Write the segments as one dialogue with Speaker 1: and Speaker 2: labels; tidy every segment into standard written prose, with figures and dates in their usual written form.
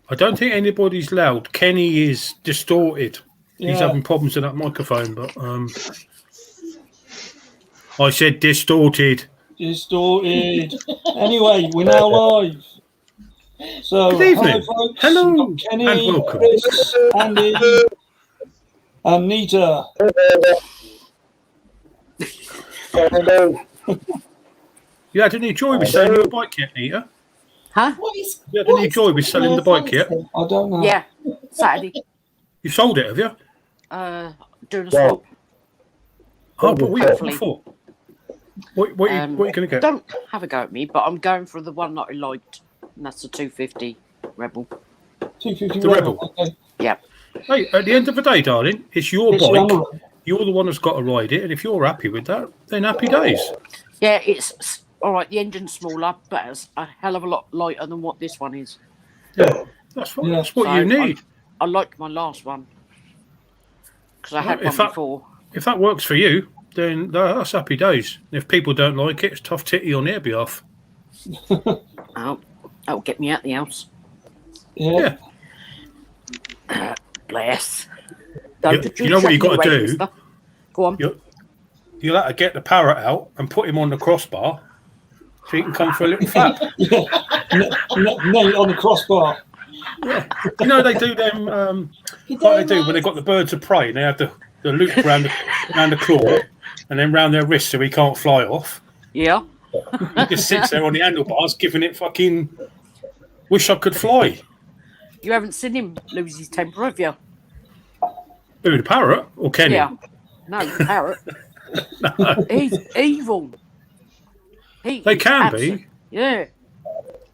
Speaker 1: I don't think anybody's loud. Kenny is distorted.
Speaker 2: Yeah.
Speaker 1: He's having problems with that microphone, but I said distorted.
Speaker 2: Distorted. Anyway, we're now live. So,
Speaker 1: Good evening.
Speaker 2: hello, folks.
Speaker 1: Hello,
Speaker 2: Kenny,
Speaker 1: and welcome.
Speaker 2: Chris, Andy, and Nita.
Speaker 1: You had any joy with selling your bike yet, Nita?
Speaker 3: Huh?
Speaker 1: You had any joy with selling the bike yet?
Speaker 2: I don't know.
Speaker 3: Yeah, Saturday.
Speaker 1: You sold it, have you?
Speaker 3: Doing a swap.
Speaker 1: Oh, but what
Speaker 3: Hopefully.
Speaker 1: for? What are you going to get?
Speaker 3: Don't have a go at me, but I'm going for the one that I liked, and that's the 250 Rebel.
Speaker 2: 250
Speaker 1: The Rebel.
Speaker 2: Okay.
Speaker 3: Yeah.
Speaker 1: Hey, at the end of the day, darling, it's your
Speaker 2: It's the
Speaker 1: bike.
Speaker 2: other one.
Speaker 1: You're the one that's got to ride it, and if you're happy with that, then happy days.
Speaker 3: Yeah, it's all right. The engine's smaller, but it's a hell of a lot lighter than what this one is.
Speaker 1: Yeah, that's what,
Speaker 2: Yeah.
Speaker 1: that's what
Speaker 3: So
Speaker 1: you need.
Speaker 3: I liked my last one because I had
Speaker 1: If
Speaker 3: one
Speaker 1: that-
Speaker 3: before.
Speaker 1: If that works for you, then that's happy days. If people don't like it, it's tough titty on their behalf.
Speaker 3: That'll get me out the house.
Speaker 2: Yeah.
Speaker 3: Bless.
Speaker 1: You know what you got to do?
Speaker 3: Mister. Go on.
Speaker 1: You'll have to get the parrot out and put him on the crossbar so he can come for a little flap.
Speaker 2: Nail on the crossbar.
Speaker 1: You know, they do them like they do when they've got the birds of prey and they have the loop round the claw and then round their wrist so he can't fly off.
Speaker 3: Yeah.
Speaker 1: He just sits there on the handlebars giving it fucking wish I could fly.
Speaker 3: You haven't seen him lose his temper, have you?
Speaker 1: Who, the parrot or Kenny?
Speaker 3: Yeah. No, the parrot. He's evil.
Speaker 1: They can be.
Speaker 3: Yeah.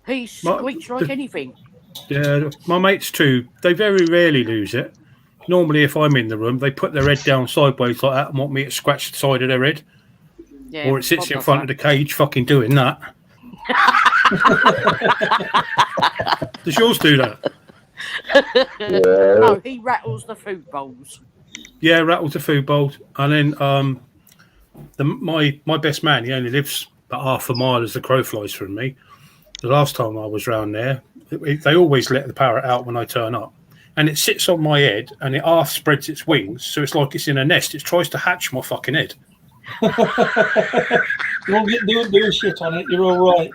Speaker 3: He squeaks like anything.
Speaker 1: Yeah, my mates too. They very rarely lose it. Normally, if I'm in the room, they put their head down sideways like that and want me to scratch the side of their head.
Speaker 3: Yeah,
Speaker 1: Or it sits in front of the cage fucking doing that. Does yours do that?
Speaker 3: No, he rattles the food bowls.
Speaker 1: Yeah, rattles the food bowls. And then my best man, he only lives about half a mile as the crow flies from me. The last time I was round there, they always let the parrot out when I turn up. And it sits on my head and it half spreads its wings, so it's like it's in a nest. It tries to hatch my fucking head.
Speaker 2: Don't do shit on it. You're all right.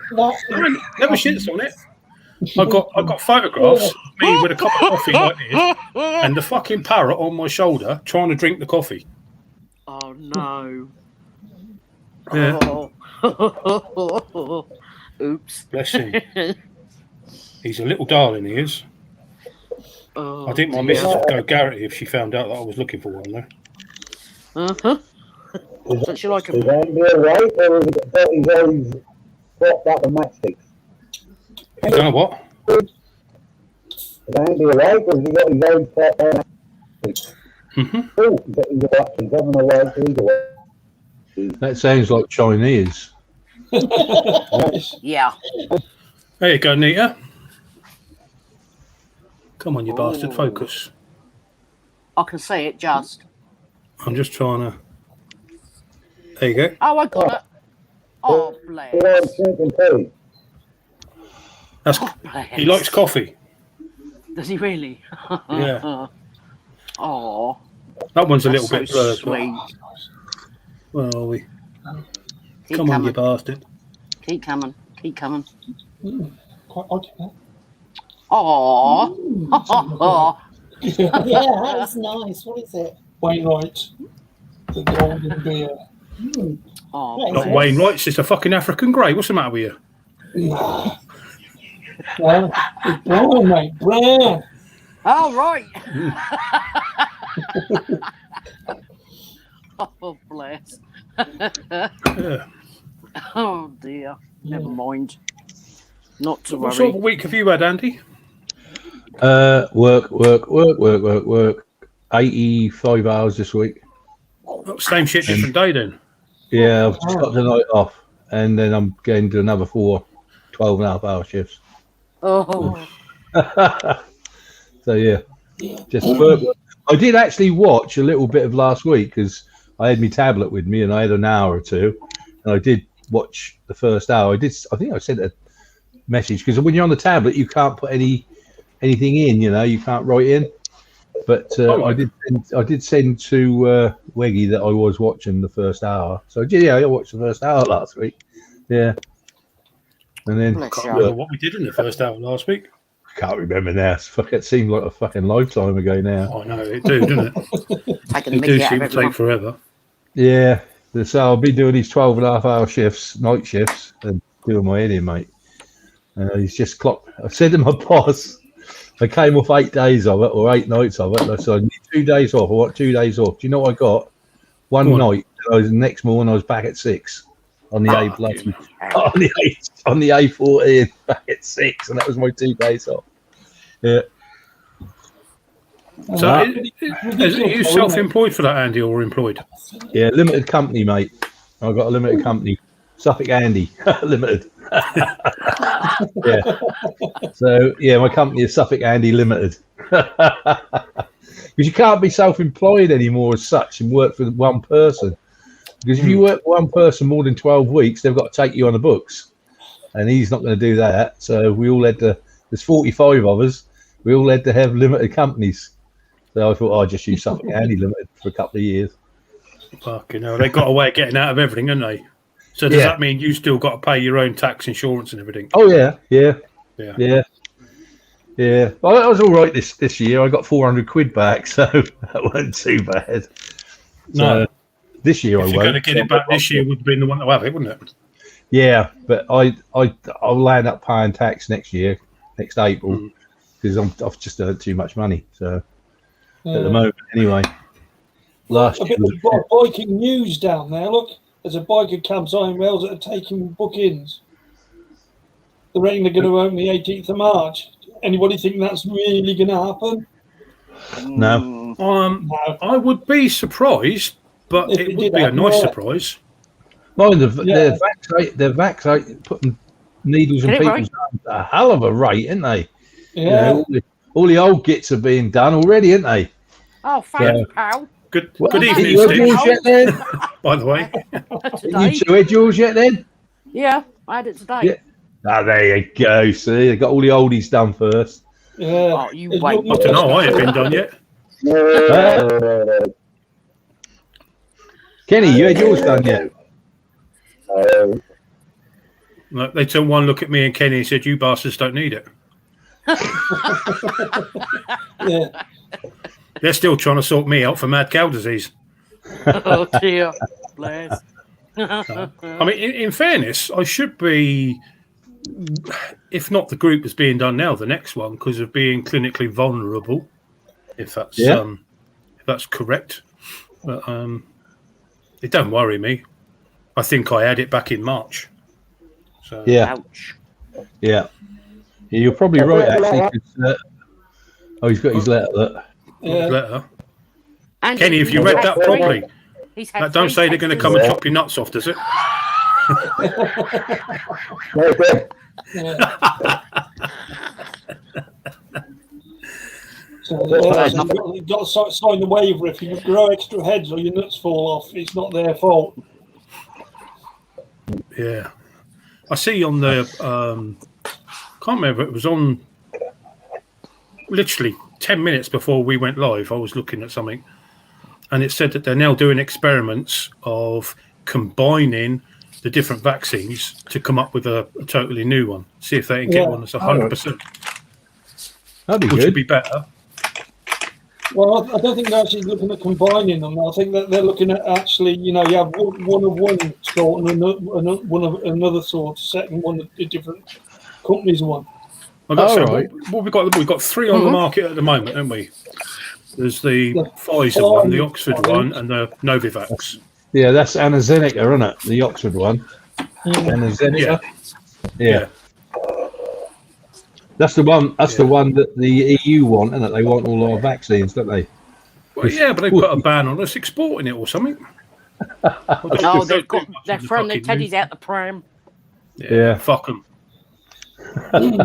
Speaker 1: Never shits on it. I've got photographs of me with a cup of coffee like this and the fucking parrot on my shoulder trying to drink the coffee.
Speaker 3: Oh, no.
Speaker 1: Yeah.
Speaker 3: Oh. Oops.
Speaker 1: Bless him. He's a little darling, he is.
Speaker 3: Oh,
Speaker 1: I think my missus would go Garrett if she found out that I was looking for one though.
Speaker 3: Uh-huh. Don't you like him?
Speaker 4: Is Andy alright, or has he's always got that with matchsticks?
Speaker 1: You don't know what?
Speaker 4: Is Andy alright, or has he got his own got that matchsticks? Oh, he's having a right to either way.
Speaker 5: That sounds like Chinese.
Speaker 3: Yeah.
Speaker 1: There you go, Nita. Come on, you bastard, focus.
Speaker 3: I can see it just.
Speaker 1: I'm just trying to. There you go.
Speaker 3: Oh, I got it. Oh, bless.
Speaker 1: That's,
Speaker 3: Bless.
Speaker 1: he likes coffee.
Speaker 3: Does he really?
Speaker 1: Yeah.
Speaker 3: Oh.
Speaker 1: That one's a
Speaker 3: That's
Speaker 1: little bit
Speaker 3: so
Speaker 1: blurred.
Speaker 3: sweet.
Speaker 1: Where are we?
Speaker 3: Keep
Speaker 1: Come on,
Speaker 3: coming.
Speaker 1: you bastard.
Speaker 3: Keep coming. Keep coming.
Speaker 2: Quite odd, that.
Speaker 3: Oh.
Speaker 6: Yeah, that was nice. What is it?
Speaker 2: Wainwright. The golden beer.
Speaker 3: Oh,
Speaker 1: Not Wayne Wright, it's just a fucking African grey. What's the matter with you?
Speaker 2: Well, it's brown, mate. Brown.
Speaker 3: oh, right. Oh, bless.
Speaker 1: Yeah.
Speaker 3: Oh, dear. Never mind. Not to
Speaker 1: What sort of
Speaker 3: worry.
Speaker 1: a week have you had, Andy?
Speaker 5: Work. 85 hours this week.
Speaker 1: Oh, same shit, different day then.
Speaker 5: Yeah, I've just got the night off, and then I'm going to another 4 12.5-hour shifts.
Speaker 3: Oh.
Speaker 5: So yeah, just work. I did actually watch a little bit of last week because I had my tablet with me and I had an hour or two, and I did watch the first hour. I think I sent a message because when you're on the tablet, you can't put any anything in. You can't write in. But I did send to Weggy that I was watching the first hour. So yeah, I watched the first hour last week. Yeah, and then
Speaker 3: Bless
Speaker 1: Can't
Speaker 3: you.
Speaker 1: remember what we did in the first hour last week.
Speaker 5: I can't remember now. It seemed like a fucking lifetime ago now.
Speaker 1: I know it do, doesn't it?
Speaker 3: Taking
Speaker 1: It
Speaker 3: the
Speaker 1: do
Speaker 3: mickey out
Speaker 1: seem
Speaker 3: of
Speaker 1: to take
Speaker 3: everyone.
Speaker 1: forever.
Speaker 5: Yeah, so I'll be doing these 12.5-hour shifts, night shifts, and doing my head in, mate. He's just clocked. I said to my boss, I came off 8 days of it, or 8 nights of it. And I said, I need 2 days off. I want 2 days off. Do you know what I got? One
Speaker 1: Go on.
Speaker 5: night. The next morning, I was back at 6 on the A
Speaker 1: Fucking
Speaker 5: on the A14 back at 6, and that was my 2 days off. Yeah.
Speaker 1: So,
Speaker 5: Ah.
Speaker 1: are you self-employed for that, Andy, or employed?
Speaker 5: Yeah, limited company, mate. I've got a limited company, Suffolk Andy Limited. Yeah. So yeah, my company is Suffolk Andy Limited. Because you can't be self-employed anymore as such and work for one person. Because if you work for one person more than 12 weeks, they've got to take you on the books, and he's not going to do that. So we all had to. There's 45 of us. We all had to have limited companies. So I thought I'd just use Suffolk Andy Limited for a couple of years.
Speaker 1: Fucking hell, they got a way of getting out of everything, haven't they? So does that mean you still got to pay your own tax, insurance, and everything?
Speaker 5: Oh yeah. Well, that was all right this year. I got 400 quid back, so that wasn't too bad.
Speaker 1: No.
Speaker 5: So this year
Speaker 1: If
Speaker 5: I
Speaker 1: you're
Speaker 5: won't.
Speaker 1: going to get it back this year, would have been the one to have it, wouldn't it?
Speaker 5: Yeah, but I'll land up paying tax next year, next April, because I've just earned too much money. So at the moment, anyway. Last
Speaker 2: A
Speaker 5: year,
Speaker 2: bit of biking news down there. Look, there's a biker campsite in Wales that are taking bookings. They're reckon they're going to open the 18th of March. Anybody think that's really going to happen?
Speaker 5: no.
Speaker 2: No.
Speaker 1: I would be surprised, but
Speaker 2: If
Speaker 1: it
Speaker 2: it
Speaker 1: would
Speaker 2: did
Speaker 1: be a
Speaker 2: happen,
Speaker 1: nice
Speaker 2: yeah.
Speaker 1: surprise.
Speaker 5: Mind
Speaker 2: Yeah.
Speaker 5: they're vaccinated, putting needles in
Speaker 3: Get it
Speaker 5: people's arms at a hell of a rate, aren't they?
Speaker 2: Yeah.
Speaker 5: All the old gits are being done already, aren't they?
Speaker 3: Oh, thanks, pal.
Speaker 1: Good
Speaker 5: Well,
Speaker 1: evening,
Speaker 5: you had
Speaker 1: Steve,
Speaker 5: yours yet then?
Speaker 1: by the way.
Speaker 3: Today.
Speaker 5: You two had yours yet then?
Speaker 3: Yeah, I had it today.
Speaker 5: Yeah. Ah, there you go. See, they got all the oldies done first.
Speaker 2: Yeah.
Speaker 3: Oh, you
Speaker 2: There's
Speaker 3: wait.
Speaker 1: I don't know, I ain't been done yet.
Speaker 5: Kenny, you had yours done yet?
Speaker 1: Like, they took one look at me and Kenny and said, "You bastards don't need it."
Speaker 2: Yeah.
Speaker 1: They're still trying to sort me out for mad cow disease.
Speaker 3: Oh, dear. Bless.
Speaker 1: I mean, in fairness, I should be, if not the group that's being done now, the next one, because of being clinically vulnerable, if that's correct. But it don't worry me. I think I had it back in March. So
Speaker 5: Yeah,
Speaker 3: Ouch.
Speaker 5: yeah. You're probably right, actually. 'Cause, he's got his letter. Look.
Speaker 2: Yeah.
Speaker 1: letter.
Speaker 3: And
Speaker 1: Kenny, have you read that properly?
Speaker 3: He's had
Speaker 1: That don't say they're going to come and chop your nuts off, does it?
Speaker 2: Yeah. So, you've got to sign the waiver. If you grow extra heads or your nuts fall off, it's not their fault.
Speaker 1: Yeah. I see on the can't remember, it was on literally 10 minutes before we went live. I was looking at something and it said that they're now doing experiments of combining the different vaccines to come up with a totally new one. See if they can get one that's 100%,
Speaker 5: That'd be
Speaker 1: which
Speaker 5: good.
Speaker 1: would be better.
Speaker 2: Well, I don't think they're actually looking at combining them. I think that they're looking at actually, you have one of one sort and one of another sort, second one of the different companies one.
Speaker 5: Right.
Speaker 1: We've got 3 on the market at the moment, haven't we? There's the Pfizer one, the Oxford one, and the Novavax.
Speaker 5: Yeah, that's AstraZeneca, isn't it? The Oxford one. AstraZeneca. Yeah. That's the one. That's the one that the EU want, and that they want all our vaccines, don't they?
Speaker 1: Well, yeah, but they put a ban on us exporting it or something.
Speaker 3: No, they're throwing their teddies out the pram.
Speaker 5: Yeah.
Speaker 1: Fuck them.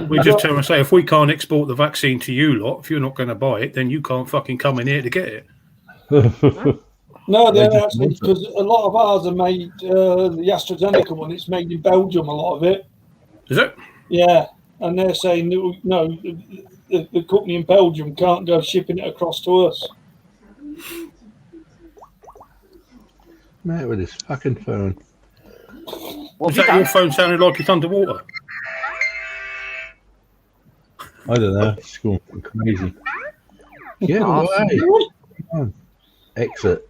Speaker 1: We just tell them and say, if we can't export the vaccine to you lot, if you're not going to buy it, then you can't fucking come in here to get it.
Speaker 2: No, they're actually, because a lot of ours are made, the AstraZeneca one, it's made in Belgium, a lot of it.
Speaker 1: Is it?
Speaker 2: Yeah, and they're saying, no, the company in Belgium can't go shipping it across to us.
Speaker 5: Mate, with this fucking phone.
Speaker 3: What
Speaker 1: Is
Speaker 3: have you
Speaker 1: that your
Speaker 3: done?
Speaker 1: phone sounded like it's underwater?
Speaker 5: I don't know. It's going crazy. Get
Speaker 3: Oh,
Speaker 5: away. Come on. Exit.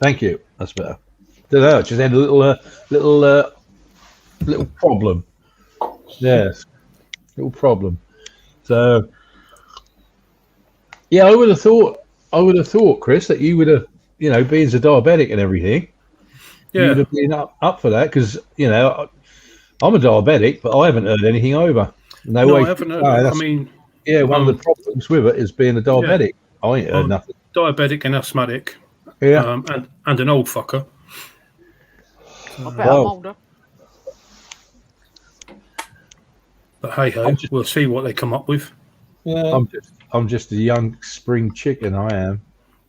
Speaker 5: Thank you. That's better. Don't know. Just had a little problem. Yes. Little problem. So, yeah, I would have thought, Chris, that you would have, being a diabetic and everything, you would
Speaker 1: Yeah.
Speaker 5: have been up for that because, I'm a diabetic, but I haven't heard anything over.
Speaker 1: No, I haven't heard. I mean,
Speaker 5: one of the problems with it is being a diabetic. I ain't heard nothing.
Speaker 1: diabetic and asthmatic,
Speaker 5: Yeah.
Speaker 1: and an old fucker.
Speaker 3: I bet I'm older.
Speaker 1: But hey ho, we'll see what they come up with.
Speaker 2: Yeah,
Speaker 5: I'm just a young spring chicken. I am.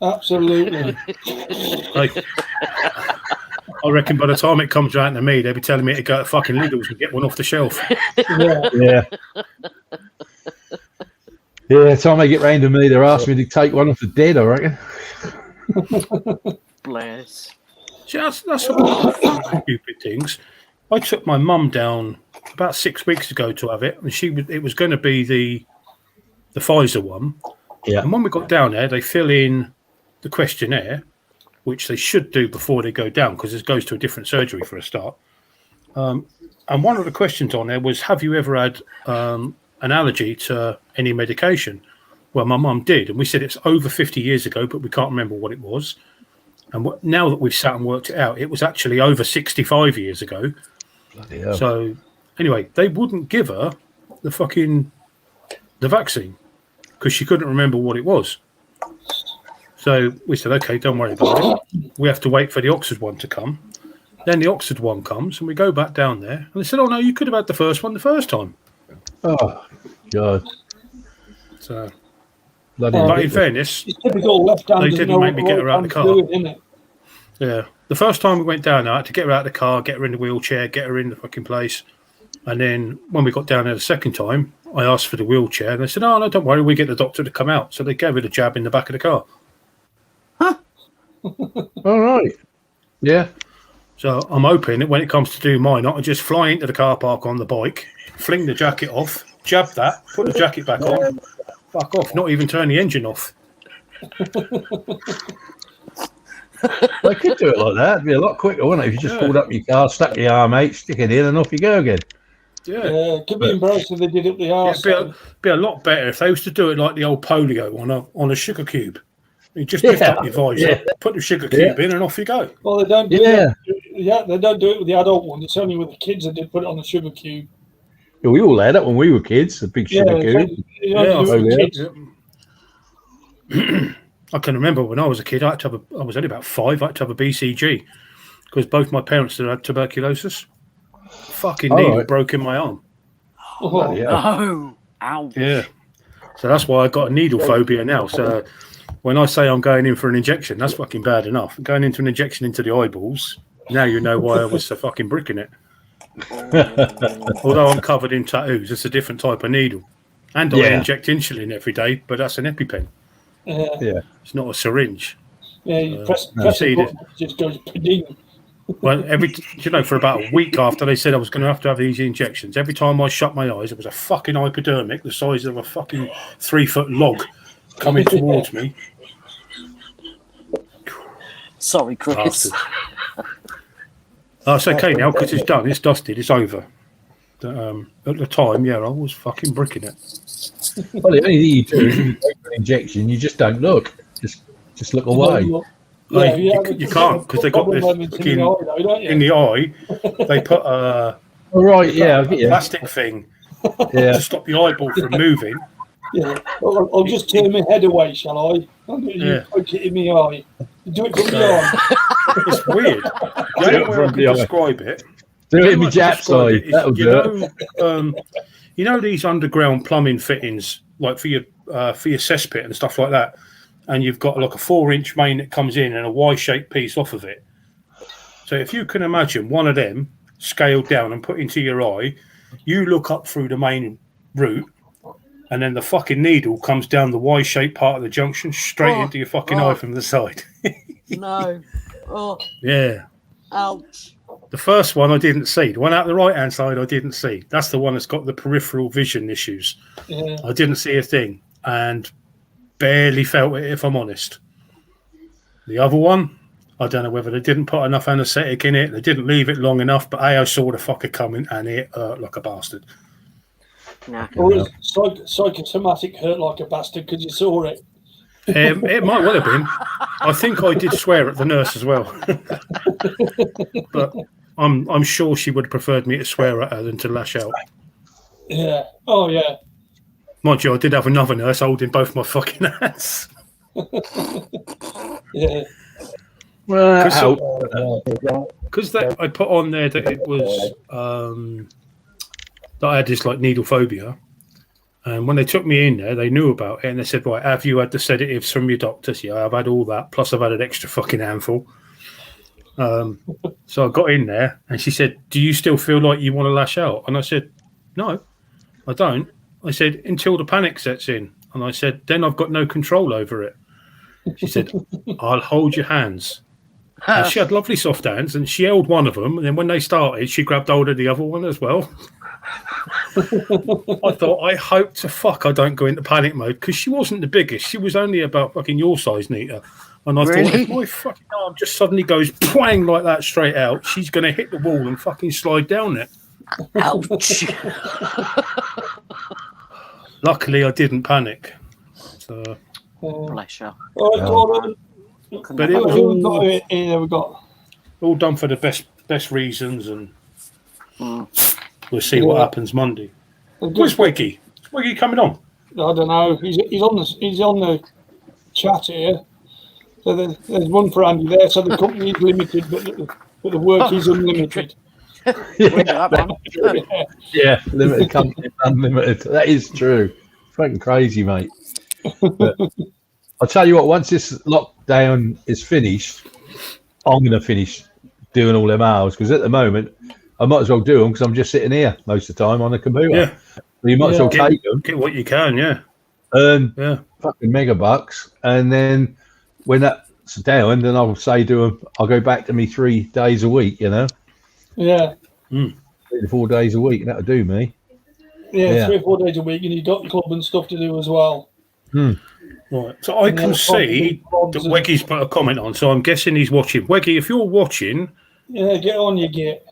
Speaker 2: absolutely.
Speaker 1: Hey, I reckon by the time it comes round to me, they'll be telling me to go to fucking Lidl's and get one off the shelf.
Speaker 2: Yeah.
Speaker 5: Yeah. Yeah, time they get round to me, they're asking me to take one off the dead, I reckon.
Speaker 3: Bless.
Speaker 1: See, that's one of the stupid things. I took my mum down about 6 weeks ago to have it, and it was going to be the Pfizer one.
Speaker 5: Yeah.
Speaker 1: And when we got down there, they fill in the questionnaire, which they should do before they go down because it goes to a different surgery for a start. And one of the questions on there was, have you ever had an allergy to any medication? Well, my mum did, and we said it's over 50 years ago, but we can't remember what it was. And now that we've sat and worked it out, it was actually over 65 years ago.
Speaker 5: Bloody hell.
Speaker 1: So anyway, they wouldn't give her the vaccine because she couldn't remember what it was. So we said, okay, don't worry about it. We have to wait for the Oxford one to come. Then the Oxford one comes, and we go back down there. And they said, oh, no, you could have had the first one the first time.
Speaker 5: Oh, God.
Speaker 1: So,
Speaker 5: Bloody
Speaker 1: but in
Speaker 5: ridiculous.
Speaker 1: fairness,
Speaker 2: It's typical left-handers.
Speaker 1: They didn't
Speaker 2: know
Speaker 1: make me
Speaker 2: what
Speaker 1: get her out of the
Speaker 2: right-handers
Speaker 1: car.
Speaker 2: do, isn't it?
Speaker 1: yeah, the first time we went down there, I had to get her out of the car, get her in the wheelchair, get her in the fucking place. And then when we got down there the second time, I asked for the wheelchair, and they said, oh, no, don't worry, we get the doctor to come out. So they gave her the jab in the back of the car.
Speaker 5: All right. Yeah.
Speaker 1: So I'm hoping that when it comes to do mine, I can just fly into the car park on the bike, fling the jacket off, jab that, put the jacket back on, fuck off, not even turn the engine off.
Speaker 5: They could do it like that. It'd be a lot quicker, wouldn't it? If you just pulled up your car, stuck your arm out, stick it in, and off you go again.
Speaker 1: Yeah.
Speaker 2: It could be embarrassed if they did it the arse.
Speaker 1: It'd be a lot better if they used to do it like the old polio on a sugar cube. You just lift up your visor, put the sugar cube in, and off you go.
Speaker 2: Well, they don't do
Speaker 5: Yeah.
Speaker 2: that. They don't do it with the adult one. It's only with the kids that did put it on the sugar cube.
Speaker 5: Yeah, we all had it when we were kids, a big sugar cube.
Speaker 2: You don't do it with kids.
Speaker 1: I can remember when I was a kid, I was only about 5, I had to have a BCG because both my parents had tuberculosis. Fucking needle broke in my arm.
Speaker 2: Oh,
Speaker 3: No. Ow.
Speaker 1: Yeah. So that's why I got a needle phobia now. So when I say I'm going in for an injection, that's fucking bad enough. Going into an injection into the eyeballs, now you know why I was so fucking bricking it. Although I'm covered in tattoos, it's a different type of needle. And I inject insulin every day, but that's an EpiPen.
Speaker 5: Yeah.
Speaker 1: It's not a syringe.
Speaker 2: Yeah, you press
Speaker 1: you
Speaker 2: the
Speaker 1: see
Speaker 2: button, it just goes ding.
Speaker 1: Well, for about a week after they said I was going to have these injections, every time I shut my eyes, it was a fucking hypodermic the size of a fucking 3-foot log coming towards me.
Speaker 3: Sorry, Chris.
Speaker 1: Bastard. It's okay now because it's done. It's dusted. It's over. At the time, I was fucking bricking it.
Speaker 5: Well, the only thing you do is when you go for an injection, you just don't look. Just look away.
Speaker 1: You can't because they got this fucking in the eye. They put a plastic thing to stop the eyeball from moving.
Speaker 2: Yeah, I'll just turn my head away, shall I? You poke it in my eye. You do it from the eye.
Speaker 1: It's weird. The only way I can describe it.
Speaker 5: Do it in my Jap's eye.
Speaker 1: You know these underground plumbing fittings, like for your cesspit and stuff like that, and you've got like a 4-inch main that comes in and a Y-shaped piece off of it. So if you can imagine one of them scaled down and put into your eye, you look up through the main route, and then the fucking needle comes down the Y-shaped part of the junction straight
Speaker 3: Oh,
Speaker 1: into your fucking
Speaker 3: oh.
Speaker 1: eye from the side.
Speaker 3: No. Oh,
Speaker 1: Yeah.
Speaker 3: ouch.
Speaker 1: The first one I didn't see. The one out the right-hand side I didn't see. That's the one that's got the peripheral vision issues.
Speaker 2: Yeah.
Speaker 1: I didn't see a thing and barely felt it, if I'm honest. The other one, I don't know whether they didn't put enough anaesthetic in it. They didn't leave it long enough, but I saw the fucker coming and it hurt like a bastard.
Speaker 3: Nah.
Speaker 2: Or is psychosomatic hurt like a bastard because you saw it?
Speaker 1: It might well have been. I think I did swear at the nurse as well. But I'm sure she would have preferred me to swear at her than to lash out.
Speaker 2: Yeah. Oh, yeah.
Speaker 1: Mind you, I did have another nurse holding both my fucking hands.
Speaker 2: Yeah.
Speaker 5: Well,
Speaker 1: Because I put on there that it was that I had this like needle phobia, and when they took me in there, they knew about it and they said, "Right, have you had the sedatives from your doctors?" Yeah, I've had all that. Plus, I've had an extra fucking handful. So I got in there, and she said, "Do you still feel like you want to lash out?" And I said, "No, I don't." I said, "Until the panic sets in." And I said, "Then I've got no control over it." She said, "I'll hold your hands." And she had lovely soft hands, and she held one of them. And then when they started, she grabbed hold of the other one as well. I thought, I hope to fuck I don't go into panic mode, because she wasn't the biggest. She was only about fucking your size, Nita. And I thought, if my fucking arm just suddenly goes twang like that straight out, she's going to hit the wall and fucking slide down it.
Speaker 3: Ouch.
Speaker 1: Luckily, I didn't panic. So,
Speaker 3: Bless you.
Speaker 2: All right, Gordon.
Speaker 1: but it was all,
Speaker 2: We got.
Speaker 1: all done for the best reasons, and we'll see what happens Monday. Where's Wiggy? Is Wiggy coming on?
Speaker 2: I don't know. He's on the chat here. So there's one for Andy there. So the company is limited, but the work is unlimited.
Speaker 5: Yeah, limited company, unlimited. That is true. Fucking crazy, mate. But I'll tell you what, once this lockdown is finished, I'm going to finish doing all them hours, because at the moment, I might as well do them because I'm just sitting here most of the time on the computer.
Speaker 1: Yeah.
Speaker 5: So you might as well take them,
Speaker 1: Get what you can, yeah.
Speaker 5: earn
Speaker 1: Yeah.
Speaker 5: fucking megabucks, and then when that's down, then I'll say to them, I'll go back to me 3 days a week, you know?
Speaker 2: Yeah.
Speaker 5: 3 to 4 days a week, and that'll do me.
Speaker 2: Yeah, 3 or 4 days a week, and you've got your club and stuff to do as well.
Speaker 1: Right. So I can see that Weggy's put a comment on, so I'm guessing he's watching. Weggy, if you're watching,
Speaker 2: Yeah, get on, you get.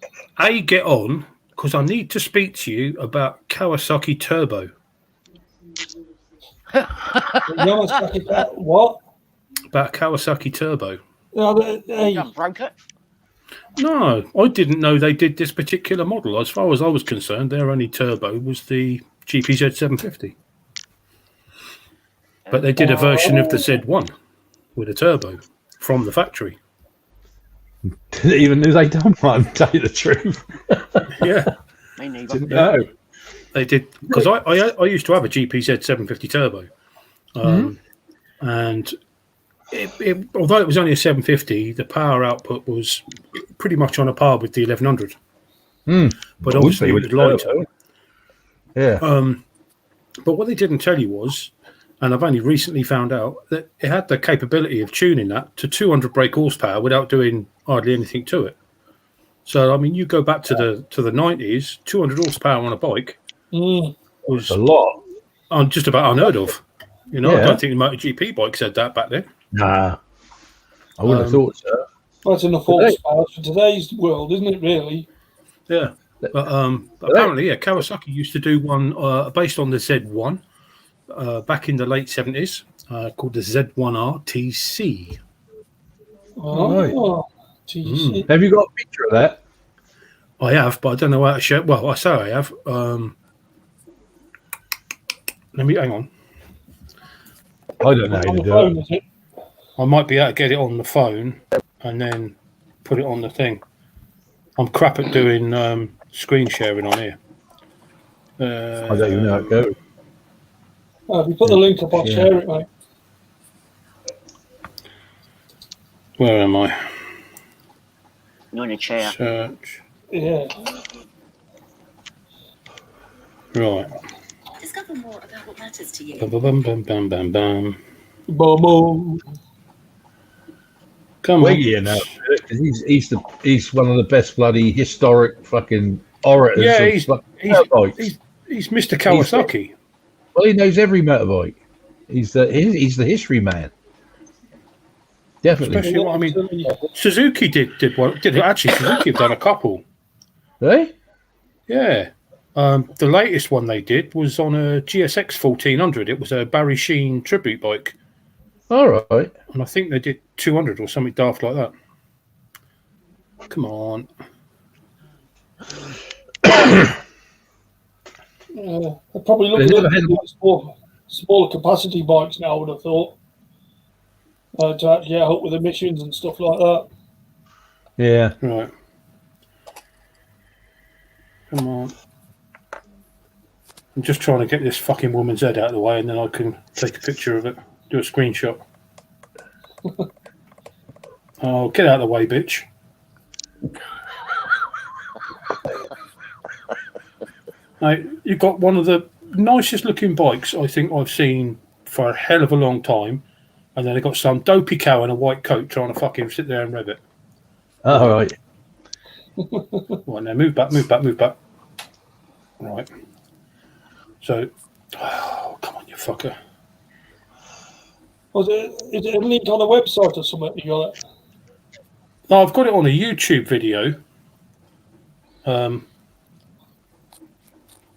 Speaker 1: get on, because I need to speak to you about Kawasaki Turbo.
Speaker 2: What?
Speaker 1: About Kawasaki Turbo.
Speaker 2: Hey,
Speaker 3: You broke it.
Speaker 1: No, I didn't know they did this particular model. As far as I was concerned, their only turbo was the GPZ 750. But they did a version of the Z1 with a turbo from the factory.
Speaker 5: Didn't even know they done one, to tell you the truth.
Speaker 1: Yeah,
Speaker 3: Me neither.
Speaker 5: Didn't know.
Speaker 1: they did. Because I used to have a GPZ 750 turbo. And it, although it was only a 750, the power output was pretty much on a par with the 1100. But obviously it was lighter.
Speaker 5: Yeah.
Speaker 1: But what they didn't tell you was, and I've only recently found out, that it had the capability of tuning that to 200 brake horsepower without doing hardly anything to it. So I mean, you go back to the 90s, 200 horsepower on a bike was
Speaker 5: a lot.
Speaker 1: just about unheard of. You know,
Speaker 5: Yeah.
Speaker 1: I don't think the MotoGP bike said that back then.
Speaker 5: Nah. I wouldn't have thought so.
Speaker 2: that's enough horsepower for today's world, isn't it, really?
Speaker 1: Yeah. But apparently, yeah, Kawasaki used to do one based on the Z1 back in the late 70s called the Z1R TC.
Speaker 2: Oh, TC.
Speaker 5: Have you got a picture of that?
Speaker 1: I have, but I don't know how to show. Well, I say I have. Let me hang on.
Speaker 5: I don't know how
Speaker 2: On
Speaker 5: to
Speaker 2: the
Speaker 5: do
Speaker 2: phone,
Speaker 5: it.
Speaker 2: is it?
Speaker 1: I might be able to get it on the phone and then put it on the thing. I'm crap at doing screen sharing on here.
Speaker 5: I don't even know how it goes.
Speaker 2: If you put the link up, I'll share it, mate.
Speaker 1: Where am I?
Speaker 3: You're in a chair.
Speaker 1: Search.
Speaker 2: Yeah.
Speaker 1: Right.
Speaker 7: couple more about what matters to you.
Speaker 1: Bum, bum, bum, bum, bum, bum.
Speaker 2: Boom.
Speaker 1: Come on.
Speaker 5: Wiggy, you know, because he's one of the best bloody historic fucking orators
Speaker 1: Yeah,
Speaker 5: of
Speaker 1: he's
Speaker 5: fucking motorbikes.
Speaker 1: he's Mr. Kawasaki.
Speaker 5: Well, he knows every motorbike. He's the history man. Definitely.
Speaker 1: Especially what I mean. Suzuki did one. Actually Suzuki have done a couple.
Speaker 5: Hey?
Speaker 1: Yeah. The latest one they did was on a GSX 1400. It was a Barry Sheen tribute bike.
Speaker 5: All right.
Speaker 1: And I think they did 200 or something daft like that. Come on.
Speaker 2: They're probably looking at smaller capacity bikes now, I would have thought. To actually help with emissions and stuff like that.
Speaker 5: Yeah.
Speaker 1: Right. Come on. I'm just trying to get this fucking woman's head out of the way and then I can take a picture of it. Do a screenshot. Oh, get out of the way, bitch. Now, you've got one of the nicest looking bikes I think I've seen for a hell of a long time. And then they've got some dopey cow in a white coat trying to fucking sit there and rev it.
Speaker 5: All right.
Speaker 1: Right, now move back. Right. So, oh, come on, you fucker.
Speaker 2: Is it a link on a website or something? You got it?
Speaker 1: No, I've got it on a YouTube video.
Speaker 2: And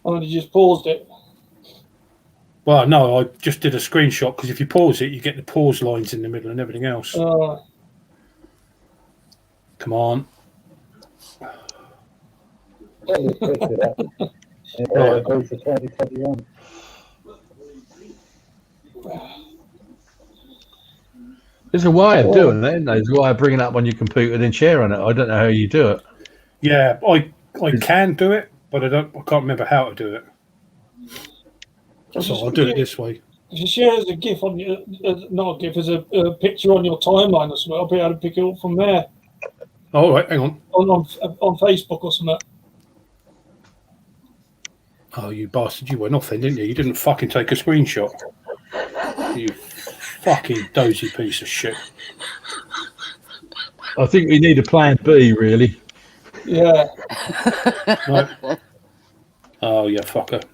Speaker 2: you just paused it.
Speaker 1: Well, no, I just did a screenshot because if you pause it, you get the pause lines in the middle and everything else. Come on.
Speaker 5: There's a way of doing that, isn't there? There's a way of bringing it up on your computer and then sharing it. I don't know how you do it.
Speaker 1: Yeah, I can do it, but I can't remember how to do it. So I'll do it this way.
Speaker 2: If you share as a GIF on your, not a GIF, as a picture on your timeline or something, I'll be able to pick it up from there.
Speaker 1: All right, hang on.
Speaker 2: On Facebook or something.
Speaker 1: Oh, you bastard! You went off then, didn't you? You didn't fucking take a screenshot. You fucking dozy piece of shit.
Speaker 5: I think we need a plan B, really.
Speaker 2: Yeah.
Speaker 1: Right. Oh, yeah, fucker.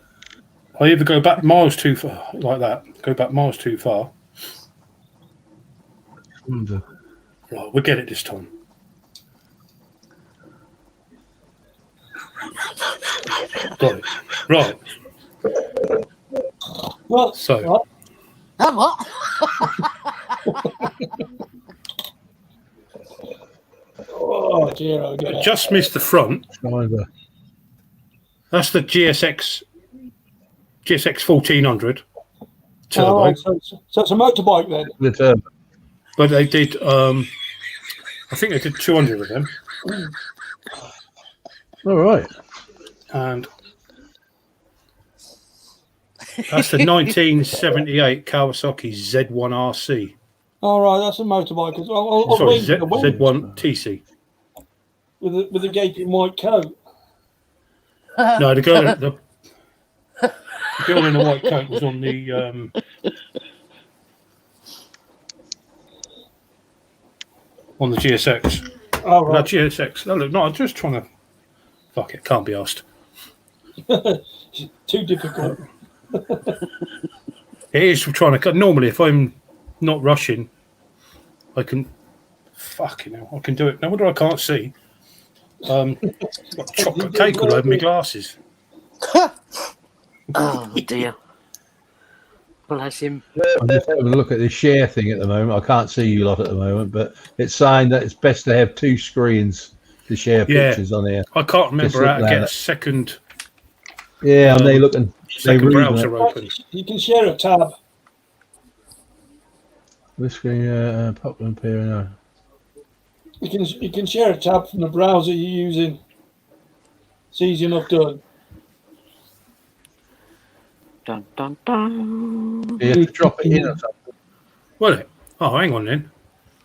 Speaker 1: I either go back miles too far, like that. Go back miles too far. Right, we'll get it this time. Got it. Right.
Speaker 2: Well,
Speaker 1: so.
Speaker 3: What?
Speaker 2: Oh dear, oh dear.
Speaker 1: Just missed the front. That's the GSX 1400 turbo.
Speaker 2: Oh, so it's a motorbike then.
Speaker 5: The turbo.
Speaker 1: But they did. I think they did 200 of them.
Speaker 5: All right.
Speaker 1: And that's the 1978 Kawasaki Z1RC.
Speaker 2: All right, that's a motorbike as well.
Speaker 1: Sorry, Z1 TC.
Speaker 2: With a gaping white coat.
Speaker 1: No, the girl in the white coat was on the GSX.
Speaker 2: Oh, right.
Speaker 1: No, GSX. No, look, no, I'm just trying to. Fuck it, can't be asked.
Speaker 2: Too difficult.
Speaker 1: It is trying to cut. Normally, if I'm not rushing, I can. Fucking hell, I can do it. No wonder I can't see. Got chocolate cake all over my glasses.
Speaker 3: Oh dear. Bless him.
Speaker 5: I'm just having a look at this share thing at the moment. I can't see you lot at the moment, but it's saying that it's best to have two screens to share pictures on here.
Speaker 1: I can't remember how to get a second.
Speaker 5: Yeah, and they looking.
Speaker 1: Second browser open.
Speaker 2: You can share a tab.
Speaker 5: This screen, pop up here now.
Speaker 2: You can share a tab from the browser you're using. It's easy enough done.
Speaker 3: Dun, dun, dun.
Speaker 5: You have to drop it in or something.
Speaker 1: Well, oh, hang on then.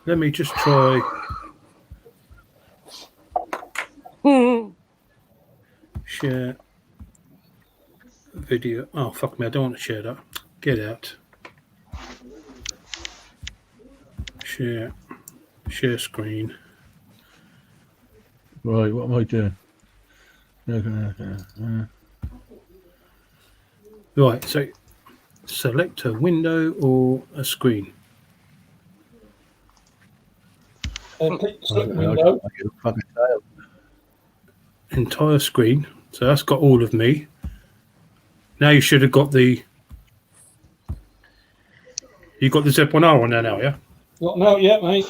Speaker 1: Let me just try. Share video. Oh, fuck me. I don't want to share that. Get out. Share screen.
Speaker 5: Right, what am I doing?
Speaker 1: Right, so select a window or a screen.
Speaker 2: Click the select window.
Speaker 1: Entire screen. So that's got all of me. Now you should have got the. You got the Z1R on there now, yeah?
Speaker 2: Not now yet, mate.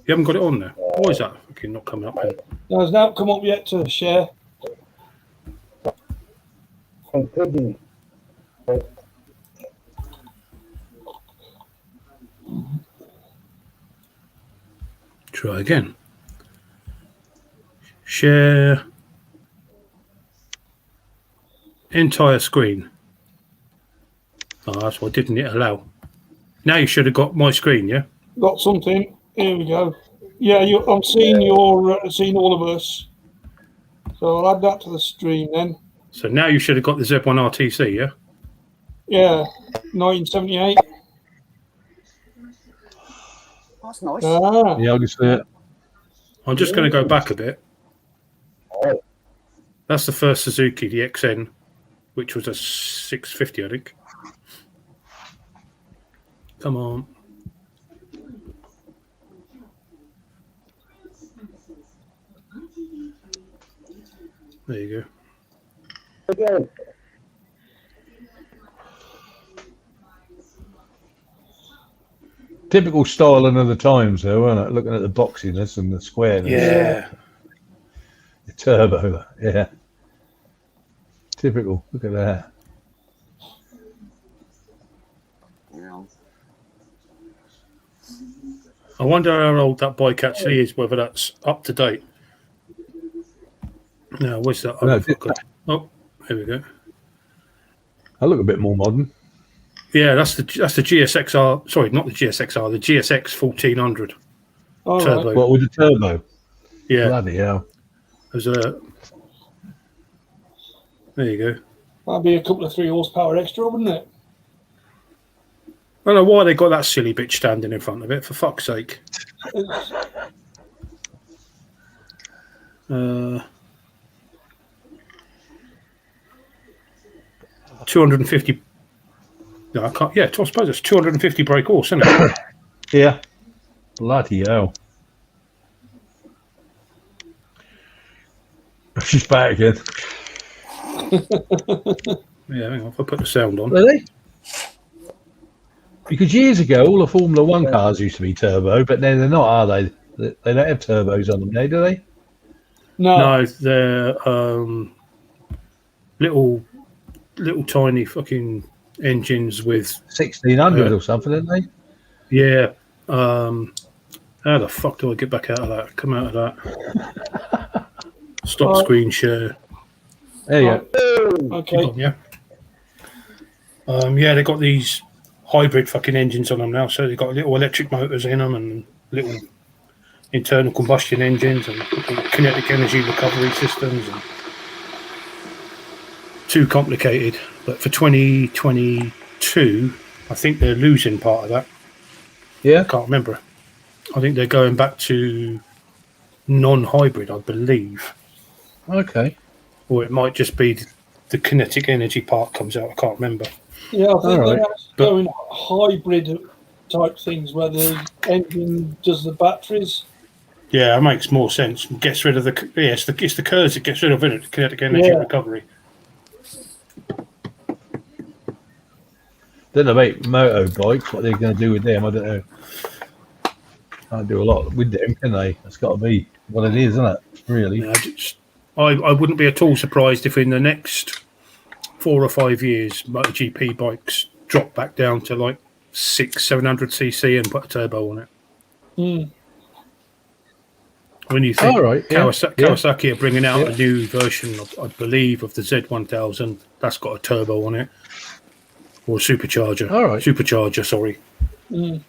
Speaker 1: You haven't got it on there. Why is that fucking not coming up here?
Speaker 2: No, it's not come up yet to share.
Speaker 4: Continue.
Speaker 1: Try again. Share entire screen. Oh, that's why didn't it allow. Now you should have got my screen, yeah?
Speaker 2: Got something. Here we go. Yeah, I'm seeing seeing all of us. So I'll add that to the stream then.
Speaker 1: So now you should have got the Z1 RTC, yeah?
Speaker 2: Yeah, 1978.
Speaker 3: That's nice.
Speaker 2: Ah,
Speaker 5: Yeah, I'll just see it.
Speaker 1: I'm just going to go back a bit.
Speaker 4: Oh,
Speaker 1: That's the first Suzuki, the XN, which was a 650, I think. Come on. There you go.
Speaker 4: again.
Speaker 5: Typical styling of the times, though, isn't it? Looking at the boxiness and the squareness.
Speaker 1: Yeah.
Speaker 5: The turbo, yeah. Typical. Look at that.
Speaker 3: Yeah.
Speaker 1: I wonder how old that bike actually is, whether that's up to date. No, what's that?
Speaker 5: No,
Speaker 1: Oh, here we go.
Speaker 5: I look a bit more modern.
Speaker 1: Yeah, that's the GSXR. Sorry, not the GSXR. The GSX 1400
Speaker 2: all
Speaker 1: turbo.
Speaker 2: right.
Speaker 5: What with the turbo?
Speaker 1: Yeah,
Speaker 5: Bloody hell.
Speaker 1: there's a. There you go.
Speaker 2: That'd be a couple of 3 horsepower extra, wouldn't it?
Speaker 1: I don't know why they got that silly bitch standing in front of it. For fuck's sake. 250. No, I can't. Yeah, I suppose it's 250 brake horse, isn't it?
Speaker 5: Yeah. Bloody hell. She's back again.
Speaker 1: Yeah, hang on. If I put the sound on.
Speaker 5: Really? Because years ago, all the Formula One cars used to be turbo, but now they're not, are they? They don't have turbos on them now, do they?
Speaker 2: No.
Speaker 1: No, they're little tiny fucking engines with
Speaker 5: 1600 or something, aren't they?
Speaker 1: yeah. How the fuck do I get back out of that? Come out of that. Stop screen share.
Speaker 5: There you go.
Speaker 2: Okay.
Speaker 1: Yeah. Yeah, they got these hybrid fucking engines on them now, so they've got little electric motors in them and little internal combustion engines and kinetic energy recovery systems. And too complicated, but for 2022, I think they're losing part of that.
Speaker 5: Yeah.
Speaker 1: I can't remember. I think they're going back to non-hybrid, I believe,
Speaker 5: Okay.
Speaker 1: or it might just be the kinetic energy part comes out. I can't remember.
Speaker 2: Yeah, I think
Speaker 5: All right.
Speaker 2: they're actually going hybrid type things where the engine does the batteries.
Speaker 1: Yeah, that makes more sense. Gets rid of the it's the curves it gets rid of, isn't it? The kinetic energy
Speaker 2: Yeah.
Speaker 1: recovery.
Speaker 5: Don't know about motorbikes, what they're going to do with them, I don't know. Can't do a lot with them, can they? That's got to be what it is, isn't it? Really?
Speaker 1: Yeah, I wouldn't be at all surprised if in the next 4 or 5 years, MotoGP bikes drop back down to like 600-700cc and put a turbo on it.
Speaker 2: Mm.
Speaker 1: When you think
Speaker 5: All right, yeah,
Speaker 1: Kawasaki are bringing out
Speaker 5: Yeah.
Speaker 1: a new version, I believe, of the Z1000, that's got a turbo on it, or a supercharger.
Speaker 5: All right.
Speaker 1: Supercharger, sorry.
Speaker 2: Mm.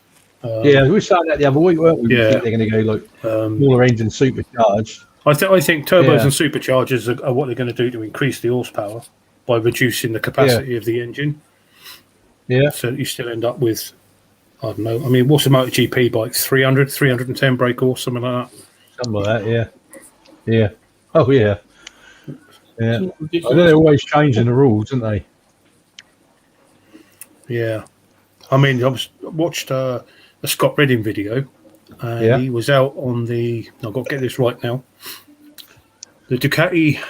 Speaker 5: Yeah, we were saying that the other week, weren't we? We
Speaker 1: Yeah.
Speaker 5: think they're going to go like smaller engine supercharged.
Speaker 1: I think turbos
Speaker 5: Yeah.
Speaker 1: and superchargers are what they're going to do to increase the horsepower. by reducing the capacity of the engine.
Speaker 5: Yeah.
Speaker 1: So you still end up with, I don't know. I mean, what's a MotoGP bike? 300, 310 brake horse, something like that.
Speaker 5: Something like that. Yeah. Yeah. Oh yeah. Yeah.
Speaker 2: It's
Speaker 5: I
Speaker 2: ridiculous.
Speaker 5: know they're always changing the rules, aren't they?
Speaker 1: Yeah. I mean, watched a Scott Redding video, and
Speaker 5: Yeah.
Speaker 1: he was out on the. I've got to get this right now. The Ducati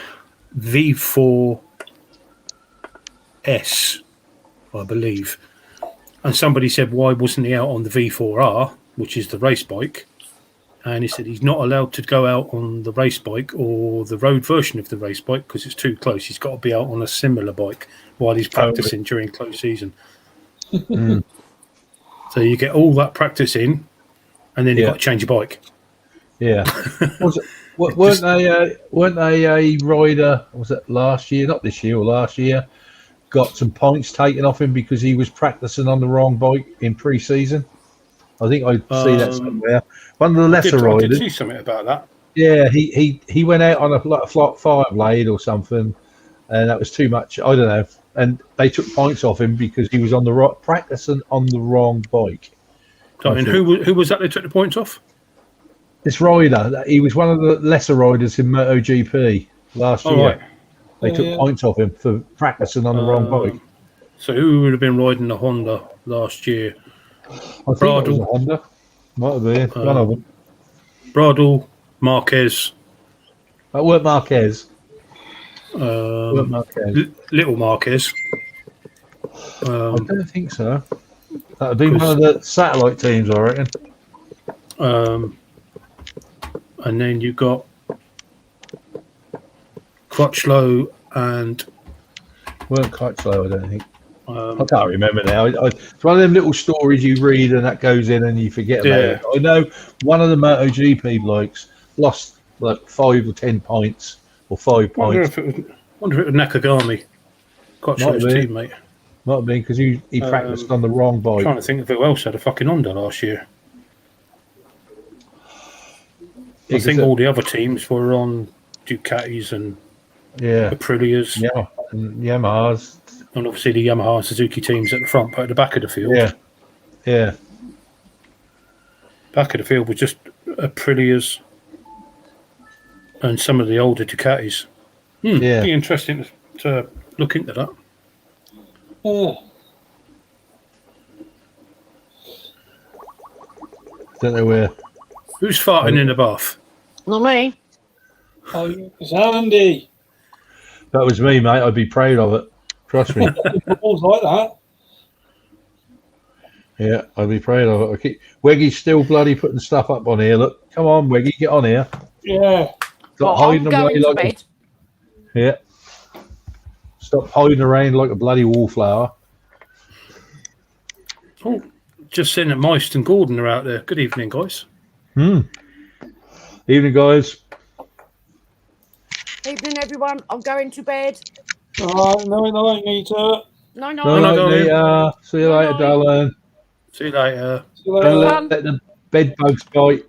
Speaker 1: V4S, I believe. And somebody said, why wasn't he out on the V4R, which is the race bike? And he said he's not allowed to go out on the race bike or the road version of the race bike because it's too close. He's got to be out on a similar bike while he's practicing during close season. So you get all that practice in, and then you've got to change your bike.
Speaker 5: Yeah. weren't they a rider, was it last year, not this year or last year, got some points taken off him because he was practicing on the wrong bike in pre-season? I think I see that somewhere. One of the lesser
Speaker 1: I
Speaker 5: riders.
Speaker 1: did see something about that.
Speaker 5: Yeah, he went out on a flat 5 blade or something, and that was too much. I don't know. And they took points off him because he was on the practicing on the wrong bike.
Speaker 1: So, and who was that they took the points off?
Speaker 5: This rider, he was one of the lesser riders in MotoGP last year.
Speaker 1: Right.
Speaker 5: They took points off him for practicing on the wrong bike.
Speaker 1: So who would have been riding the Honda last year?
Speaker 5: I think it was a Honda. Might have been one of them.
Speaker 1: Bradle, Marquez.
Speaker 5: That weren't Marquez.
Speaker 1: Little Marquez.
Speaker 5: I don't think so. That would be one of the satellite teams, I reckon.
Speaker 1: And then you got Crutchlow and
Speaker 5: Weren't quite slow, I don't think. I can't remember now. It's one of them little stories you read and that goes in and you forget about it. I know one of the MotoGP blokes lost like 5 or 10 points or 5 points.
Speaker 1: Wonder if it was Nakagami, Crutchlow's teammate.
Speaker 5: Might have been because he practiced on the wrong bike.
Speaker 1: Trying to think of who else had a fucking Honda last year. I think all the other teams were on Ducatis and Aprilias.
Speaker 5: Yeah, and Yamahas.
Speaker 1: And obviously the Yamaha and Suzuki teams at the front, but at the back of the field.
Speaker 5: Yeah.
Speaker 1: Back of the field was just Aprilias and some of the older Ducatis. Be interesting to look into that.
Speaker 5: Don't know where.
Speaker 1: Who's farting in the bath?
Speaker 3: Not me.
Speaker 2: Oh, it's Andy.
Speaker 5: That was me, mate. I'd be proud of it. Trust me.
Speaker 2: Balls like that.
Speaker 5: Yeah, I'd be proud of it. Weggy's still bloody putting stuff up on here. Look, come on, Weggy, get on here.
Speaker 2: Yeah.
Speaker 5: Stop hiding away like Stop hiding around like a bloody wallflower.
Speaker 1: Oh, just seeing that Meist and Gordon are out there. Good evening, guys.
Speaker 5: Evening, guys.
Speaker 3: Evening, everyone. I'm going to bed.
Speaker 2: All right, no, Nita.
Speaker 3: No.
Speaker 5: No, see you later, darling.
Speaker 1: See you later.
Speaker 5: Don't let the bed bugs bite.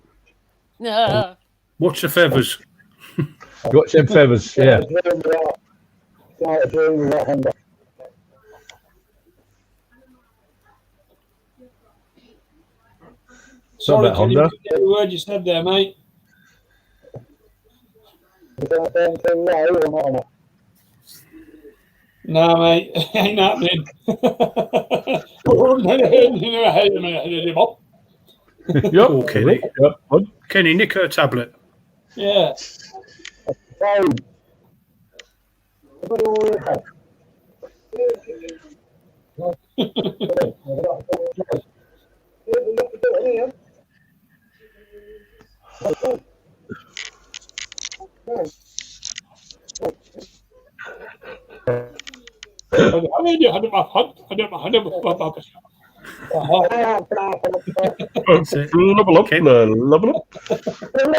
Speaker 3: No.
Speaker 1: Watch the feathers.
Speaker 5: Watch them feathers, yeah.
Speaker 2: Sorry,
Speaker 5: about
Speaker 2: can you
Speaker 5: Honda.
Speaker 2: forget the word you said there, mate? No, mate, ain't happening.
Speaker 5: Yep.
Speaker 1: Oh, Kenny.
Speaker 5: Yep.
Speaker 1: Kenny, nick her tablet.
Speaker 2: Yeah.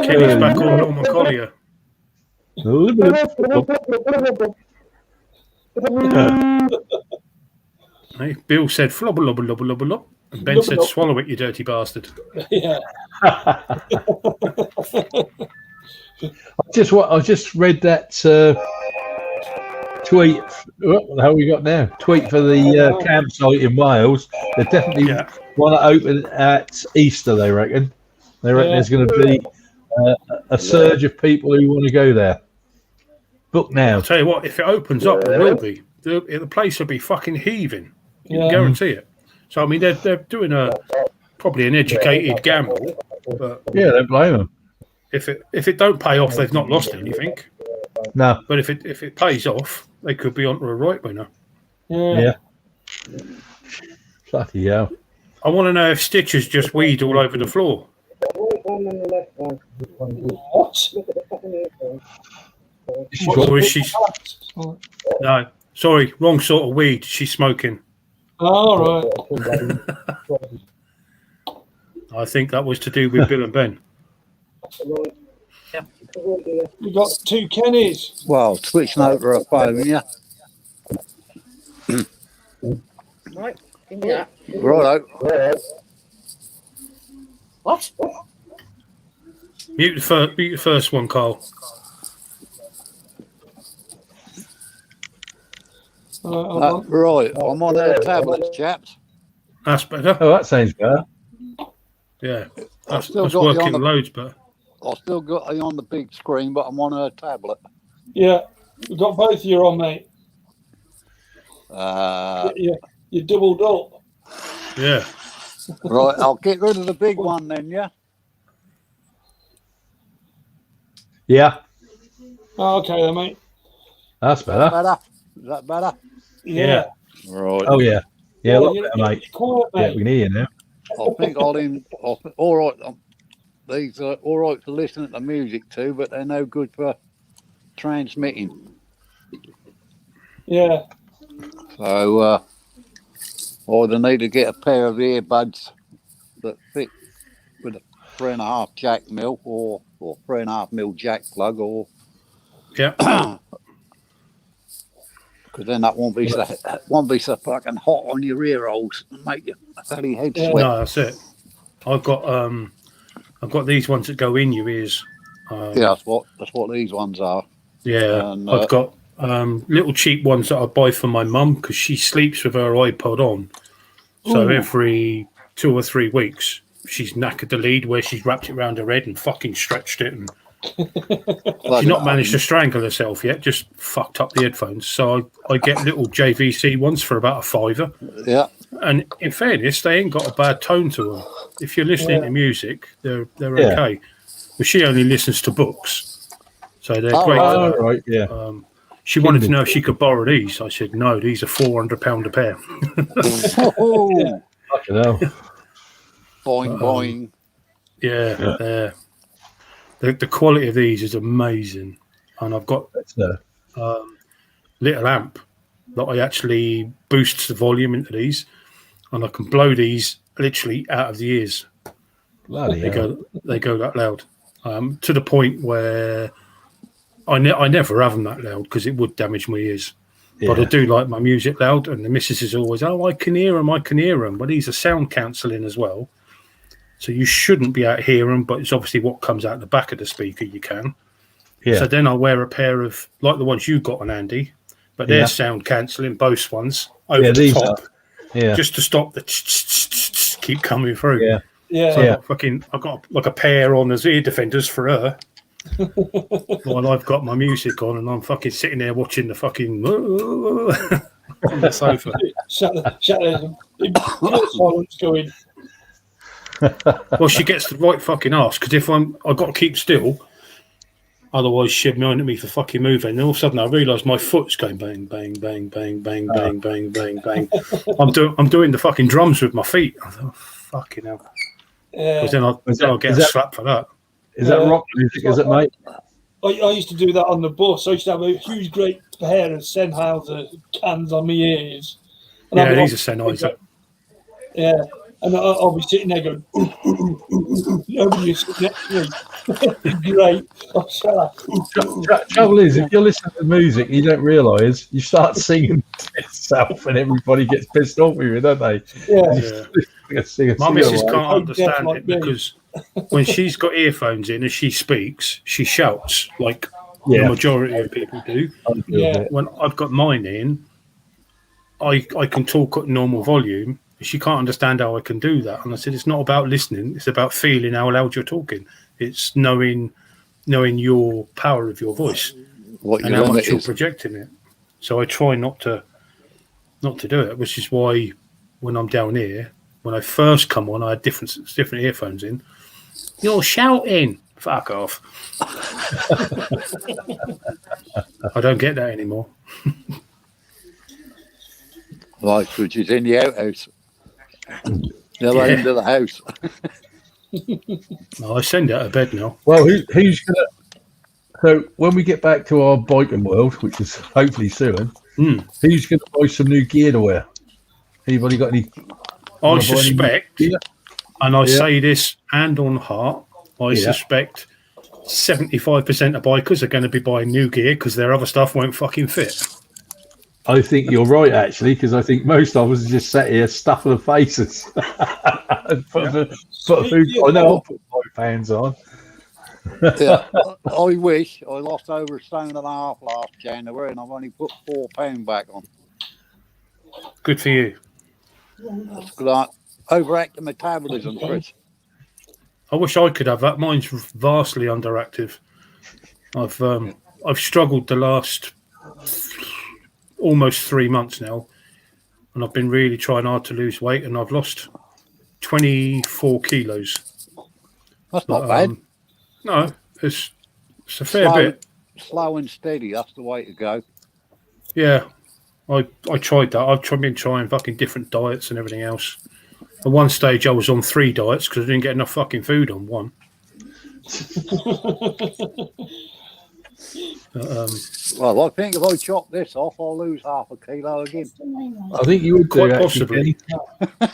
Speaker 1: Kenny's back on Norman Collier. Hey, Bill said flubble lubble lubble lubble lub, and Ben said swallow it, you dirty bastard.
Speaker 2: Yeah.
Speaker 5: I just read that Tweet. What the hell we got now? Tweet for the campsite in Wales. They definitely want to open at Easter. They reckon. They reckon there's going to be a surge of people who want to go there. Book now.
Speaker 1: I'll tell you what. If it opens up, there will be. The place will be fucking heaving. You can guarantee it. So I mean, they're doing probably an educated gamble. But
Speaker 5: yeah, don't blame them.
Speaker 1: If it don't pay off, they've not lost anything.
Speaker 5: No.
Speaker 1: But if it pays off, they could be onto a right winner.
Speaker 5: Yeah. Bloody hell.
Speaker 1: I want to know if Stitcher's just weed all over the floor.
Speaker 2: What?
Speaker 1: Or is she? No, sorry, wrong sort of weed. She's smoking.
Speaker 2: All right.
Speaker 1: I think that was to do with Bill and Ben.
Speaker 2: We got two Kennys.
Speaker 7: Well, switching over a phone, yeah.
Speaker 3: Right. Yeah.
Speaker 7: Righto.
Speaker 3: What?
Speaker 1: Mute the first one, Carl.
Speaker 7: Right, I'm on our tablets, chaps.
Speaker 1: That's better.
Speaker 5: Oh, that sounds better.
Speaker 1: Yeah, that's
Speaker 7: got you on
Speaker 1: working
Speaker 7: the-
Speaker 1: loads better.
Speaker 7: I've still got you on the big screen, but I'm on a tablet.
Speaker 2: Yeah, we've got both of you on, mate. You doubled up.
Speaker 1: Yeah.
Speaker 7: Right, I'll get rid of the big one then, yeah?
Speaker 5: Yeah,
Speaker 2: Oh, okay, then, mate.
Speaker 5: that's better.
Speaker 7: Better? Is that better?
Speaker 2: Yeah.
Speaker 7: Right.
Speaker 5: Oh yeah, yeah, a lot
Speaker 2: you're
Speaker 5: better, mate.
Speaker 2: quiet,
Speaker 5: Yeah,
Speaker 2: mate.
Speaker 5: we can hear you now.
Speaker 7: I think all right. These are all right for listening to music too, but they're no good for transmitting.
Speaker 2: Yeah.
Speaker 7: So either need to get a pair of earbuds that fit with a 3.5 jack mil or 3.5 mil jack plug, or
Speaker 1: Yeah.
Speaker 7: because then that won't be so fucking hot on your ear holes and make your bloody head sweat.
Speaker 1: No, that's it. I've got these ones that go in your ears.
Speaker 7: Yeah, that's what these ones are.
Speaker 1: Yeah,
Speaker 7: And,
Speaker 1: I've got little cheap ones that I buy for my mum because she sleeps with her iPod on. So every 2 or 3 weeks, she's knackered the lead where she's wrapped it around her head and fucking stretched it, and she's not managed to strangle herself yet. Just fucked up the headphones. So I get little JVC ones for about £5.
Speaker 7: Yeah.
Speaker 1: And in fairness, they ain't got a bad tone to them. If you're listening to music, they're okay. But she only listens to books, so they're great.
Speaker 5: Oh, right, yeah.
Speaker 1: She wanted to know if she could borrow these. I said, no, these are £400 a pair.
Speaker 7: Oh,
Speaker 5: Fucking hell.
Speaker 7: boing boing.
Speaker 1: Yeah. The quality of these is amazing. And I've got little amp that I actually boosts the volume into these, and I can blow these literally out of the ears.
Speaker 5: Bloody hell.
Speaker 1: They go that loud, to the point where I never have them that loud because it would damage my ears.
Speaker 5: Yeah.
Speaker 1: But I do like my music loud, and the missus is always, I can hear them. But these are sound cancelling as well, so you shouldn't be able to hear them. But it's obviously what comes out the back of the speaker you can.
Speaker 5: Yeah.
Speaker 1: So then I wear a pair of like the ones you got on, Andy, but they're sound cancelling, Bose ones over the top, just to stop the keep coming through.
Speaker 5: Yeah.
Speaker 2: Yeah.
Speaker 1: So I've got like a pair on as ear defenders for her. While I've got my music on, and I'm fucking sitting there watching the fucking on the sofa.
Speaker 2: Shut there. Silence going.
Speaker 1: Well, she gets the right fucking arse because if I've got to keep still, otherwise she'd moan at me for fucking moving. And all of a sudden I realise my foot's going bang, bang, bang, bang, bang, bang, bang, bang, bang. I'm doing the fucking drums with my feet. I thought, fucking hell. Because then I'll get a slap for that.
Speaker 5: Is that rock music, is it, mate?
Speaker 2: I used to do that on the bus. I used to have a huge, great pair of Sennheiser cans on my ears. And
Speaker 1: Yeah, these are Sennheiser.
Speaker 2: Yeah. And I'll be sitting there going, nobody is sitting next to me. Great. Oh, shut up.
Speaker 5: Trouble is, if you're listening to music, you don't realise you start singing to yourself, and everybody gets pissed off with you, don't they?
Speaker 2: Yeah.
Speaker 1: My missus can't understand it because when she's got earphones in and she speaks, she shouts like the
Speaker 5: Yeah.
Speaker 1: majority of people do.
Speaker 2: Yeah.
Speaker 1: When I've got mine in, I can talk at normal volume. She can't understand how I can do that. And I said, it's not about listening. It's about feeling how loud you're talking. It's knowing your power of your voice
Speaker 7: What
Speaker 1: and
Speaker 7: your
Speaker 1: how
Speaker 7: limit
Speaker 1: much you're
Speaker 7: is.
Speaker 1: projecting it. So I try not to do it, which is why when I'm down here, when I first come on, I had different earphones in. You're shouting. Fuck off. I don't get that anymore.
Speaker 7: Right, which is in the outhouse. Never
Speaker 1: Yeah.
Speaker 7: into the house.
Speaker 1: No, I send it to bed now.
Speaker 5: Well, who's gonna? So when we get back to our biking world, which is hopefully soon, who's going to buy some new gear to wear? Anybody got any?
Speaker 1: I suspect,
Speaker 5: gear?
Speaker 1: and I say this hand on heart, I
Speaker 5: Yeah.
Speaker 1: suspect 75% of bikers are going to be buying new gear because their other stuff won't fucking fit.
Speaker 5: I think you're right, actually, because I think most of us are just sat here stuffing the faces. put a food. I know I'll put £5 on.
Speaker 7: Yeah, I wish I lost over a stone and a half last January, and I've only put £4 back on.
Speaker 1: Good for you.
Speaker 7: Like overactive metabolism, Chris.
Speaker 1: I wish I could have that. Mine's vastly underactive. I've struggled the last almost 3 months now, and I've been really trying hard to lose weight, and I've lost 24 kilos.
Speaker 7: That's not bad.
Speaker 1: No, it's a fair bit.
Speaker 7: Slow and steady, that's the way to go.
Speaker 1: Yeah, I tried that. I've been trying fucking different diets and everything else. At one stage, I was on 3 diets because I didn't get enough fucking food on one.
Speaker 7: Well, I think if I chop this off, I'll lose half a kilo again.
Speaker 5: I think you would
Speaker 1: Quite
Speaker 5: do,
Speaker 1: possibly.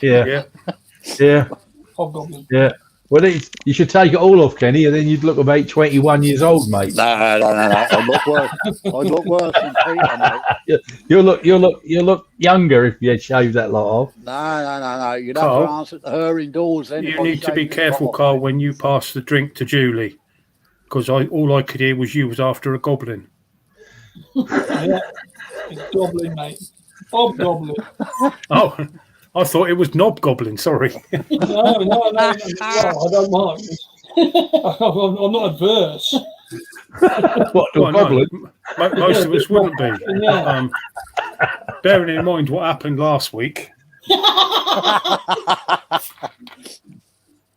Speaker 5: Yeah.
Speaker 2: Hobgoblin.
Speaker 5: Yeah. Well, you should take it all off, Kenny, and then you'd look about 21 years old, mate.
Speaker 7: No. I look worse. I look worse than Peter, mate.
Speaker 5: You'll look younger if you shave that lot off.
Speaker 7: No. You'd have
Speaker 1: Carl,
Speaker 7: to answer to her indoors. Then
Speaker 1: You need to be careful, Carl, when you pass the drink to Julie, because all I could hear was you was after a goblin.
Speaker 2: Yeah, it's goblin, mate. Hobgoblin.
Speaker 1: Oh, I thought it was knob goblin. Sorry.
Speaker 2: No. Well, I don't mind. I'm not adverse.
Speaker 5: What, to a goblin?
Speaker 1: Most of us wouldn't be.
Speaker 2: Yeah.
Speaker 1: Bearing in mind what happened last week.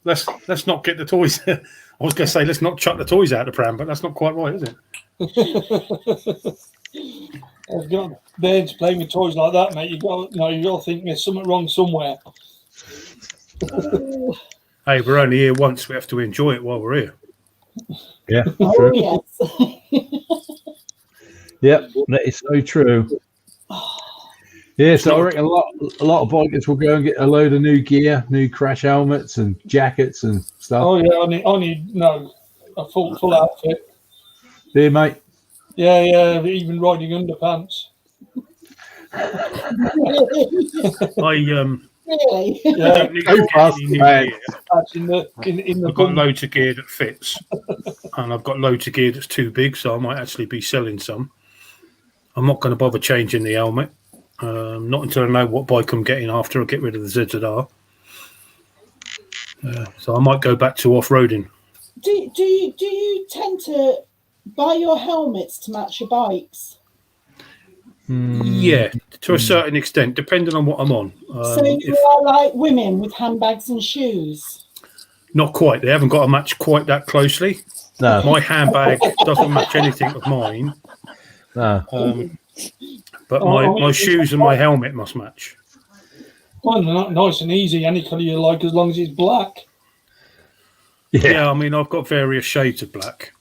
Speaker 1: Let's not get the toys. I was going to say let's not chuck the toys out the pram, but that's not quite right, is it?
Speaker 2: Ben's playing with toys like that, mate. You got to think there's something wrong somewhere.
Speaker 1: Hey, we're only here once. We have to enjoy it while we're here.
Speaker 5: Yeah,
Speaker 6: Oh,
Speaker 5: true.
Speaker 6: yes.
Speaker 5: Yep, that is so true. Yeah, so I reckon a lot of bikers will go and get a load of new gear, new crash helmets and jackets and stuff.
Speaker 2: Oh yeah, I need a full outfit.
Speaker 5: There, mate.
Speaker 2: Yeah, even riding underpants.
Speaker 6: Really?
Speaker 1: I
Speaker 2: Yeah,
Speaker 1: don't need to get any new
Speaker 5: man.
Speaker 1: gear.
Speaker 2: that's in the
Speaker 1: I've got loads of gear that fits, and I've got loads of gear that's too big, so I might actually be selling some. I'm not going to bother changing the helmet, not until I know what bike I'm getting after I get rid of the ZZR. So I might go back to off-roading.
Speaker 6: Do you tend to buy your helmets to match your bikes?
Speaker 1: Yeah, to a certain extent, depending on what I'm on.
Speaker 6: So you are like women with handbags and shoes?
Speaker 1: Not quite. They haven't got to match quite that closely.
Speaker 5: No,
Speaker 1: My handbag doesn't match anything of mine,
Speaker 5: no.
Speaker 1: but my shoes and my helmet must match.
Speaker 2: Well, not nice and easy. Any colour you like, as long as it's black.
Speaker 1: Yeah, I mean, I've got various shades of black.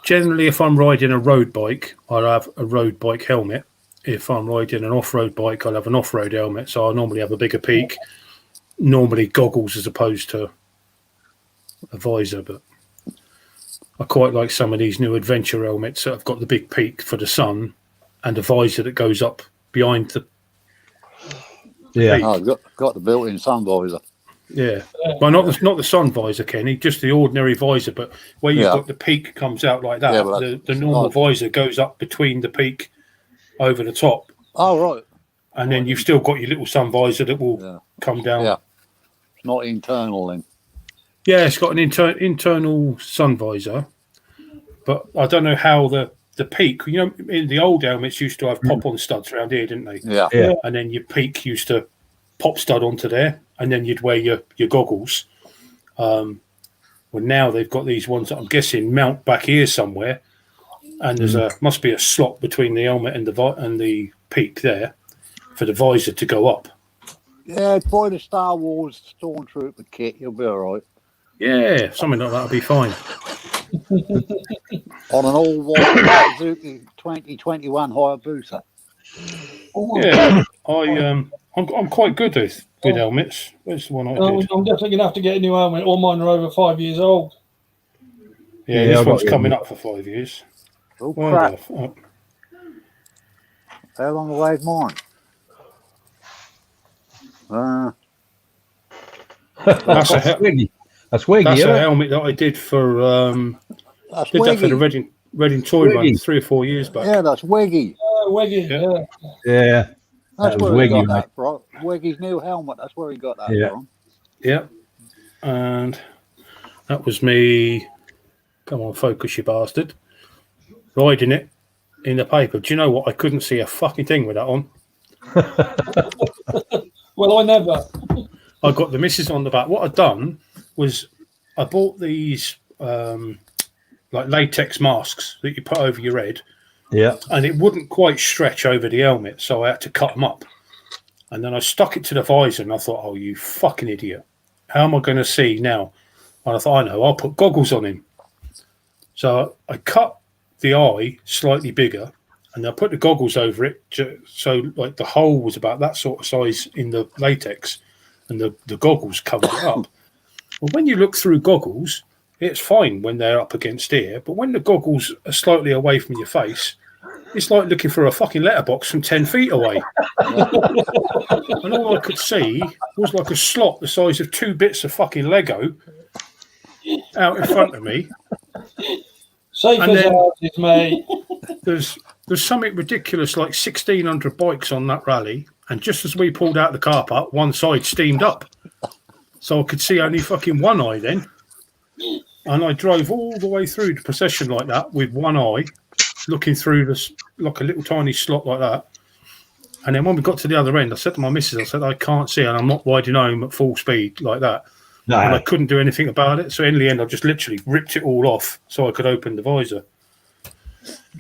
Speaker 1: Generally, if I'm riding a road bike, I'll have a road bike helmet. If I'm riding an off-road bike, I'll have an off-road helmet. So I normally have a bigger peak, normally goggles as opposed to a visor. But I quite like some of these new adventure helmets that have got the big peak for the sun and a visor that goes up behind the
Speaker 5: Yeah.
Speaker 1: peak.
Speaker 7: Oh, got the built-in sun visor.
Speaker 1: Yeah. Well, not the sun visor, Kenny, just the ordinary visor, but where you've got the peak comes out like that.
Speaker 7: Yeah, but
Speaker 1: the normal visor goes up between the peak over the top.
Speaker 7: Oh, right.
Speaker 1: And then you've still got your little sun visor that will come down.
Speaker 7: Yeah. It's not internal then.
Speaker 1: Yeah, it's got an internal sun visor, but I don't know how the peak, in the old helmets used to have pop-on studs around here, didn't they?
Speaker 7: Yeah.
Speaker 1: And then your peak used to pop stud onto there, and then you'd wear your goggles. Well, now they've got these ones that I'm guessing mount back here somewhere, and there's must be a slot between the helmet and the peak there for the visor to go up.
Speaker 7: Yeah, buy the Star Wars Stormtrooper kit, you'll be all right.
Speaker 1: Yeah, something like that would be fine.
Speaker 7: On an all-white Suzuki 2021 Hayabusa.
Speaker 1: Yeah, I'm quite good with helmets. Where's the one I did?
Speaker 2: I'm definitely going to have to get a new helmet. All mine are over 5 years old.
Speaker 1: Yeah, this one's coming up for 5 years.
Speaker 7: Oh, crap. How long away is mine?
Speaker 1: That's
Speaker 5: Wiggy. That's
Speaker 1: a helmet that I did for
Speaker 7: that's
Speaker 1: did that for the Reading Toy Run 3 or 4 years back.
Speaker 7: Yeah, that's Wiggy.
Speaker 2: Wiggy,
Speaker 5: yeah.
Speaker 7: That's where
Speaker 5: Wiggy,
Speaker 7: he got that from. Wiggy's new helmet. That's where he got that from.
Speaker 1: Yeah, and that was me. Come on, focus, you bastard! Riding it in the paper. Do you know what? I couldn't see a fucking thing with that on.
Speaker 2: Well, I never.
Speaker 1: I got the missus on the back. What I'd done was I bought these like latex masks that you put over your head.
Speaker 5: Yeah.
Speaker 1: And it wouldn't quite stretch over the helmet, so I had to cut them up. And then I stuck it to the visor, and I thought, oh, you fucking idiot. How am I going to see now? And I thought, I know, I'll put goggles on him. So I cut the eye slightly bigger, and I put the goggles over it, so like the hole was about that sort of size in the latex, and the goggles covered it up. Well, when you look through goggles, it's fine when they're up against here, but when the goggles are slightly away from your face, it's like looking for a fucking letterbox from 10 feet away. And all I could see was like a slot the size of 2 bits of fucking Lego out in front of me.
Speaker 2: Safe
Speaker 1: And
Speaker 2: as
Speaker 1: then-
Speaker 2: houses, mate.
Speaker 1: There's something ridiculous like 1,600 bikes on that rally, and just as we pulled out the car park, one side steamed up. So I could see only fucking one eye then. And I drove all the way through the procession like that with one eye, looking through this like a little tiny slot like that. And then when we got to the other end, I said to my missus, I said, I can't see, and I'm not riding home at full speed like that.
Speaker 5: No.
Speaker 1: And I couldn't do anything about it. So in the end, I just literally ripped it all off so I could open the visor.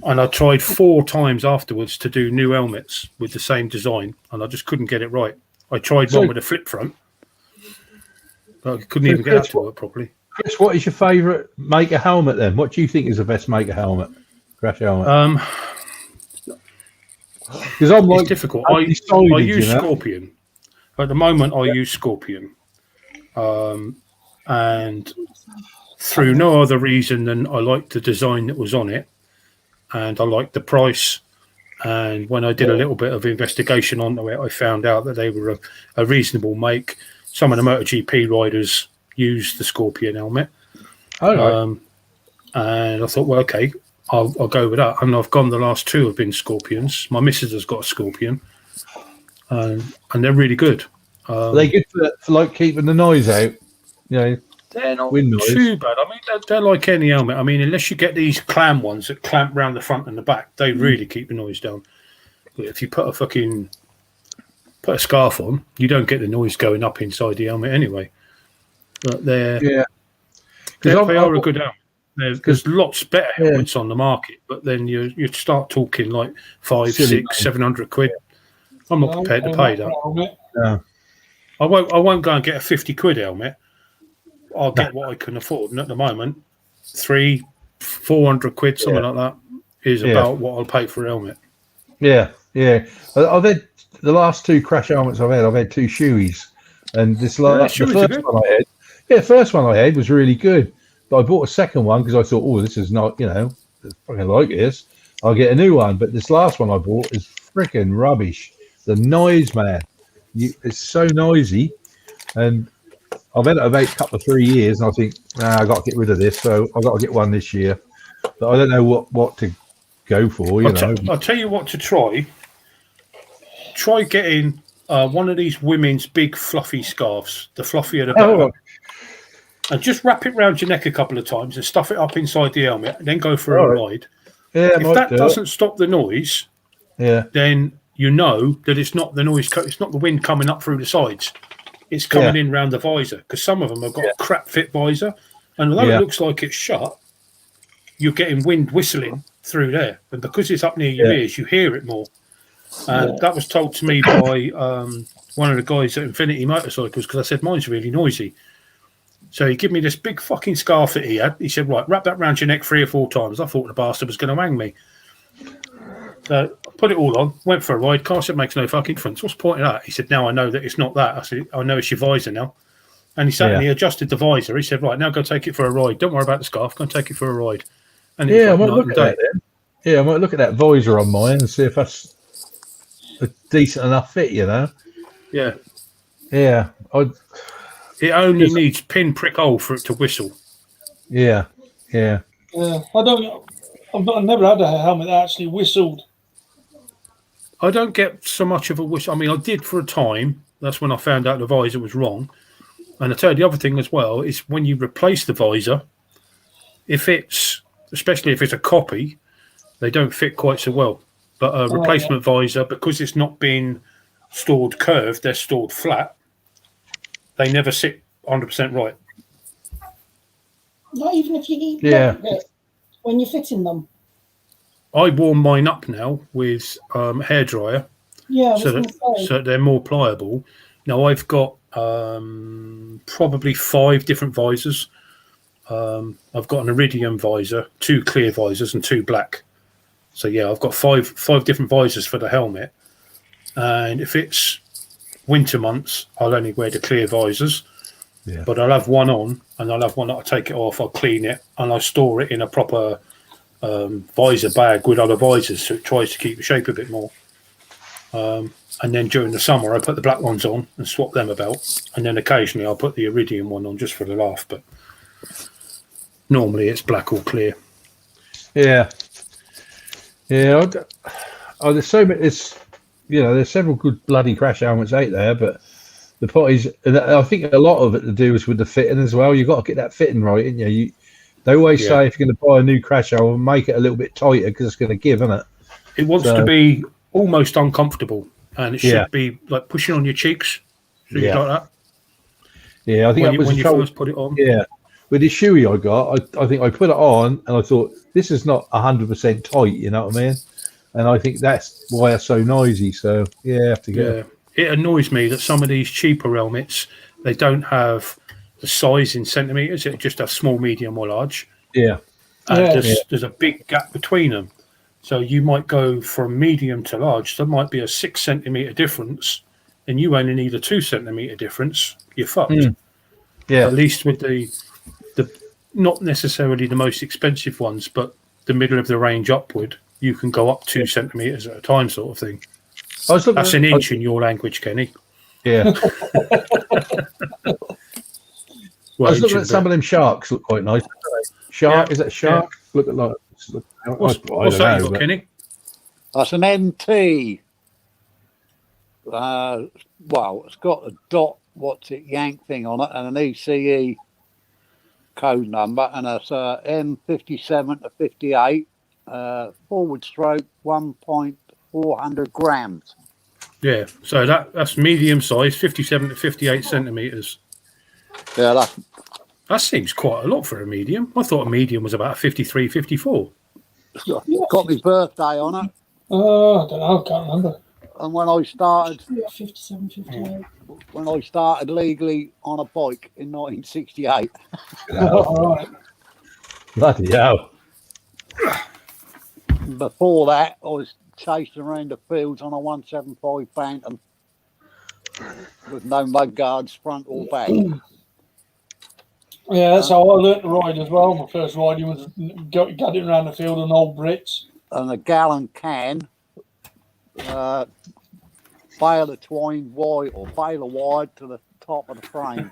Speaker 1: And I tried 4 times afterwards to do new helmets with the same design, and I just couldn't get it right. I tried one with a flip front, but I couldn't even get that to work properly.
Speaker 5: Chris, what is your favourite make of helmet then? What do you think is the best make of helmet? Crash helmet? Because I'm like,
Speaker 1: It's difficult.
Speaker 5: I'm
Speaker 1: I
Speaker 5: decided,
Speaker 1: use
Speaker 5: you know?
Speaker 1: Scorpion. At the moment, I use Scorpion. And through no other reason than I liked the design that was on it, and I liked the price. And when I did a little bit of investigation onto it, I found out that they were a reasonable make. Some of the MotoGP riders use the Scorpion helmet.
Speaker 5: Oh,
Speaker 1: And I thought, well, okay, I'll go with that. And I've gone, the last 2 have been Scorpions. My missus has got a Scorpion, and they're really good.
Speaker 5: are they good for like keeping the noise out? You know,
Speaker 1: They're not
Speaker 5: wind noise.
Speaker 1: too bad. I mean, they're like any helmet. I mean, unless you get these clam ones that clamp round the front and the back, they really keep the noise down. But if you put a scarf on, you don't get the noise going up inside the helmet anyway. But they are a good helmet. There's lots better helmets on the market, but then you start talking like 500, 600, 700 quid. I'm not prepared to pay that.
Speaker 5: No.
Speaker 1: I won't go and get a 50 quid helmet. I'll get what I can afford, and at the moment, 300-400 quid, something like that, is about what I'll pay for a helmet.
Speaker 5: Yeah. I've had the last 2 crash helmets I've had 2 shoeies, and this last the first one I had was really good, but I bought a second one because I thought, oh, this is not, I fucking like this. I'll get a new one, but this last one I bought is freaking rubbish. The noise, man, it's so noisy, and I've had it about a couple of 3 years, and I think, I've got to get rid of this, so I've got to get one this year. But I don't know what to go for, you know.
Speaker 1: I'll tell you what to try. Try getting one of these women's big fluffy scarves. The fluffier the better.
Speaker 5: Oh.
Speaker 1: And just wrap it round your neck a couple of times and stuff it up inside the helmet, and then go for a ride.
Speaker 5: Yeah,
Speaker 1: if that doesn't stop the noise, then you know that it's not the noise. It's not the wind coming up through the sides. It's coming in round the visor, because some of them have got a crap fit visor, and although it looks like it's shut, you're getting wind whistling through there, and because it's up near your ears, you hear it more. And that was told to me by one of the guys at Infinity Motorcycles, because I said mine's really noisy. So he gave me this big fucking scarf that he had. He said, right, wrap that round your neck 3 or 4 times. I thought the bastard was going to hang me. So I put it all on, went for a ride. Car said, makes no fucking difference. What's the point of that? He said, now I know that it's not that. I said, I know it's your visor now. And he sat and he adjusted the visor. He said, right, now go take it for a ride. Don't worry about the scarf. Go and take it for a ride. And
Speaker 5: I might look at that then. Yeah, I might look at that visor on mine and see if that's a decent enough fit, you know?
Speaker 1: Yeah.
Speaker 5: Yeah.
Speaker 1: It only needs pinprick hole for it to whistle.
Speaker 5: Yeah.
Speaker 2: Yeah. I've never had a helmet that actually whistled.
Speaker 1: I don't get so much of a whistle. I mean, I did for a time. That's when I found out the visor was wrong. And I tell you the other thing as well is when you replace the visor, especially if it's a copy, they don't fit quite so well. But a replacement visor, because it's not been stored curved, they're stored flat. They never sit 100% right.
Speaker 6: Not even if you eat it when you're fitting them.
Speaker 1: I warm mine up now with hairdryer, so that they're more pliable. Now I've got probably 5 different visors. I've got an iridium visor, 2 clear visors, and 2 black. So yeah, I've got five different visors for the helmet. And if it's winter months, I'll only wear the clear visors. Yeah. But I'll have one on, and I'll have one that I take it off, I'll clean it, and I'll store it in a proper visor bag with other visors, so it tries to keep the shape a bit more. And then during the summer, I put the black ones on and swap them about, and then occasionally I'll put the iridium one on just for the laugh. But normally it's black or clear.
Speaker 5: Yeah. There's so many. There's several good bloody crash helmets out there, but the point is, and I think a lot of it to do is with the fitting as well. You've got to get that fitting right, ain't you? They always say if you're going to buy a new crash helmet, make it a little bit tighter because it's going to give, isn't it?
Speaker 1: It wants to be almost uncomfortable, and it should be like pushing on your cheeks. Like that.
Speaker 5: Yeah, I think
Speaker 1: when you first put it on.
Speaker 5: Yeah, with the shoey I got, I think I put it on and I thought this is not 100% tight. You know what I mean? And I think that's why it's so noisy. So yeah, I have to get it.
Speaker 1: It annoys me that some of these cheaper helmets, they don't have the size in centimeters. It just has small, medium, or large.
Speaker 5: Yeah.
Speaker 1: And there's a big gap between them. So you might go from medium to large. There might be a 6 centimeter difference, and you only need a 2 centimeter difference. You're fucked.
Speaker 5: Yeah.
Speaker 1: At least with the not necessarily the most expensive ones, but the middle of the range upward, you can go up 2 centimeters at a time, sort of thing. That's an inch in your language, Kenny.
Speaker 5: Yeah. I was looking at some of them sharks. Look quite nice. Shark? Is that a shark? Yeah. Look at like.
Speaker 1: What's that you got, Kenny?
Speaker 7: That's an MT. Well, it's got a dot, yank thing on it, and an ECE code number, and it's M57 to 58, forward stroke 1.400 grams.
Speaker 1: Yeah, so that's medium size, 57 to 58 centimeters.
Speaker 7: Yeah,
Speaker 1: that seems quite a lot for a medium. I thought a medium was about 53, 54.
Speaker 7: Got my birthday on it.
Speaker 2: Oh, I don't know, I can't remember.
Speaker 7: And when I started,
Speaker 6: 57, 58.
Speaker 7: When I started legally on a bike in 1968.
Speaker 2: All right.
Speaker 5: Bloody hell.
Speaker 7: Before that, I was chasing around the fields on a 175 Phantom with no mud guards front or back.
Speaker 2: Yeah, that's how I learnt to ride as well. My first riding was gadding around the field on old Brits.
Speaker 7: And a gallon can, bale of twine wide or bale of wide to the top of the frame.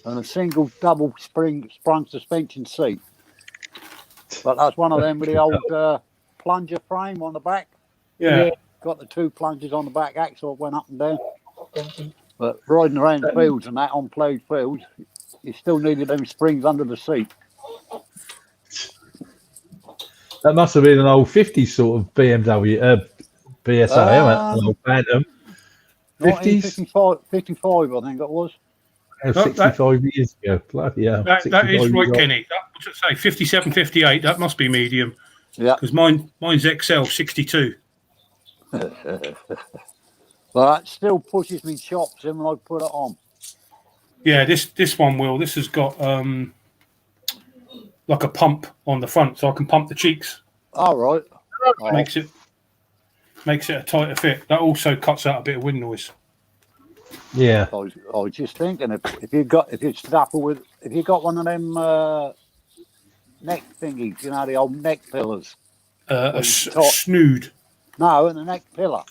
Speaker 7: and a single double sprung suspension seat. But that's one of them with the old plunger frame on the back.
Speaker 1: Yeah.
Speaker 7: Got the 2 plungers on the back axle, went up and down. But riding around the fields and that on ploughed fields, you still needed them springs under the seat.
Speaker 5: That must have been an old 50s sort of BMW, BSA, an old Phantom.
Speaker 7: 50s? 55, I think it was.
Speaker 5: 65 years ago. Bloody hell.
Speaker 1: That is right, Kenny. That, what's it say? 57, 58. That must be medium.
Speaker 7: Yeah.
Speaker 1: Because mine's XL 62.
Speaker 7: But that still pushes me chops in when I put it on.
Speaker 1: Yeah, this one will. This has got like a pump on the front, so I can pump the cheeks.
Speaker 7: All right.
Speaker 1: Makes it a tighter fit. That also cuts out a bit of wind noise.
Speaker 5: Yeah.
Speaker 7: I was just thinking if you got one of them neck thingies, you know, the old neck pillars.
Speaker 1: A snood.
Speaker 7: No, and a neck pillar.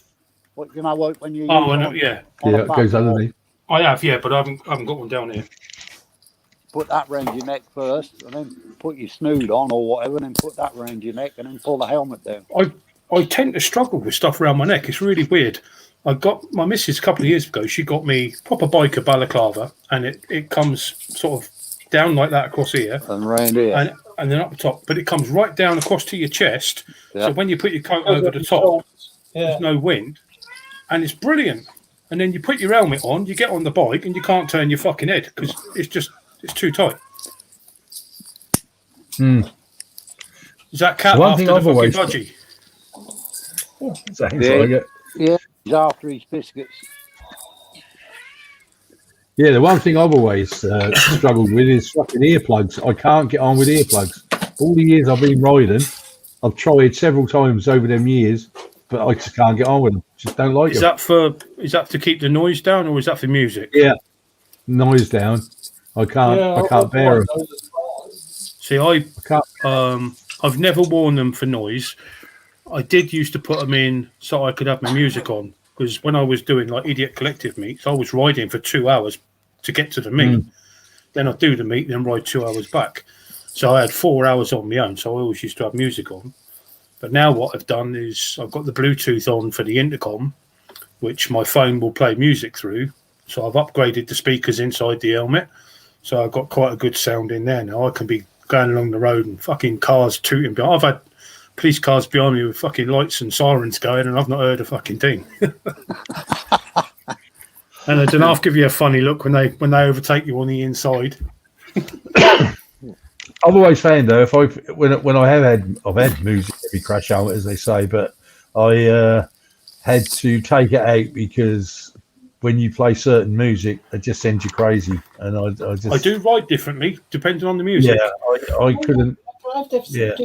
Speaker 7: What you know what when you
Speaker 1: yeah,
Speaker 5: it goes underneath.
Speaker 1: I have, yeah, but I haven't got one down here.
Speaker 7: Put that round your neck first, and then put your snood on or whatever, and then put that round your neck, and then pull the helmet down.
Speaker 1: I tend to struggle with stuff around my neck. It's really weird. I got my missus a couple of years ago. She got me proper biker balaclava, and it comes sort of down like that across here
Speaker 7: and round here,
Speaker 1: and then up the top. But it comes right down across to your chest. Yeah. So when you put your coat over the top, there's no wind, and it's brilliant. And then you put your helmet on, you get on the bike, and you can't turn your fucking head because it's too tight.
Speaker 5: Mm.
Speaker 1: Is that cat after the fucking budgie?
Speaker 5: Sounds like it.
Speaker 7: Yeah, he's after his biscuits.
Speaker 5: Yeah, the one thing I've always struggled with is fucking earplugs. I can't get on with earplugs. All the years I've been riding, I've tried several times over them years, but I just can't get on with them. Just don't like them.
Speaker 1: Is that to keep the noise down, or is that for music?
Speaker 5: Yeah, noise down. I can't bear them.
Speaker 1: See, I've never worn them for noise. I did used to put them in so I could have my music on, because when I was doing like Idiot Collective meets, I was riding for 2 hours to get to the meet. Then I'd do the meet, then ride 2 hours back. So I had 4 hours on my own, so I always used to have music on. But now what I've done is I've got the Bluetooth on for the intercom, which my phone will play music through. So I've upgraded the speakers inside the helmet. So I've got quite a good sound in there now. I can be going along the road and fucking cars tooting behind. I've had police cars behind me with fucking lights and sirens going, and I've not heard a fucking thing. And I don't know, I'll give you a funny look when they overtake you on the inside.
Speaker 5: I've always found though, when I've had music every crash out, as they say, but I had to take it out because when you play certain music, it just sends you crazy. And I
Speaker 1: do ride differently depending on the music.
Speaker 5: Yeah, I couldn't. Yeah.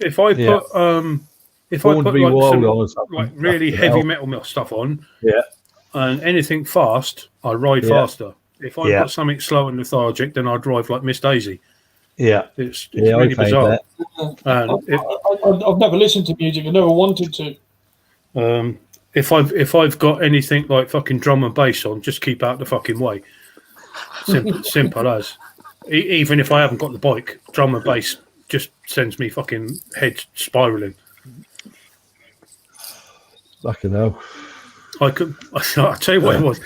Speaker 1: If I put like really heavy metal stuff on, and anything fast, I ride faster. If I've got something slow and lethargic, then I drive like Miss Daisy.
Speaker 5: Yeah,
Speaker 1: it's really bizarre.
Speaker 2: I've never listened to music. I never wanted to.
Speaker 1: If I've got anything like fucking drum and bass on, just keep out the fucking way. Simple as. Even if I haven't got the bike, drum and bass just sends me fucking head spiraling.
Speaker 5: Fucking hell.
Speaker 1: I'll tell you what it was.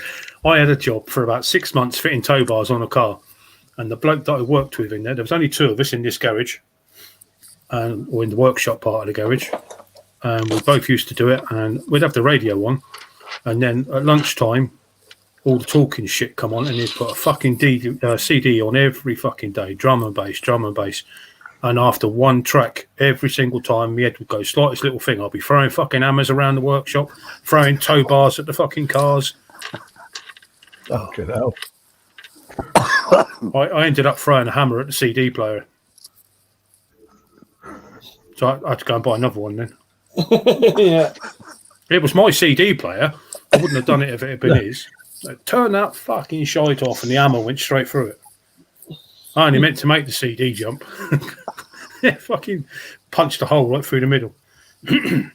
Speaker 1: I had a job for about 6 months fitting tow bars on a car, and the bloke that I worked with in there was only 2 of us in this garage, or in the workshop part of the garage, and we both used to do it, and we'd have the radio on, and then at lunchtime, all the talking shit come on, and he'd put a fucking CD on every fucking day, drum and bass. And after one track, every single time, my head would go slightest little thing. I'll be throwing fucking hammers around the workshop, throwing tow bars at the fucking cars.
Speaker 5: Oh, good hell.
Speaker 1: I ended up throwing a hammer at the CD player. So I had to go and buy another one then.
Speaker 2: Yeah.
Speaker 1: It was my CD player. I wouldn't have done it if it had been his. It turned that fucking shite off and the hammer went straight through it. I only meant to make the CD jump. Yeah, fucking punched a hole right through the middle.
Speaker 5: Yeah,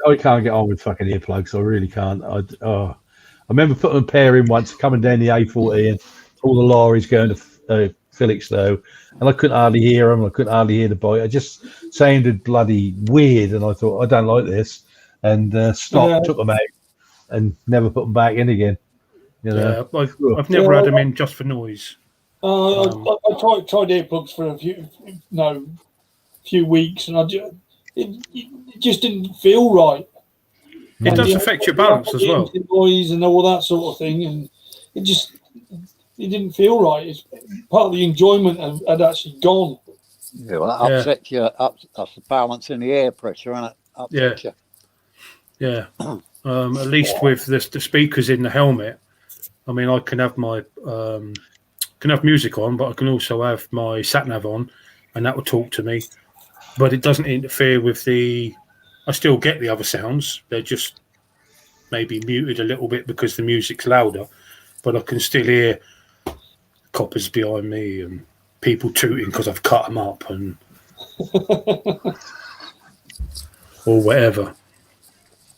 Speaker 5: I can't get on with fucking earplugs. I really can't. remember putting a pair in once, coming down the A14, all the lorries going to Felixstowe, and I couldn't hardly hear them. I couldn't hardly hear the bike. It just sounded bloody weird, and I thought, I don't like this, and stopped, took them out, and never put them back in again. You know?
Speaker 1: Yeah, I've never had them in just for noise.
Speaker 2: I tried earplugs for a few weeks, and it just didn't feel right.
Speaker 1: It does affect your balance as well.
Speaker 2: Noise and all that sort of thing, and it didn't feel right. It's part of the enjoyment had actually gone.
Speaker 7: Yeah, well, that upsets you. That's the balance in the air pressure, and it upsets you.
Speaker 1: Yeah. At least with the speakers in the helmet, I mean, I can have my music on, but I can also have my sat nav on, and that will talk to me. But it doesn't interfere with I still get the other sounds. They're just maybe muted a little bit because the music's louder, but I can still hear coppers behind me and people tooting because I've cut them up and or whatever.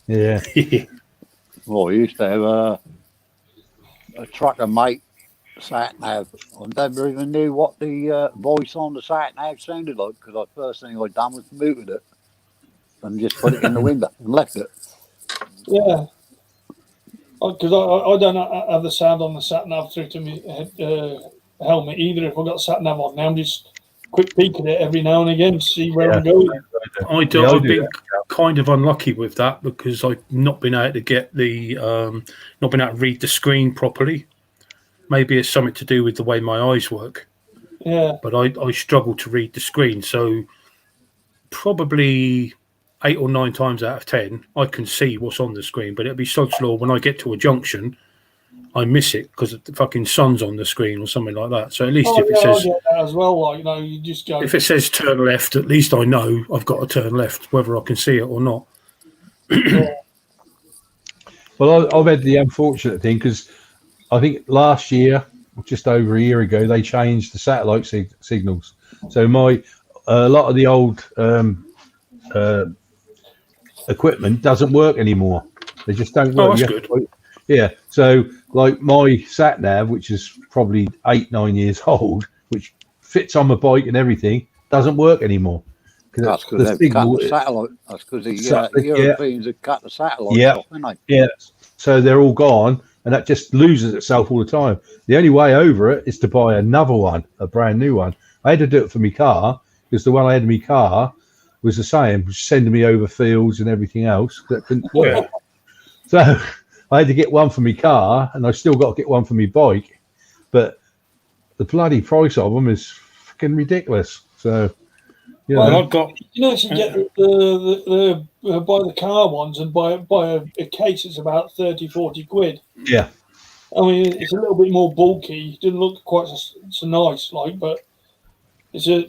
Speaker 5: Yeah.
Speaker 7: Well, I used to have a trucker mate sat nav. I never even knew what the voice on the sat nav sounded like, because the first thing I'd done was muted it and just put it in the window and left it.
Speaker 2: Yeah, because I don't have the sound on the sat nav through to my helmet either. If I've got sat nav on now, I'm just quick peek at it every now and again to see where I'm going.
Speaker 1: I've been kind of unlucky with that because I've not been able to get not been able to read the screen properly. Maybe it's something to do with the way my eyes work.
Speaker 2: Yeah.
Speaker 1: But I struggle to read the screen, so probably 8 or 9 times out of 10, I can see what's on the screen, but it'll be sod's law when I get to a junction, I miss it because the fucking sun's on the screen or something like that. So at least if it says,
Speaker 2: I get that as well, like, you just go.
Speaker 1: If it says turn left, at least I know I've got to turn left, whether I can see it or not.
Speaker 5: Well, I've had the unfortunate thing because I think last year, just over a year ago, they changed the satellite signals. So a lot of the old equipment doesn't work anymore. They just don't work.
Speaker 1: Oh, that's good.
Speaker 5: Yeah. So like my sat nav, which is probably 8-9 years old, which fits on my bike and everything, doesn't work anymore.
Speaker 7: That's because they've cut the satellite. That's because the Europeans have cut the satellite off, haven't they?
Speaker 5: Yeah. So they're all gone, and that just loses itself all the time. The only way over it is to buy another one, a brand new one. I had to do it for my car because the one I had in my car was the same, sending me over fields and everything else that couldn't work. So I had to get one for my car, and I still got to get one for my bike. But the bloody price of them is fucking ridiculous. So,
Speaker 1: I've got.
Speaker 2: If you get the buy the car ones and buy a case, it's about 30-40 quid.
Speaker 5: Yeah.
Speaker 2: I mean, it's a little bit more bulky. Didn't look quite so nice, but it's a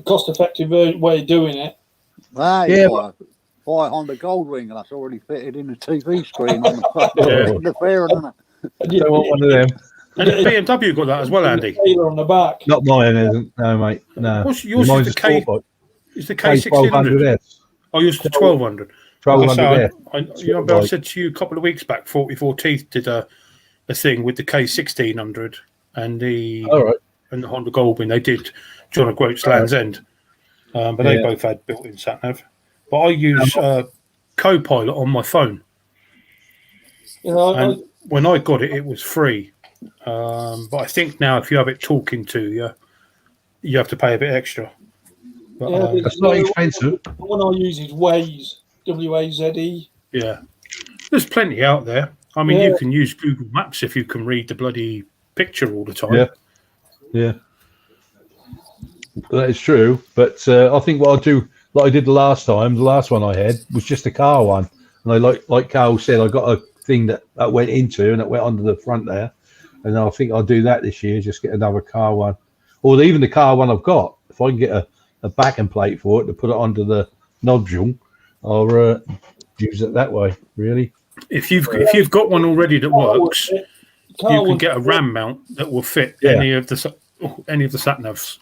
Speaker 2: cost-effective way of doing it.
Speaker 7: Buy it on the Goldwing, and that's already fitted in the TV screen on the front. The fair, isn't it?
Speaker 5: Don't want one of them.
Speaker 1: And BMW got that as well, Andy.
Speaker 2: On the back.
Speaker 5: Not mine, isn't? No, mate. No.
Speaker 1: Yours is the K. Is the K1600? Oh, yours is the 1200.
Speaker 5: 1200.
Speaker 1: I said to you a couple of weeks back, 44 Teeth did a thing with the K1600 and the Honda Goldwing. They did John O'Groats Land's End, but they both had built-in sat nav. But I use Copilot on my phone. And when I got it, it was free. But I think now if you have it talking to you, you have to pay a bit extra. But,
Speaker 5: that's not expensive.
Speaker 2: The one I use is Waze, W-A-Z-E.
Speaker 1: Yeah. There's plenty out there. I mean, you can use Google Maps if you can read the bloody picture all the time.
Speaker 5: Yeah. That is true. But I think what I'll do, like I did the last one I had was just a car one. And I like Carl said, I got a thing that went into and it went under the front there. And I think I'll do that this year, just get another car one. Or even the car one I've got. If I can get a backing plate for it to put it onto the nodule, I'll use it that way, really.
Speaker 1: If you've got one already that works, you can get a RAM mount that will fit any of the sat navs.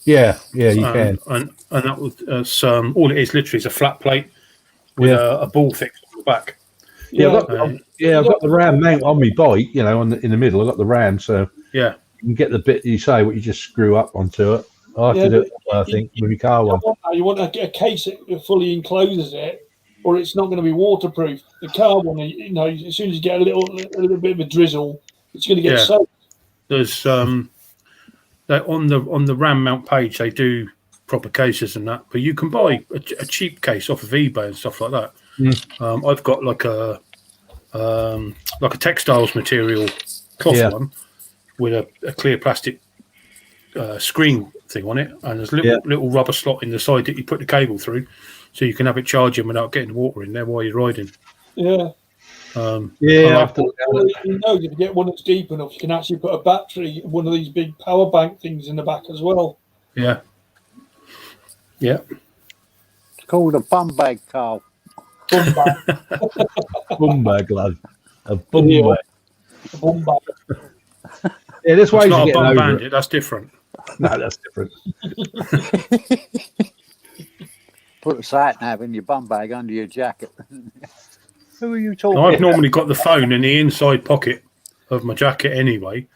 Speaker 5: Yeah, you can.
Speaker 1: And that was all it is literally is a flat plate with a ball fixed on the back.
Speaker 5: Yeah,
Speaker 2: Yeah.
Speaker 5: I've got the ram mount on my bike, you know, in the middle. I've got the ram, so
Speaker 1: Yeah.
Speaker 5: you can get the bit you say, what you just screw up onto it. I have
Speaker 2: Yeah,
Speaker 5: to do it,
Speaker 2: but
Speaker 5: I think, with my car one.
Speaker 2: You want a case that fully encloses it, or it's not going to be waterproof. The car one, you know, as soon as you get a little bit of a drizzle, it's going to get
Speaker 1: Yeah.
Speaker 2: soaked.
Speaker 1: There's on the RAM mount page they do proper cases and that, but you can buy a cheap case off of eBay and stuff like that. I've got like a textiles material cloth one with a clear plastic screen thing on it, and there's a little rubber slot in the side that you put the cable through, so you can have it charging without getting water in there while you're riding.
Speaker 2: Yeah.
Speaker 5: After
Speaker 2: You know, if you get one that's deep enough, you can actually put a battery, one of these big power bank things in the back as well.
Speaker 1: Yeah.
Speaker 7: It's called a bum bag, Carl.
Speaker 2: Bum bag.
Speaker 5: bum bag, lad. A bum
Speaker 2: Yeah.
Speaker 5: bag.
Speaker 2: A bum bag.
Speaker 5: Yeah, there's ways
Speaker 1: It's not
Speaker 5: of
Speaker 1: a
Speaker 5: getting
Speaker 1: bum
Speaker 5: over
Speaker 1: bandit.
Speaker 5: it.
Speaker 1: That's different.
Speaker 5: No, that's different.
Speaker 7: Put a sat nav in your bum bag under your jacket. Who are you talking
Speaker 1: Now, I've
Speaker 7: about?
Speaker 1: normally got the phone in the inside pocket of my jacket anyway,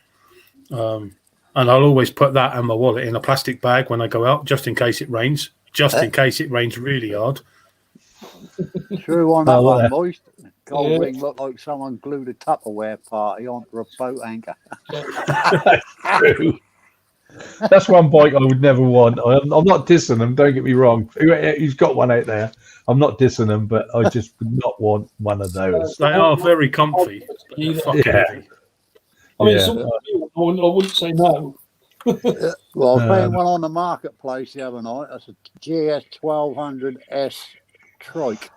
Speaker 1: and I'll always put that and my wallet in a plastic bag when I go out, just in case it rains. Just in case it rains really hard.
Speaker 7: True on that one,
Speaker 5: yeah.
Speaker 7: boys. Gold ring looked like someone glued a Tupperware party onto a boat anchor.
Speaker 5: True. That's one bike I would never want. I'm not dissing them, don't get me wrong. Who's got one out there? I'm not dissing them, but I just would not want one of those.
Speaker 1: They are very comfy. But they're fucking heavy.
Speaker 2: I mean,
Speaker 5: Yeah.
Speaker 2: I wouldn't say no.
Speaker 7: Well, I found one on the marketplace the other night. That's a GS 1200S trike.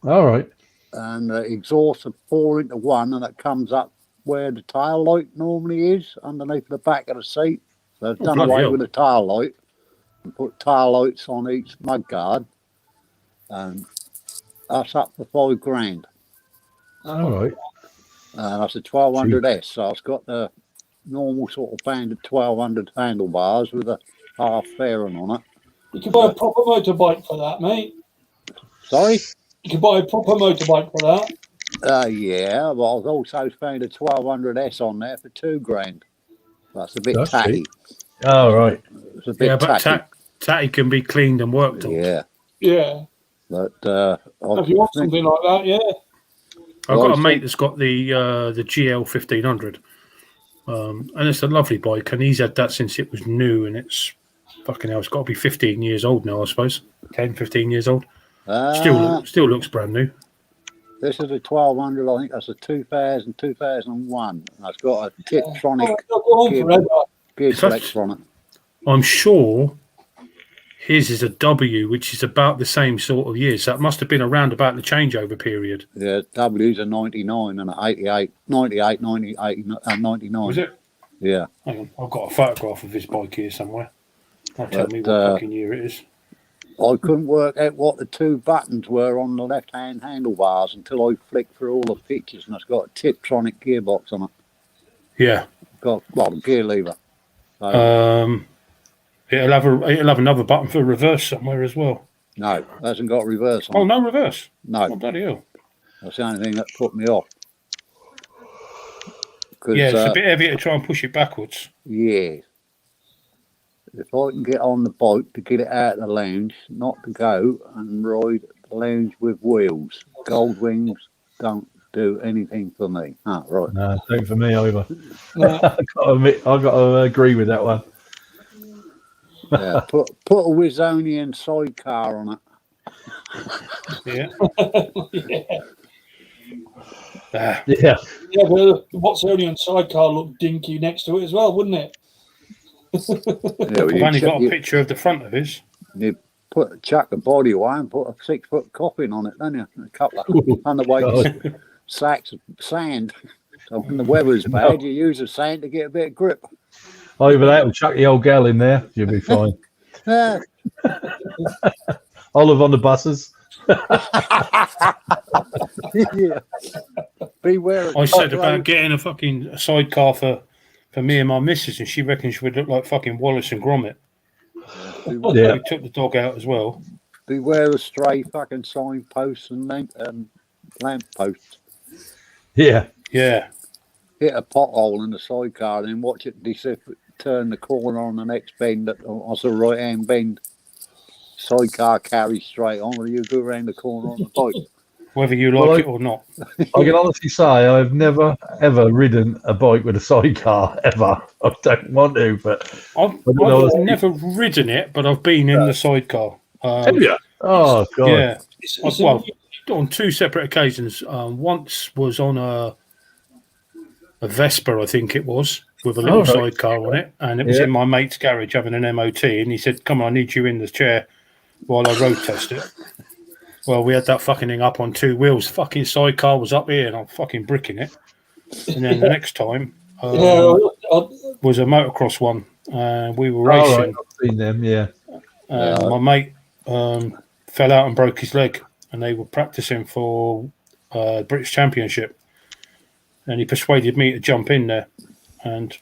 Speaker 5: All right.
Speaker 7: And the exhaust are 4-into-1, and it comes up where the tail light normally is, underneath the back of the seat. So they've done
Speaker 1: bloody
Speaker 7: away
Speaker 1: hell.
Speaker 7: with the tail light and put tail lights on each mudguard. And that's up for £5,000.
Speaker 5: All right.
Speaker 7: And that's a 1200S. So it's got the normal sort of banded 1200 handlebars with a half fairing on it.
Speaker 2: You can buy a proper motorbike for that, mate.
Speaker 7: Sorry?
Speaker 2: You can buy a proper motorbike for that.
Speaker 7: Yeah, but I've also found a 1200S on there for £2,000. That's a bit
Speaker 5: That's
Speaker 7: tacky.
Speaker 5: All right.
Speaker 7: It's a bit
Speaker 1: Yeah, but
Speaker 7: tacky.
Speaker 1: tatty can be cleaned and worked on.
Speaker 7: Yeah,
Speaker 2: Yeah.
Speaker 7: but
Speaker 2: If you want something like that, yeah.
Speaker 1: I've got a
Speaker 7: Right,
Speaker 1: mate that's got the GL 1500, and it's a lovely bike, and he's had that since it was new, and it's fucking hell. It's got to be 15 years old now, I suppose. 10, 15 years old. Still looks brand new.
Speaker 7: This is a 1200. I think that's a 2000, 2001. That's got a Tiptronic
Speaker 2: They'll go on forever.
Speaker 7: gear selector on it.
Speaker 1: I'm sure his is a W, which is about the same sort of year. So it must have been around about the changeover period.
Speaker 7: Yeah, W's a 99 and an 88, 98, 98, 99.
Speaker 1: Was it?
Speaker 7: Yeah.
Speaker 1: Hang on, I've got a photograph of his bike here somewhere. That'll tell me what fucking year it is.
Speaker 7: I couldn't work out what the two buttons were on the left-hand handlebars until I flicked through all the pictures, and it's got a Tiptronic gearbox on it.
Speaker 1: Yeah.
Speaker 7: Got a gear lever. So,
Speaker 1: It'll have another button for reverse somewhere as well.
Speaker 7: no, it hasn't got reverse on
Speaker 1: Oh,
Speaker 7: it.
Speaker 1: no reverse.
Speaker 7: No,
Speaker 1: Oh, bloody hell.
Speaker 7: that's the only thing that put me off.
Speaker 1: Yeah, it's a bit heavy to try and push it backwards.
Speaker 7: Yeah. If I can get on the bike to get it out of the lounge, not to go and ride the lounge with wheels. Gold wings don't do anything for me. Ah, right.
Speaker 5: No, don't for me either. I've got to agree with that one.
Speaker 7: Yeah, put a Wizonian sidecar on it.
Speaker 1: Yeah.
Speaker 2: Yeah.
Speaker 5: Yeah.
Speaker 2: Yeah, but what's only on sidecar look dinky next to it as well, wouldn't it?
Speaker 7: Yeah,
Speaker 1: I've only got a picture of the front of his.
Speaker 7: You chuck the body away and put a 6-foot coffin on it, don't you? A couple of underweight sacks of sand. So when the weather's bad, you use the sand to get a bit of grip.
Speaker 5: Over that, we'll chuck the old gal in there. You'll be fine.
Speaker 7: Yeah.
Speaker 5: Olive on the buses.
Speaker 7: Yeah. Beware.
Speaker 1: I said about getting a sidecar for me and my missus, and she reckons she would look like fucking Wallace and Gromit.
Speaker 5: Yeah.
Speaker 1: We took the dog out as well.
Speaker 7: Beware of stray fucking signposts and lampposts.
Speaker 5: Yeah.
Speaker 1: Yeah.
Speaker 7: Hit a pothole in the sidecar and then watch it turn the corner on the next bend, on the right hand bend. Sidecar carries straight on, or you go around the corner on the bike.
Speaker 1: Whether you
Speaker 5: Well,
Speaker 1: like it or not.
Speaker 5: I can honestly say I've never ever ridden a bike with a sidecar ever. I don't want to, but
Speaker 1: I've never ridden it, but I've been in the sidecar.
Speaker 5: have you? Oh god.
Speaker 1: Yeah.
Speaker 2: It's
Speaker 1: Well, on two separate occasions. Once was on a Vespa, I think it was, with a little
Speaker 5: Oh, right.
Speaker 1: sidecar on it, and it was
Speaker 5: Yeah.
Speaker 1: in my mate's garage having an MOT, and he said, "Come on, I need you in the chair while I road test it." Well, we had that fucking thing up on two wheels. Fucking sidecar was up here, and I'm fucking bricking it. And then the next time was a motocross one. We were
Speaker 5: Oh,
Speaker 1: racing.
Speaker 5: right. I've seen them. Yeah.
Speaker 1: My mate fell out and broke his leg, and they were practicing for British Championship. And he persuaded me to jump in there and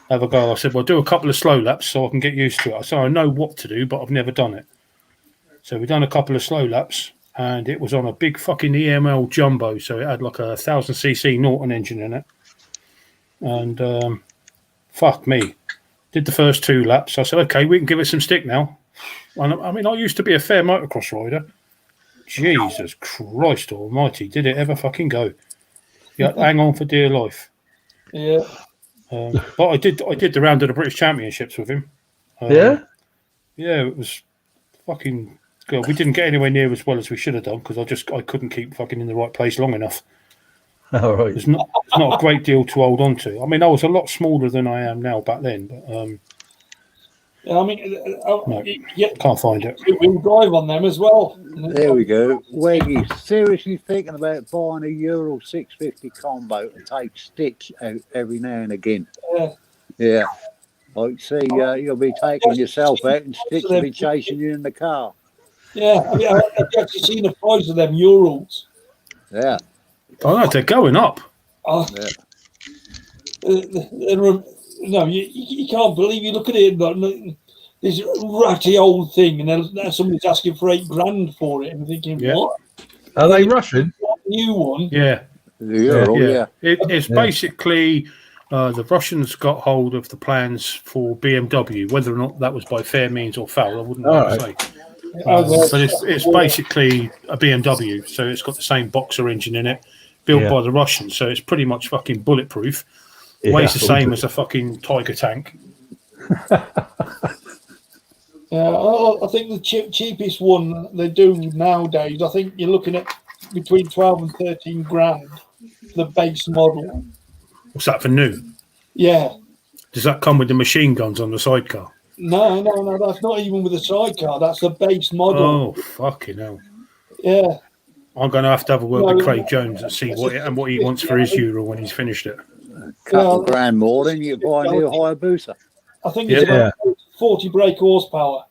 Speaker 1: have a go. I said, "Well, do a couple of slow laps so I can get used to it." I said, "I know what to do, but I've never done it." So we done a couple of slow laps, and it was on a big fucking EML jumbo, so it had like a 1000cc Norton engine in it. And fuck me, did the first two laps. I said, "Okay, we can give it some stick now." And I mean, I used to be a fair motocross rider. Jesus Christ Almighty, did it ever fucking go? You had to hang on for dear life.
Speaker 2: Yeah.
Speaker 1: But I did the round of the British Championships with him.
Speaker 5: Yeah.
Speaker 1: Yeah, it was fucking good. We didn't get anywhere near as well as we should have done because I couldn't keep fucking in the right place long enough.
Speaker 5: All right.
Speaker 1: It's not a great deal to hold on to. I mean, I was a lot smaller than I am now back then, but
Speaker 2: I mean,
Speaker 1: can't find it.
Speaker 2: We'll drive on them as well.
Speaker 7: There we go. Were you seriously thinking about buying a Euro 650 combo to take sticks out every now and again?
Speaker 2: Yeah.
Speaker 7: Yeah. Like, see, you'll be taking yourself out and sticks will be chasing you in the car.
Speaker 2: Yeah, I mean, I've actually seen the price of them Urals.
Speaker 7: Yeah.
Speaker 1: Oh no, they're going up.
Speaker 2: No, you can't believe. You look at it, this ratty old thing, and then somebody's asking for $8,000 for it, and thinking, what?
Speaker 5: Are they Russian?
Speaker 2: New one?
Speaker 1: Yeah.
Speaker 7: The Euro, yeah.
Speaker 1: It's basically the Russians got hold of the plans for BMW. Whether or not that was by fair means or foul, I wouldn't know to say. But it's basically a BMW, so it's got the same boxer engine in it, built by the Russians. So it's pretty much fucking bulletproof. Weighs the same as a fucking Tiger tank.
Speaker 2: I think the cheapest one they do nowadays, I think you're looking at between 12 and 13 grand for the base model.
Speaker 1: What's that for new?
Speaker 2: Yeah.
Speaker 1: Does that come with the machine guns on the sidecar?
Speaker 2: No, that's not even with the sidecar. That's the base model.
Speaker 1: Oh, fucking hell.
Speaker 2: Yeah.
Speaker 1: I'm going to have a word with Craig Jones and see what he wants for his Euro when he's finished it.
Speaker 7: Couple grand more than you buy a new Hayabusa.
Speaker 2: I think it's about 40 brake horsepower.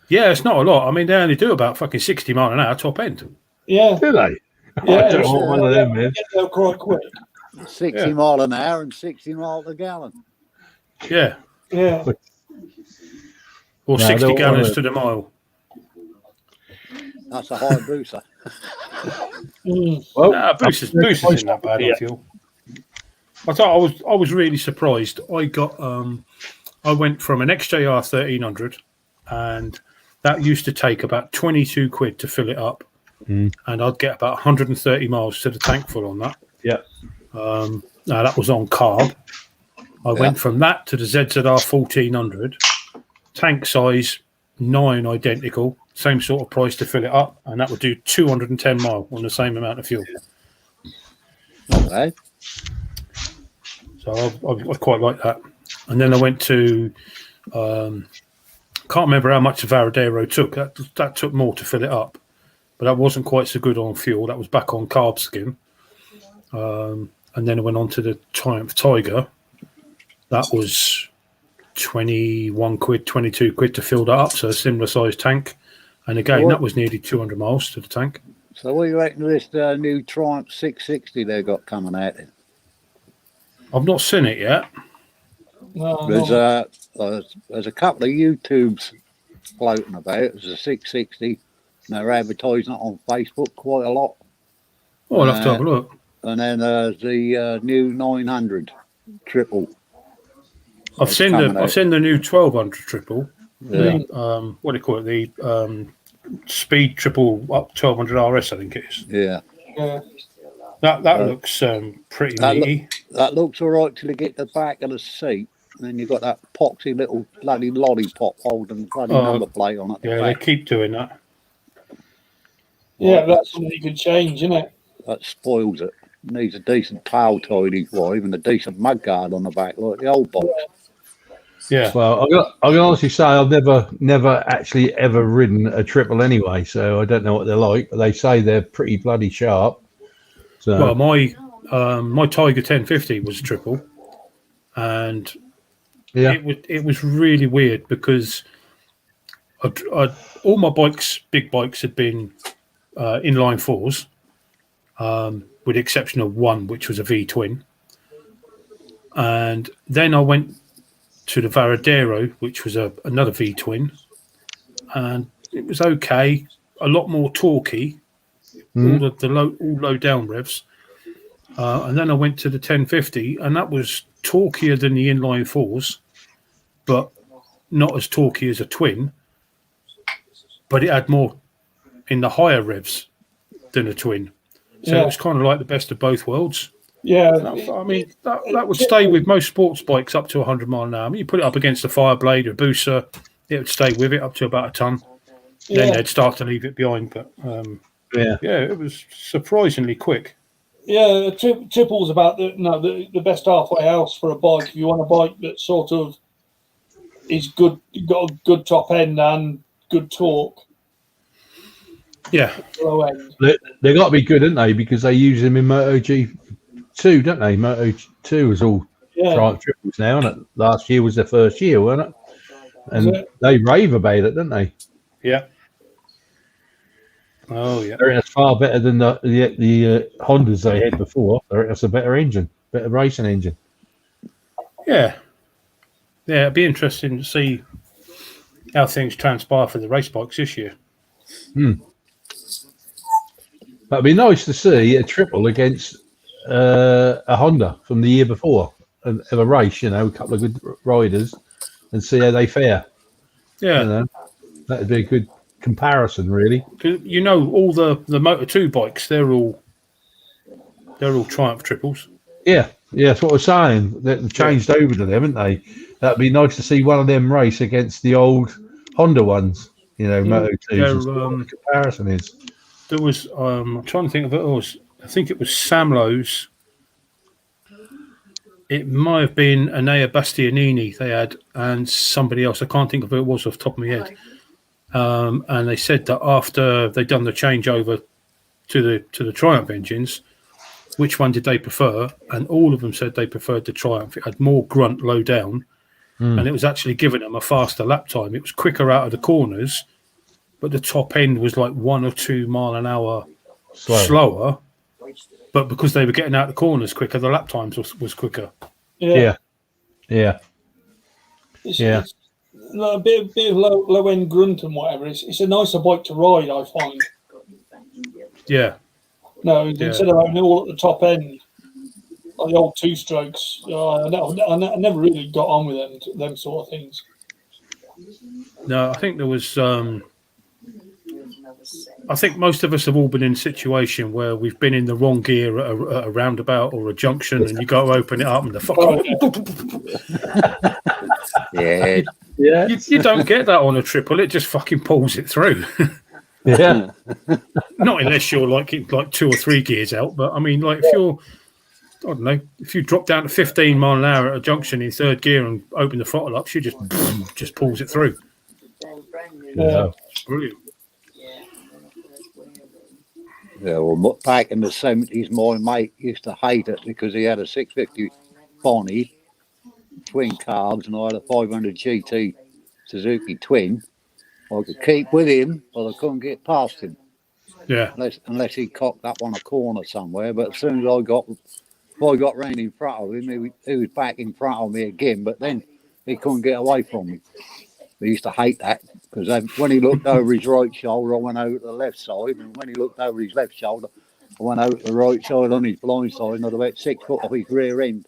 Speaker 1: Yeah, it's not a lot. I mean, they only do about fucking 60 mile an hour top end.
Speaker 2: Yeah.
Speaker 5: Do they?
Speaker 2: Yeah,
Speaker 5: I don't want one of them, man.
Speaker 2: Get there quite quick.
Speaker 7: 60 mile an hour and 60 mile a gallon.
Speaker 1: Yeah.
Speaker 2: Yeah.
Speaker 1: Or 60 gallons to the mile.
Speaker 7: That's a Hayabusa.
Speaker 1: Well, Booster's isn't that bad on fuel. I thought I was really surprised. I went from an XJR 1300, and that used to take about 22 quid to fill it up, and I'd get about 130 miles to the tank full on that.
Speaker 5: Yeah.
Speaker 1: Now that was on carb. I went from that to the ZZR 1400, tank size 9 identical, same sort of price to fill it up, and that would do 210 mile on the same amount of fuel.
Speaker 7: Okay.
Speaker 1: So I quite like that. And then I went to, can't remember how much the Varadero took. That took more to fill it up, but that wasn't quite so good on fuel. That was back on carb skim. And then I went on to the Triumph Tiger. That was 21 quid, 22 quid to fill that up. So a similar size tank. And again, that was nearly 200 miles to the tank.
Speaker 7: So what do you reckon of this new Triumph 660 they got coming out?
Speaker 1: I've not seen it yet.
Speaker 7: There's a couple of YouTubes floating about. There's a 660, and they're advertising it on Facebook quite a lot.
Speaker 1: Oh, I'll have to have a look.
Speaker 7: And then the new 900 triple.
Speaker 1: I've seen the new 1200 triple.
Speaker 7: Yeah.
Speaker 1: What do you call it? The speed triple up 1200 RS, I think it is.
Speaker 7: Yeah.
Speaker 2: Yeah.
Speaker 1: That looks pretty meaty.
Speaker 7: That looks all right till you get the back of the seat. And then you've got that poxy little bloody lollipop holding bloody number plate on it.
Speaker 1: Yeah, they keep doing that.
Speaker 2: Yeah, that's something you could change, isn't it?
Speaker 7: That spoils it. Needs a decent tail tidy or even a decent mudguard on the back, like the old box.
Speaker 1: Yeah.
Speaker 5: Well, I can honestly say I've never actually ever ridden a triple anyway, so I don't know what they're like. But they say they're pretty bloody sharp. So
Speaker 1: Well, my Tiger 1050 was triple, and it was really weird because all my big bikes had been inline fours, with the exception of one, which was a V twin. And then I went to the Varadero, which was another V twin, and it was okay, a lot more torquey, all low down revs. And then I went to the 1050, and that was torqueier than the inline fours, but not as torquey as a twin. But it had more in the higher revs than a twin. So it was kind of like the best of both worlds.
Speaker 2: Yeah.
Speaker 1: I mean, that would stay with most sports bikes up to 100 mile an hour. I mean, you put it up against a Fireblade or a Booster, it would stay with it up to about a ton. Then they'd start to leave it behind. But it was surprisingly quick.
Speaker 2: Yeah, triple's about the best halfway house for a bike. If you want a bike that sort of is good, got a good top end and good torque.
Speaker 1: Yeah,
Speaker 2: low end.
Speaker 5: They got to be good, haven't they? Because they use them in MotoG2, don't they? Moto2 is all Triumph triples now, and it? Last year was their first year, wasn't it? And they rave about it, don't they?
Speaker 1: Yeah. Oh yeah.
Speaker 5: It's far better than the Hondas they had before. It's a better engine, better racing engine.
Speaker 1: Yeah. Yeah, it'd be interesting to see how things transpire for the race bikes this year.
Speaker 5: That'd be nice to see a triple against a Honda from the year before and have a race, a couple of good riders and see how they fare.
Speaker 1: Yeah.
Speaker 5: That'd be a good comparison, really.
Speaker 1: All the Moto2 bikes, they're all Triumph triples.
Speaker 5: Yeah, that's what I was saying. They've changed over to them, haven't they? That'd be nice to see one of them race against the old Honda ones, Moto2s. What the comparison is.
Speaker 1: There was, I'm trying to think of it. I think it was Sam Lowe's. It might have been Anea Bastianini they had, and somebody else. I can't think of who it was off the top of my head. And they said that after they'd done the changeover to the Triumph engines, which one did they prefer? And all of them said they preferred the Triumph. It had more grunt low down, and it was actually giving them a faster lap time. It was quicker out of the corners, but the top end was like 1 or 2 mile an hour slower. But because they were getting out the corners quicker, the lap times was quicker.
Speaker 5: Yeah.
Speaker 2: It's a bit of low end grunt and whatever. It's a nicer bike to ride, I find.
Speaker 1: Yeah.
Speaker 2: Instead of having all at the top end, like the old two strokes, I never really got on with them sort of things.
Speaker 1: No, I think there was. I think most of us have all been in a situation where we've been in the wrong gear at a roundabout or a junction, and you go to open it up, and the you don't get that on a triple. It just fucking pulls it through.
Speaker 5: Yeah.
Speaker 1: Not unless you're like 2 or 3 gears out. But I mean, like if you're, I don't know, if you drop down to 15 mile an hour at a junction in third gear and open the throttle up, she just pulls it through.
Speaker 5: Yeah.
Speaker 1: Brilliant.
Speaker 7: Yeah, well, back in the 70s, my mate used to hate it because he had a 650 Bonnie, twin carbs, and I had a 500 GT Suzuki twin. I could keep with him, but I couldn't get past him.
Speaker 1: Yeah.
Speaker 7: Unless he cocked up on a corner somewhere. But as soon as I got round in front of him, he was back in front of me again, but then he couldn't get away from me. He used to hate that because when he looked over his right shoulder, I went over to the left side, and when he looked over his left shoulder, I went out the right side on his blind side, and I was about 6 foot off his rear end.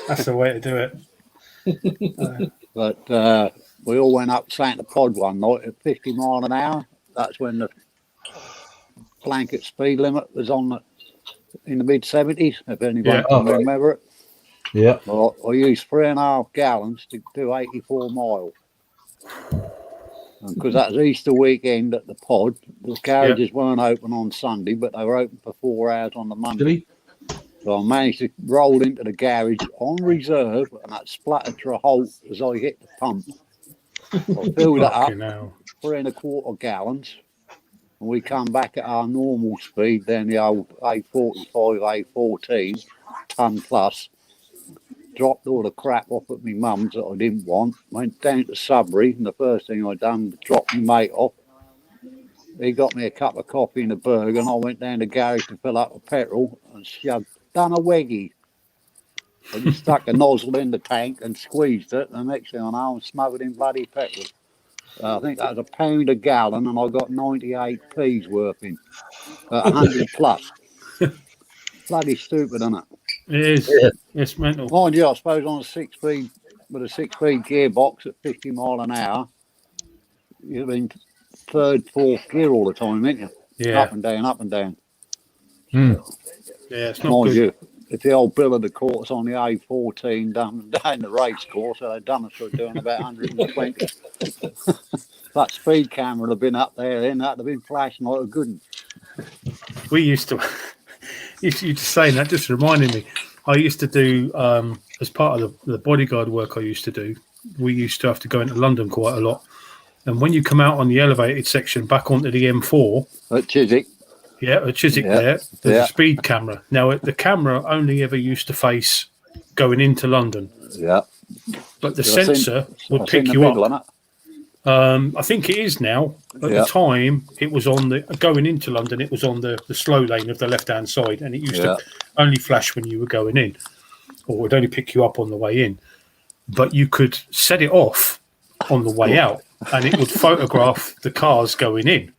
Speaker 1: That's the way to do it.
Speaker 7: But we all went up Santa Pod one night at 50 mile an hour. That's when the blanket speed limit was on in the mid-70s, if anyone can remember it.
Speaker 5: Yeah.
Speaker 7: Well, I used 3.5 gallons to do 84 miles. Because that was Easter weekend at the pod, the garages weren't open on Sunday, but they were open for 4 hours on the Monday. So I managed to roll into the garage on reserve, and that splattered to a halt as I hit the pump. I filled it up, 3.25 gallons, and we come back at our normal speed, then the old A45, A14, ton plus. Dropped all the crap off at my mum's that I didn't want. Went down to Sudbury, and the first thing I done was drop my mate off. He got me a cup of coffee and a burger, and I went down the garage to fill up with petrol and done a weggie. I just stuck a nozzle in the tank and squeezed it, and the next thing I know, I'm smothered in bloody petrol. I think that was £1 a gallon, and I got 98p's worth in 100 plus. Bloody stupid, isn't it?
Speaker 1: It is.
Speaker 5: Yeah.
Speaker 1: It's mental.
Speaker 7: Mind you, I suppose on a 6-speed with a 6-speed gearbox at 50 mile an hour, you've been third, fourth gear all the time, ain't you?
Speaker 1: Yeah.
Speaker 7: Up and down, up and down.
Speaker 1: Yeah, it's not
Speaker 7: Mind
Speaker 1: good.
Speaker 7: you, if the old bill of the course on the A14 down the race course, so they've done us for doing about 120. That speed camera would have been up there, then that'd have been flashing like a good one.
Speaker 1: We used to. You just saying that just reminded me. I used to do as part of the bodyguard work I used to do. We used to have to go into London quite a lot, and when you come out on the elevated section back onto the M4
Speaker 7: at Chiswick,
Speaker 1: at Chiswick, there's a speed camera. Now the camera only ever used to face going into London.
Speaker 7: Yeah,
Speaker 1: but the sensor would pick you up. I think it is now. At the time, it was on the going into London. It was on the slow lane of the left-hand side, and it used to only flash when you were going in, or would only pick you up on the way in. But you could set it off on the way out, and it would photograph the cars going in.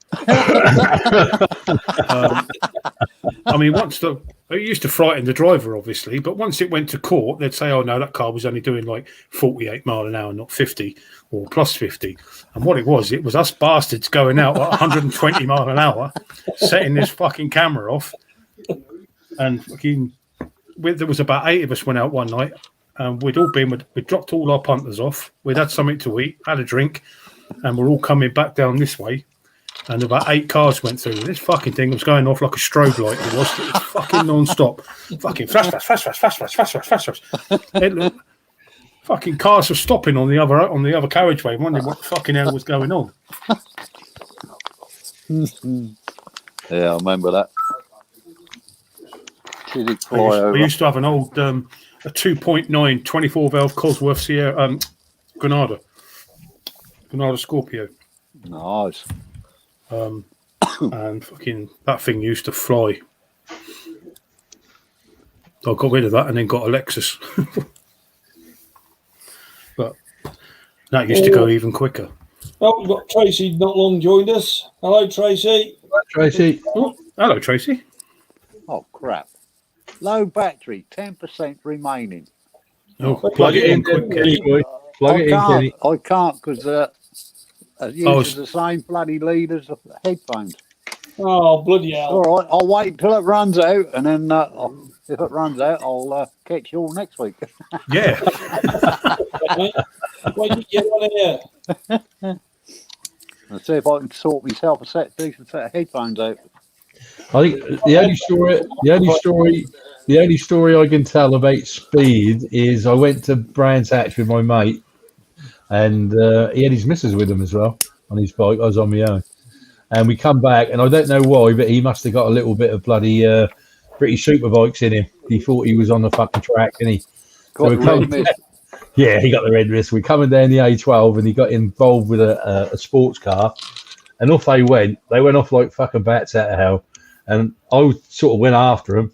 Speaker 1: I mean, it used to frighten the driver, obviously, but once it went to court, they'd say, "Oh no, that car was only doing like 48 mile an hour, not 50 or plus 50." And what it was us bastards going out at 120 mile an hour, setting this fucking camera off, and fucking. There was about 8 of us went out one night, and we'd dropped all our punters off. We'd had something to eat, had a drink, and we're all coming back down this way. And about 8 cars went through. This fucking thing was going off like a strobe light. It was fucking non-stop. Fucking flash. Fucking cars were stopping on the other carriageway, wondering what the fucking hell was going on.
Speaker 7: Yeah, I remember that.
Speaker 1: We used to have an old a 2.9 24-valve Cosworth Sierra Granada Scorpio.
Speaker 7: Nice.
Speaker 1: And fucking that thing used to fly. I got rid of that and then got a Lexus. But that used to go even quicker.
Speaker 2: Oh, we've got Tracy not long joined us. Hello, Tracy.
Speaker 5: Hi, Tracy.
Speaker 1: Oh, hello, Tracy.
Speaker 7: Oh, crap. Low battery, 10% remaining.
Speaker 1: Oh, plug it in quick.
Speaker 7: I can't because it uses the same bloody lead as the headphones.
Speaker 2: Oh, bloody hell.
Speaker 7: All right, I'll wait until it runs out, and then if it runs out, I'll catch you all next week.
Speaker 1: Yeah.
Speaker 2: Why did you get on here?
Speaker 7: I'll see if I can sort myself a decent set of headphones out.
Speaker 5: I think the only story I can tell about speed is I went to Brands Hatch with my mate, and he had his missus with him as well on his bike. I was on my own, and we come back, and I don't know why, but he must have got a little bit of bloody British Superbikes in him. He thought he was on the fucking track, and he
Speaker 7: got the red mist.
Speaker 5: Yeah, he got the red wrist. We're coming down the A12, and he got involved with a sports car, and off they went. They went off like fucking bats out of hell, and I sort of went after them,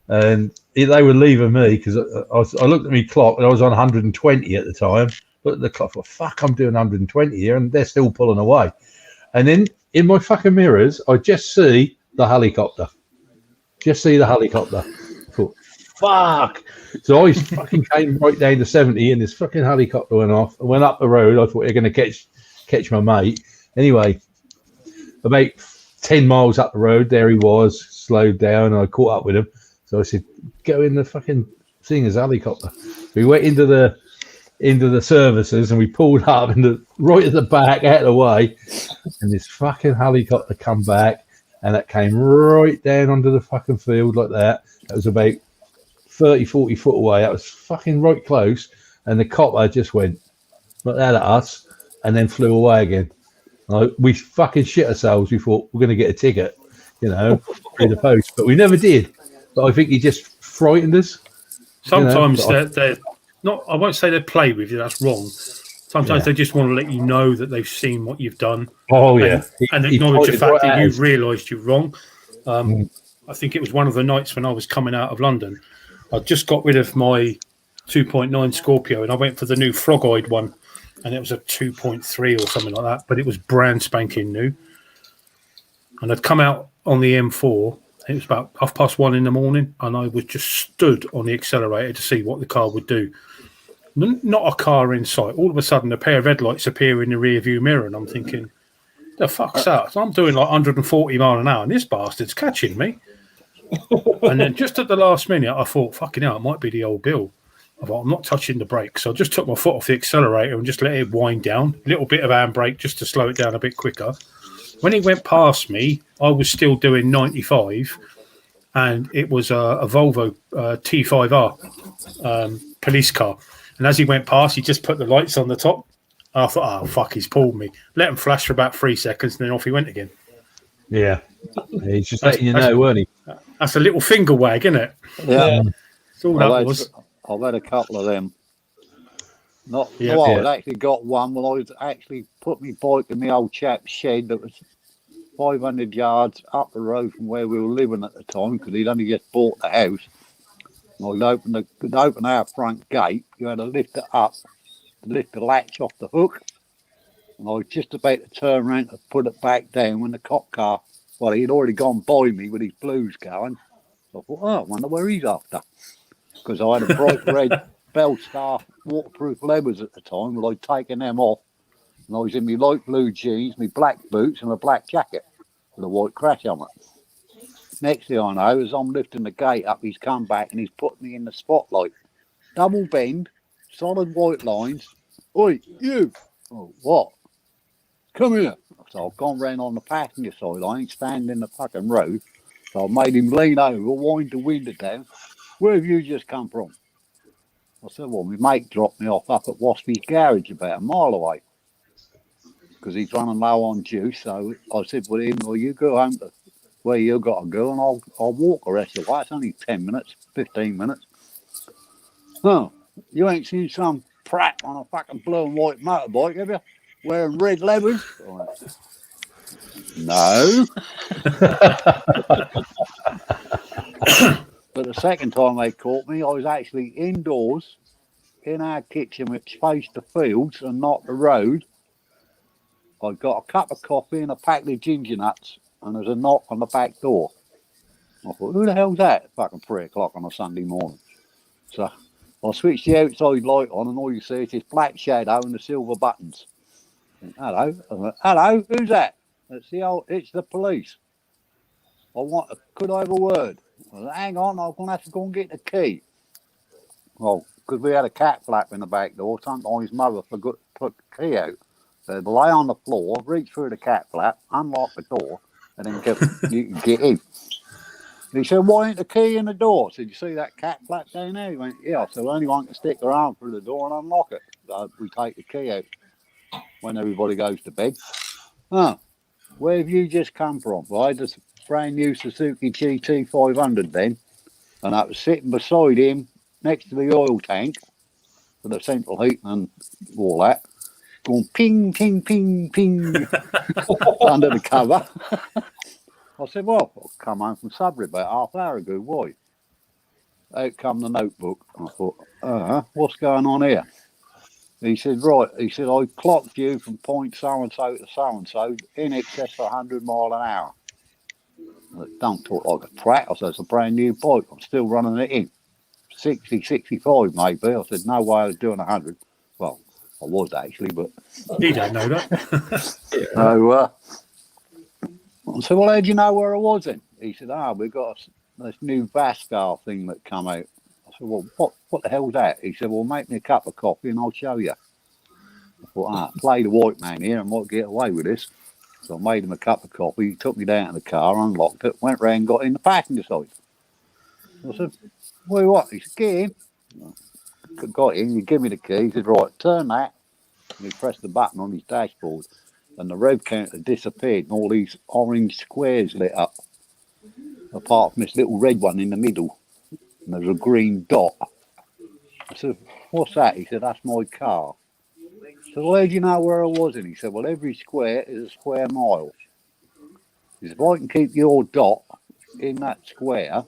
Speaker 5: and they were leaving me because I looked at my clock and I was on 120 at the time. Looked at the clock, thought, fuck, I'm doing 120 here, and they're still pulling away. And then in my fucking mirrors, I just see the helicopter. Just see the helicopter. I thought, fuck. So I fucking came right down to 70 and this fucking helicopter went off. I went up the road. I thought they're going to catch my mate. Anyway, about 10 miles up the road, there he was, slowed down. And I caught up with him. So I said, go in the fucking thing as helicopter. We went into the services and we pulled up right at the back, out of the way. And this fucking helicopter come back and it came right down onto the fucking field like that. It was about 30, 40 foot away. That was fucking right close. And the copper just went like that at us and then flew away again. We fucking shit ourselves. We thought we're going to get a ticket, through the post. But we never did. But I think he just frightened us.
Speaker 1: Sometimes they're not, I won't say they play with you. That's wrong. Sometimes they just want to let you know that they've seen what you've done.
Speaker 5: Oh, yeah.
Speaker 1: And acknowledge the fact that you've realised you're wrong. I think it was one of the nights when I was coming out of London. I just got rid of my 2.9 Scorpio and I went for the new frog-eyed one. And it was a 2.3 or something like that. But it was brand spanking new. And I'd come out on the M4. It was about 1:30 in the morning. And I was just stood on the accelerator to see what the car would do. Not a car in sight. All of a sudden, a pair of headlights appear in the rear view mirror, and I'm thinking, the fuck's that? So I'm doing like 140 mile an hour, and this bastard's catching me. And then just at the last minute, I thought, fucking hell, it might be the old Bill. I thought, I'm not touching the brakes. So I just took my foot off the accelerator and just let it wind down. A little bit of handbrake just to slow it down a bit quicker. When he went past me, I was still doing 95, and it was a Volvo T5R police car. And as he went past, he just put the lights on the top. I thought, oh, fuck, he's pulled me. Let him flash for about 3 seconds, and then off he went again.
Speaker 5: Yeah. He's just letting you know, weren't he?
Speaker 1: That's a little finger wag, isn't it?
Speaker 7: Yeah.
Speaker 1: That's all that was.
Speaker 7: I've had a couple of them. I'd actually got one when I was actually put my bike in the old chap's shed that was 500 yards up the road from where we were living at the time, because he'd only just bought the house. And I'd open our front gate. You had to lift it up, lift the latch off the hook. And I was just about to turn around to put it back down when the cop car, he'd already gone by me with his blues going. So I thought, I wonder where he's after. Because I had a bright red Bellstar waterproof leathers at the time, but I'd taken them off. And I was in my light blue jeans, my black boots, and a black jacket with a white crash helmet. Next thing I know, as I'm lifting the gate up, he's come back and he's put me in the spotlight. Double bend, solid white lines. Oi, you! Oh, what? Come here. So I've gone round on the passenger side. I ain't standing in the fucking road. So I made him lean over, wind the window down. Where have you just come from? I said, well, my mate dropped me off up at Waspy's garage about a mile away, because he's running low on juice. So I said, well, you go home to where you got to go, and I'll walk the rest of the way. It's only 10 minutes, 15 minutes. Huh, you ain't seen some prat on a fucking blue and white motorbike, have you? Wearing red leathers? No. But the second time they caught me, I was actually indoors in our kitchen, which faced the fields and not the road. I got a cup of coffee and a packet of ginger nuts, and there's a knock on the back door. I thought, who the hell's that? Fucking 3 o'clock on a Sunday morning. So I switched the outside light on, and all you see is this black shadow and the silver buttons. And, hello, who's that? It's the police. Could I have a word? Well, hang on, I'm going to have to go and get the key. Well, because we had a cat flap in the back door, sometimes mother forgot to put the key out. So they lay on the floor, reach through the cat flap, unlock the door, and then you can get in. And he said, why ain't the key in the door? I said, you see that cat flap down there? He went, yeah. So anyone can stick their arm through the door and unlock it. So we take the key out when everybody goes to bed. Huh, where have you just come from? Well, I had this brand new Suzuki GT 500 then, and I was sitting beside him next to the oil tank for the central heating and all that, going ping, ping, ping, ping under the cover. I said, well, I've come home from Sudbury about half hour ago. Why? Out come the notebook. I thought, what's going on here? He said, right. He said, I clocked you from point so-and-so to so-and-so in excess of 100 mile an hour. don't talk like a twat. I said, it's a brand new bike. I'm still running it in 60, 65 maybe. I said, no way I was doing 100. Well, I was actually, but
Speaker 1: He don't know that.
Speaker 7: so I said, well, how do you know where I was then? He said, we got this new Vascar thing that come out. I said, well, what the hell's that? He said, well, make me a cup of coffee and I'll show you. I thought, play the white man here, I might get away with this. So I made him a cup of coffee. He took me down to the car, unlocked it, went round, got in the passenger side. I said, well, what? He said, get in. I got in, he gave me the key. He said, right, turn that. And he pressed the button on his dashboard. And the rev counter disappeared and all these orange squares lit up. Apart from this little red one in the middle. And there's a green dot. I said, what's that? He said, that's my car. I said, well, how do you know where I was in? He said, well, every square is a square mile. He said, if I can keep your dot in that square,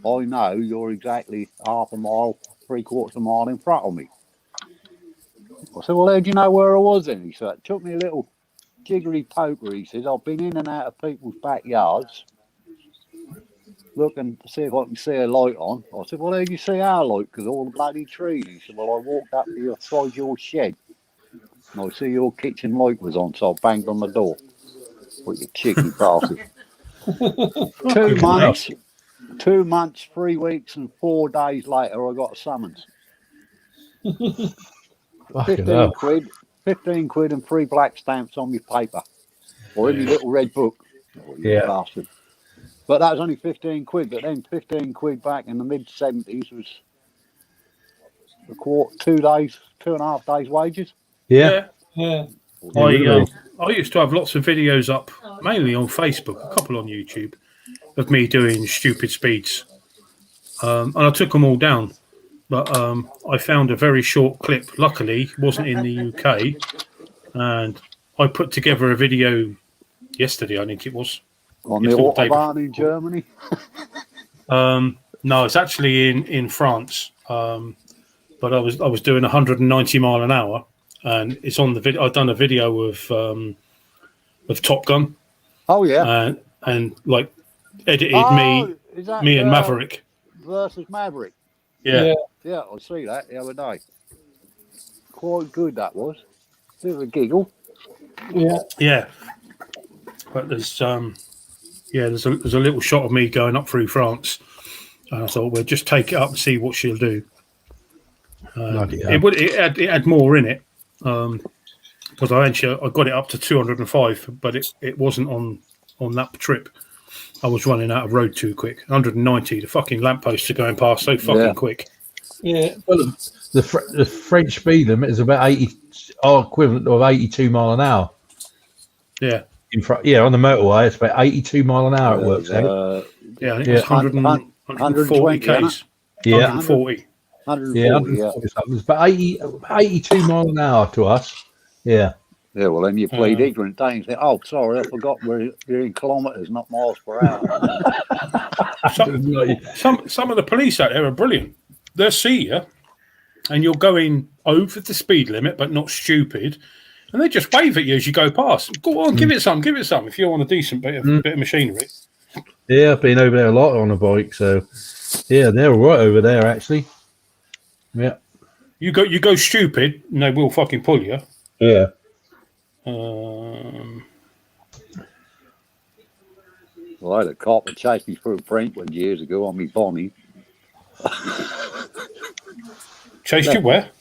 Speaker 7: I know you're exactly half a mile, 3/4 of a mile in front of me. I said, well, how do you know where I was in? He said, it took me a little jiggery poker. He says, I've been in and out of people's backyards looking to see if I can see a light on. I said, well, how do you see our light? Because all the bloody trees. He said, well, I walked up to your side your shed and I see your kitchen light was on, so I banged on the door. What you cheeky bastard. 2 months, 3 weeks and 4 days later, I got a summons. 15 quid and 3 black stamps on my paper. Or in my little red book. Oh, you bastard. But that was only 15 quid. But then 15 quid back in the mid-70s was 2.5 days wages.
Speaker 2: Yeah.
Speaker 1: I used to have lots of videos up, mainly on Facebook, a couple on YouTube, of me doing stupid speeds. And I took them all down. But I found a very short clip. Luckily, it wasn't in the UK. And I put together a video yesterday, I think it was.
Speaker 7: On the Autobahn in Germany?
Speaker 1: No, it's actually in France. But I was doing 190 mile an hour, and it's on the video. I've done a video of Top Gun.
Speaker 7: Oh yeah,
Speaker 1: and like edited me and Maverick
Speaker 7: versus Maverick.
Speaker 1: Yeah,
Speaker 7: I see that the other day. Quite good that was. Bit of a giggle.
Speaker 2: Yeah.
Speaker 1: But there's a little shot of me going up through France, and I thought we'll just take it up and see what she'll do. It had more in it because I got it up to 205, but it wasn't on that trip. I was running out of road too quick. 190, the fucking lampposts are going past so fucking quick.
Speaker 2: Yeah.
Speaker 5: Well, the French speed limit is about 80, equivalent of 82 mile an hour.
Speaker 1: Yeah.
Speaker 5: In front, on the motorway, it's about 82 mile an hour. It works out.
Speaker 1: I think it's 140 k's.
Speaker 5: Yeah,
Speaker 1: 140.
Speaker 5: 140 something. It's about 82 mile an hour to us. Yeah.
Speaker 7: Yeah, well, then you plead ignorant, don't you? Think, oh, sorry, I forgot you're in kilometres, not miles per hour.
Speaker 1: Some of the police out there are brilliant. They'll see you, and you're going over the speed limit, but not stupid, and they just wave at you as you go past. Go on, give it some, if you're on a decent bit of machinery.
Speaker 5: Yeah, I've been over there a lot on a bike, so yeah, they're all right over there actually. Yeah.
Speaker 1: You go stupid, and they will fucking pull you.
Speaker 5: Yeah.
Speaker 7: Well, I had a cop that chased me through Brentwood years ago on me Bonnie.
Speaker 1: Chased you where?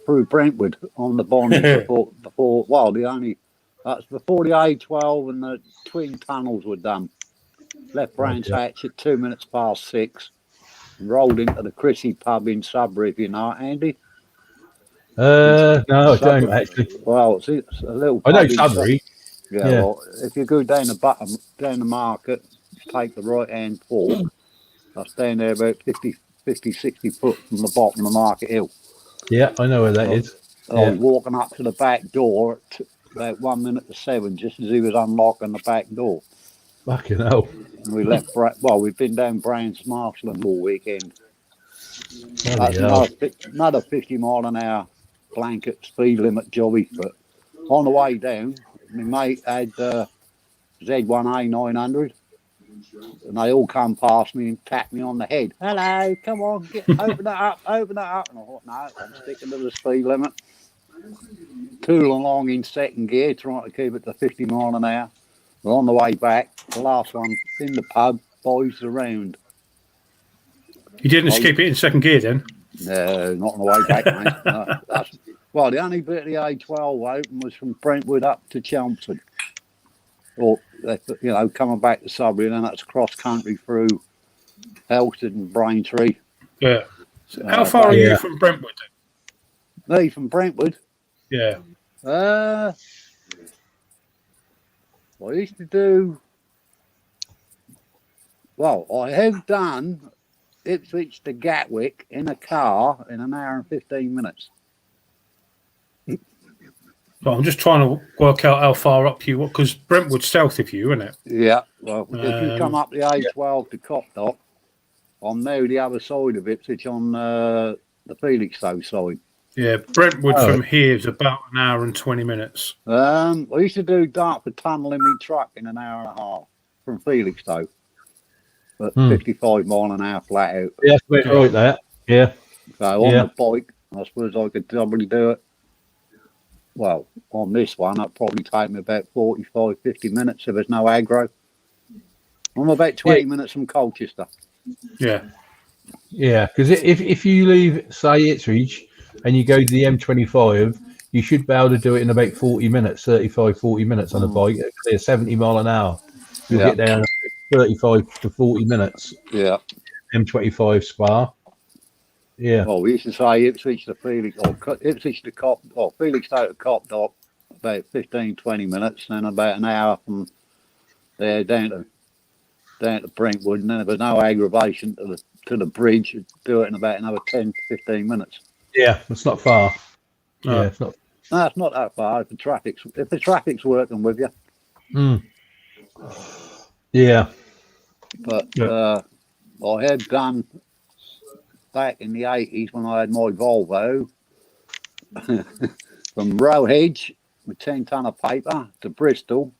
Speaker 7: Through Brentwood on the Bonnie before well, that's before the A12 and the twin tunnels were done. Left Brands Hatch at 2 minutes past 6 and rolled into the Chrissy pub in Sudbury, if you know it, Andy.
Speaker 5: No, I don't actually.
Speaker 7: Well, it's a little.
Speaker 5: I know Sudbury.
Speaker 7: Yeah, well, if you go down the market, take the right hand fork. I stand there about 50, 60 foot from the bottom of Market Hill.
Speaker 5: Yeah, I know where that is.
Speaker 7: I was walking up to the back door at about 1 minute to 7, just as he was unlocking the back door.
Speaker 5: Fucking hell.
Speaker 7: And we left. We've been down Brands Marshalling all weekend. That's another 50 mile an hour blanket speed limit jobby. But on the way down, my mate had Z1A 900. And they all come past me and tap me on the head. Hello, come on, open that up, open that up. And I thought, no, I'm sticking to the speed limit. Tooling along in second gear, trying to keep it to 50 mile an hour. We're on the way back. The last one in the pub, boys around.
Speaker 1: You didn't escape it in second gear then?
Speaker 7: No, not on the way back, mate. No, well, the only bit of the A12 open was from Brentwood up to Chelmsford. Or, coming back to Sudbury, and then that's cross country through Helston and Braintree.
Speaker 1: Yeah. So how far are you from Brentwood
Speaker 7: then? Me from Brentwood?
Speaker 1: Yeah.
Speaker 7: I used to do. Well, I have done Ipswich to Gatwick in a car in an hour and 15 minutes.
Speaker 1: Well, I'm just trying to work out how far up you, because Brentwood's south of you, isn't it?
Speaker 7: Yeah. Well, if you come up the A12 to Copdock, I'm now the other side of Ipswich on the Felixstowe side.
Speaker 1: Yeah, Brentwood from here is about an hour and 20 minutes.
Speaker 7: I used to do Dartford Tunnel in my truck in an hour and a half from Felixstowe. But 55 mile an hour flat out.
Speaker 5: Yeah, that's right, that. Yeah.
Speaker 7: So on the bike, I suppose I could probably do it. Well, on this one, that'd probably take me about 45, 50 minutes if there's no aggro. I'm about 20 minutes from Colchester.
Speaker 1: Yeah.
Speaker 5: Yeah, because if you leave, say, Ipswich, and you go to the M25, you should be able to do it in about 40 minutes, 35, 40 minutes on a bike, clear 70 mile an hour. You'll get there in 35 to 40 minutes.
Speaker 7: Yeah.
Speaker 5: M25 Spa. Yeah.
Speaker 7: Well, we used to say Ipswich to Felix, or Ipswich to Felixstowe to Copdock, about 15, 20 minutes, then about an hour from there down to Brentwood, and then if there's no aggravation to the bridge, you'd do it in about another 10, 15 minutes.
Speaker 5: Yeah, it's not far.
Speaker 1: No.
Speaker 5: Yeah, it's not.
Speaker 7: No, it's not that far if the traffic's working with you.
Speaker 5: Yeah.
Speaker 7: But I had done back in the 80s when I had my Volvo from Rowhedge with 10 ton of paper to Bristol,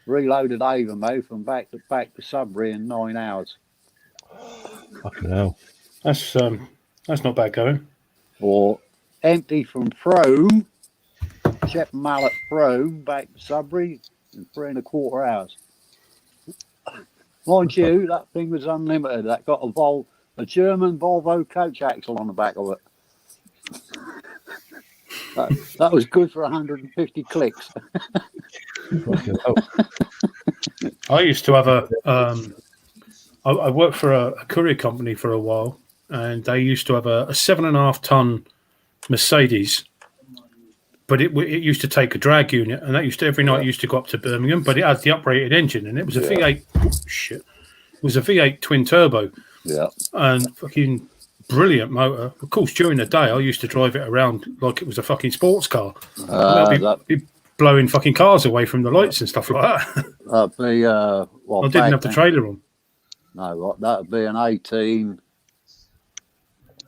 Speaker 7: reloaded Avonmouth and back to Sudbury in 9 hours.
Speaker 5: Fucking hell.
Speaker 1: That's not bad going.
Speaker 7: Or empty from Frome, Shep Mallet Frome back to Sudbury in 3.25 hours. Mind you, that thing was unlimited. That got a German Volvo coach axle on the back of it. That was good for 150 clicks.
Speaker 1: I used to have I worked for a courier company for a while, and they used to have a 7.5 ton Mercedes, but it used to take a drag unit, and that used to every night used to go up to Birmingham, but it had the uprated engine, and it was a V8. Shit, it was a V8 twin turbo.
Speaker 7: Yeah,
Speaker 1: and fucking brilliant motor. Of course, during the day, I used to drive it around like it was a fucking sports car. Be blowing fucking cars away from the lights and stuff like that.
Speaker 7: That'd be
Speaker 1: I didn't have the trailer on.
Speaker 7: No, that'd be an 18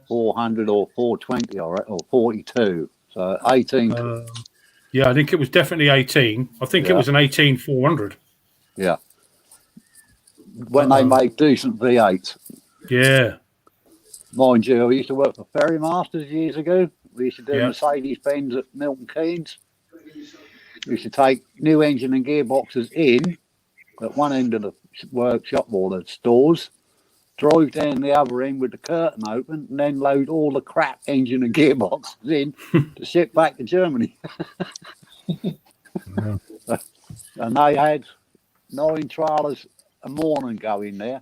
Speaker 7: 400 or 420, or 42. So 18.
Speaker 1: Yeah, I think it was definitely 18. I think it was an 18 400.
Speaker 7: Yeah. When they make decent V8s.
Speaker 1: Yeah.
Speaker 7: Mind you, I used to work for Ferry Masters years ago. We used to do Mercedes-Benz at Milton Keynes. We used to take new engine and gearboxes in at one end of the workshop or the stores, drive down the other end with the curtain open, and then load all the crap engine and gearboxes in to ship back to Germany. And they had 9 trailers a morning go in there,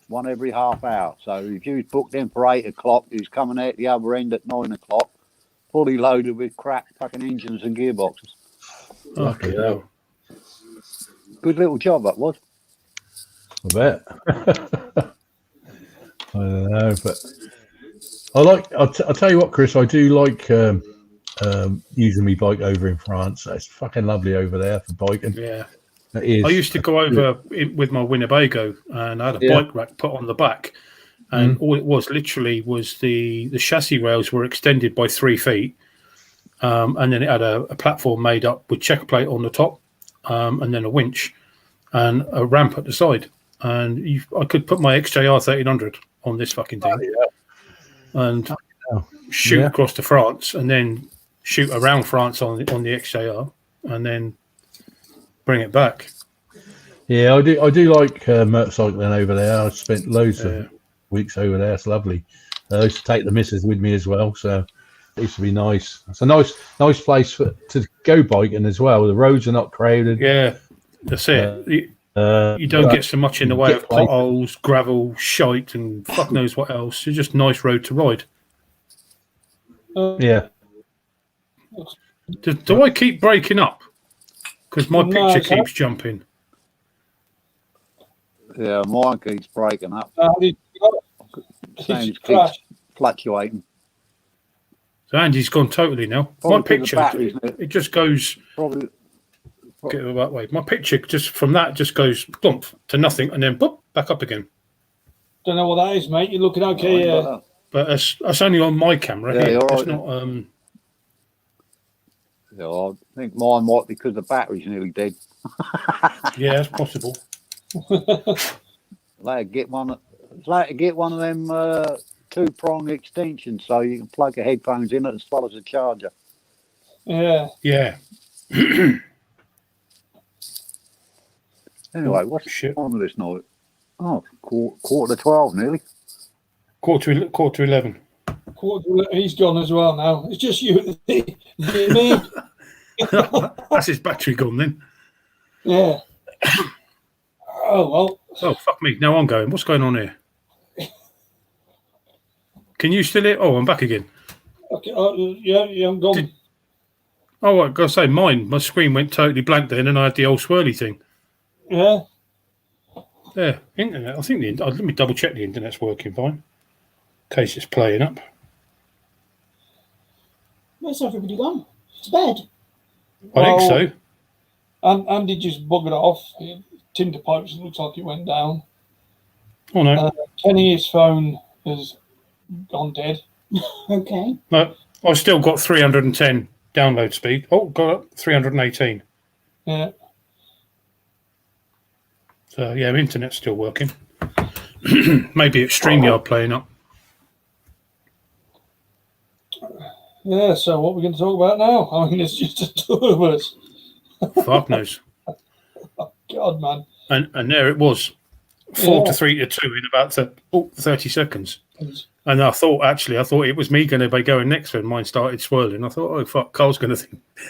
Speaker 7: one every half hour. So if you was booked in for 8 o'clock, he was coming out the other end at 9 o'clock, fully loaded with crap fucking engines and gearboxes.
Speaker 1: Okay, yeah.
Speaker 7: Good little job that was.
Speaker 5: I bet. I don't know, but I'll tell you what, Chris, I do like using my bike over in France. It's fucking lovely over there for biking.
Speaker 1: Yeah.
Speaker 5: It is.
Speaker 1: I used to go over with my Winnebago, and I had a bike rack put on the back, and all it was literally was the chassis rails were extended by 3 feet, and then it had a platform made up with checker plate on the top, and then a winch, and a ramp at the side. And I could put my XJR 1300 on this fucking thing and shoot across to France, and then shoot around France on the XJR, and then bring it back.
Speaker 5: Yeah, I do like motorcycling over there. I spent loads of weeks over there. It's lovely. I used to take the missus with me as well, so it used to be nice. It's a nice place to go biking as well. The roads are not crowded.
Speaker 1: Yeah, that's it. You don't get so much in the way of potholes, gravel, shite, and fuck knows what else. It's just a nice road to ride.
Speaker 5: Yeah.
Speaker 1: Do I keep breaking up? Because my picture keeps jumping.
Speaker 7: Yeah, mine keeps breaking up. Sounds keeps fluctuating.
Speaker 1: So Andy's gone totally now.
Speaker 7: Probably
Speaker 1: my picture, it just goes.
Speaker 7: Probably.
Speaker 1: Get it that way. My picture just from that just goes plump to nothing, and then boop, back up again.
Speaker 2: Don't know what that is, mate. You're looking okay.
Speaker 1: But that's only on my camera.
Speaker 7: Yeah,
Speaker 1: here.
Speaker 7: Right.
Speaker 1: It's not.
Speaker 7: Yeah, I think mine might be because the battery's nearly dead.
Speaker 1: Yeah, that's possible.
Speaker 7: Like get one of them 2-prong extensions so you can plug your headphones in it as well as a charger.
Speaker 2: Yeah.
Speaker 1: Yeah.
Speaker 7: Anyway, what's the time of this night? Oh, quarter to 12 nearly.
Speaker 1: Quarter to 11.
Speaker 2: He's gone as well now. It's just you and me.
Speaker 1: That's his battery gone then.
Speaker 2: Yeah. Oh, well.
Speaker 1: Oh, fuck me. Now I'm going. What's going on here? Can you still hear? Oh, I'm back again.
Speaker 2: Okay. Yeah, I'm gone.
Speaker 1: Oh, I gotta say, my screen went totally blank then, and I had the old swirly thing.
Speaker 2: Yeah.
Speaker 1: Yeah, internet. I think let me double check the internet's working fine. In case it's playing up.
Speaker 6: Where's everybody gone? To bed?
Speaker 1: I think so.
Speaker 2: Andy just buggered off. Tinder pipes looks like it went down.
Speaker 1: Oh no.
Speaker 2: Kenny's phone has gone dead.
Speaker 6: Okay.
Speaker 1: No, I've still got 310 download speed. Oh, got up 318.
Speaker 2: Yeah.
Speaker 1: So yeah, my internet's still working. Maybe it's StreamYard playing up.
Speaker 2: Yeah, so what are we going to talk about now? I mean, it's just the two of us.
Speaker 1: Fuck knows.
Speaker 2: Oh, God, man.
Speaker 1: And there it was. 4 to 3 to 2 in about 30 seconds. And I thought it was me going to be going next when mine started swirling. I thought, oh, fuck, Carl's going to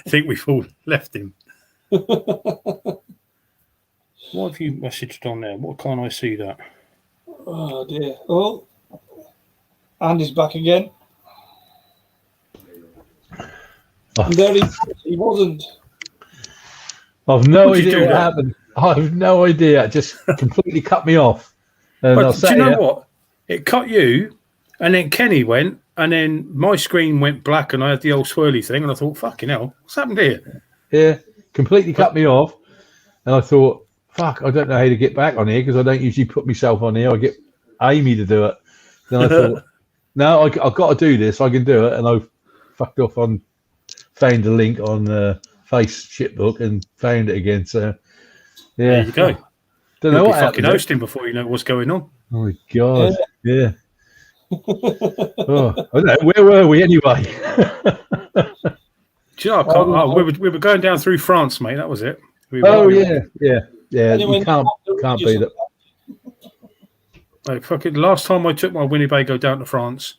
Speaker 1: think we've all left him. What have you messaged on there? What can't I see that?
Speaker 2: Oh, dear. Oh, Andy's back again. And there he wasn't.
Speaker 5: I've no idea what happened. I have no idea. It just completely cut me off. And
Speaker 1: do you know what? It cut you, and then Kenny went, and then my screen went black, and I had the old swirly thing, and I thought, fucking hell, what's happened here?
Speaker 5: Yeah, completely cut me off. And I thought, fuck, I don't know how to get back on here because I don't usually put myself on here. I get Amy to do it. Then I thought, no, I've got to do this. I can do it. And I fucked off found a link on Face Shipbook and found it again. So, yeah.
Speaker 1: There you go.
Speaker 5: Don't know what
Speaker 1: fucking hosting before you know what's going on.
Speaker 5: Oh, my God. Yeah. Oh, I don't know. Where were we anyway?
Speaker 1: Do you know, we were going down through France, mate. That was it.
Speaker 5: Yeah.
Speaker 2: Anyway,
Speaker 5: You can't beat it.
Speaker 1: Like, fucking last time I took my Winnebago down to France,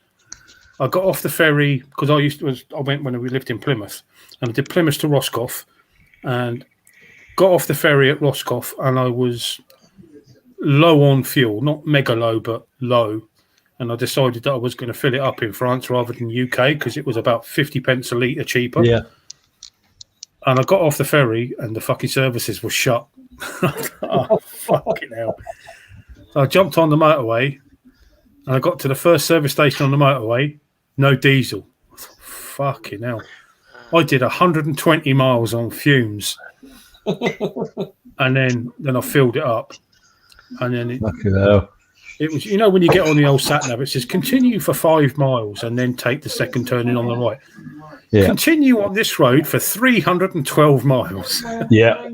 Speaker 1: I got off the ferry because I went when we lived in Plymouth, and I did Plymouth to Roscoff, and got off the ferry at Roscoff, and I was low on fuel, not mega low, but low. And I decided that I was going to fill it up in France rather than UK because it was about 50 pence a litre cheaper.
Speaker 5: Yeah.
Speaker 1: And I got off the ferry and the fucking services were shut. Oh, fucking hell. So I jumped on the motorway and I got to the first service station on the motorway, no diesel. I thought, fucking hell. I did 120 miles on fumes. And then I filled it up. And then it was, you know, when you get on the old sat nav, it says continue for 5 miles and then take the second turn in on the right. Yeah. Continue on this road for 312 miles.
Speaker 5: Yeah.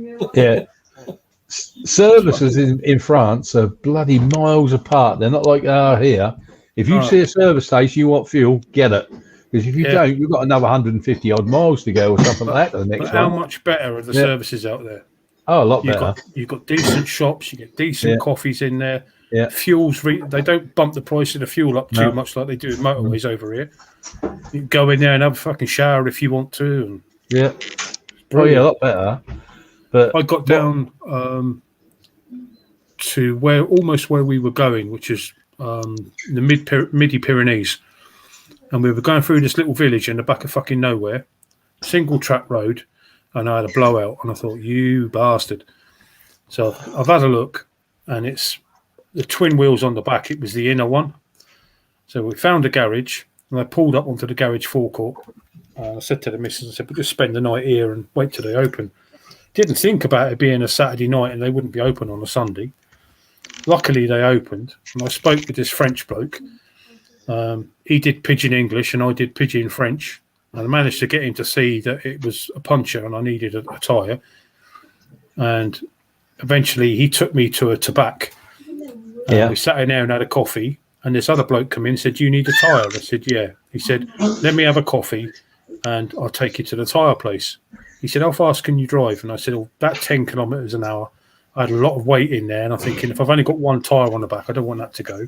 Speaker 5: Services in France are bloody miles apart. They're not like here. If you see a service station, you want fuel, get it. Because if you don't, you've got another 150 odd miles to go or something like that to the next
Speaker 1: But how
Speaker 5: one.
Speaker 1: much better are the services out there?
Speaker 5: Oh, a lot better.
Speaker 1: You've got decent shops, you get decent coffees in there.
Speaker 5: Yeah.
Speaker 1: Fuel's they don't bump the price of the fuel up too much like they do in motorways over here. You can go in there and have a fucking shower if you want to. And
Speaker 5: a lot better. But
Speaker 1: I got down to where we were going, which is the Midi Pyrenees, and we were going through this little village in the back of fucking nowhere, single track road, and I had a blowout, and I thought, you bastard. So I've had a look, and it's the twin wheels on the back. It was the inner one. So we found a garage, and I pulled up onto the garage forecourt. I said to the missus, I said, we'll just spend the night here and wait till they open. Didn't think about it being a Saturday night and they wouldn't be open on a Sunday. Luckily, they opened, and I spoke with this French bloke. He did pidgin English and I did pidgin French. And I managed to get him to see that it was a puncture and I needed a tyre. And eventually, he took me to a tobacco. We sat in there and had a coffee. And this other bloke come in and said, "Do you need a tyre?" I said, "Yeah." He said, "Let me have a coffee and I'll take you to the tyre place." He said, "How fast can you drive?" And I said, "Oh, about 10 kilometres an hour." I had a lot of weight in there, and I'm thinking, if I've only got one tyre on the back, I don't want that to go.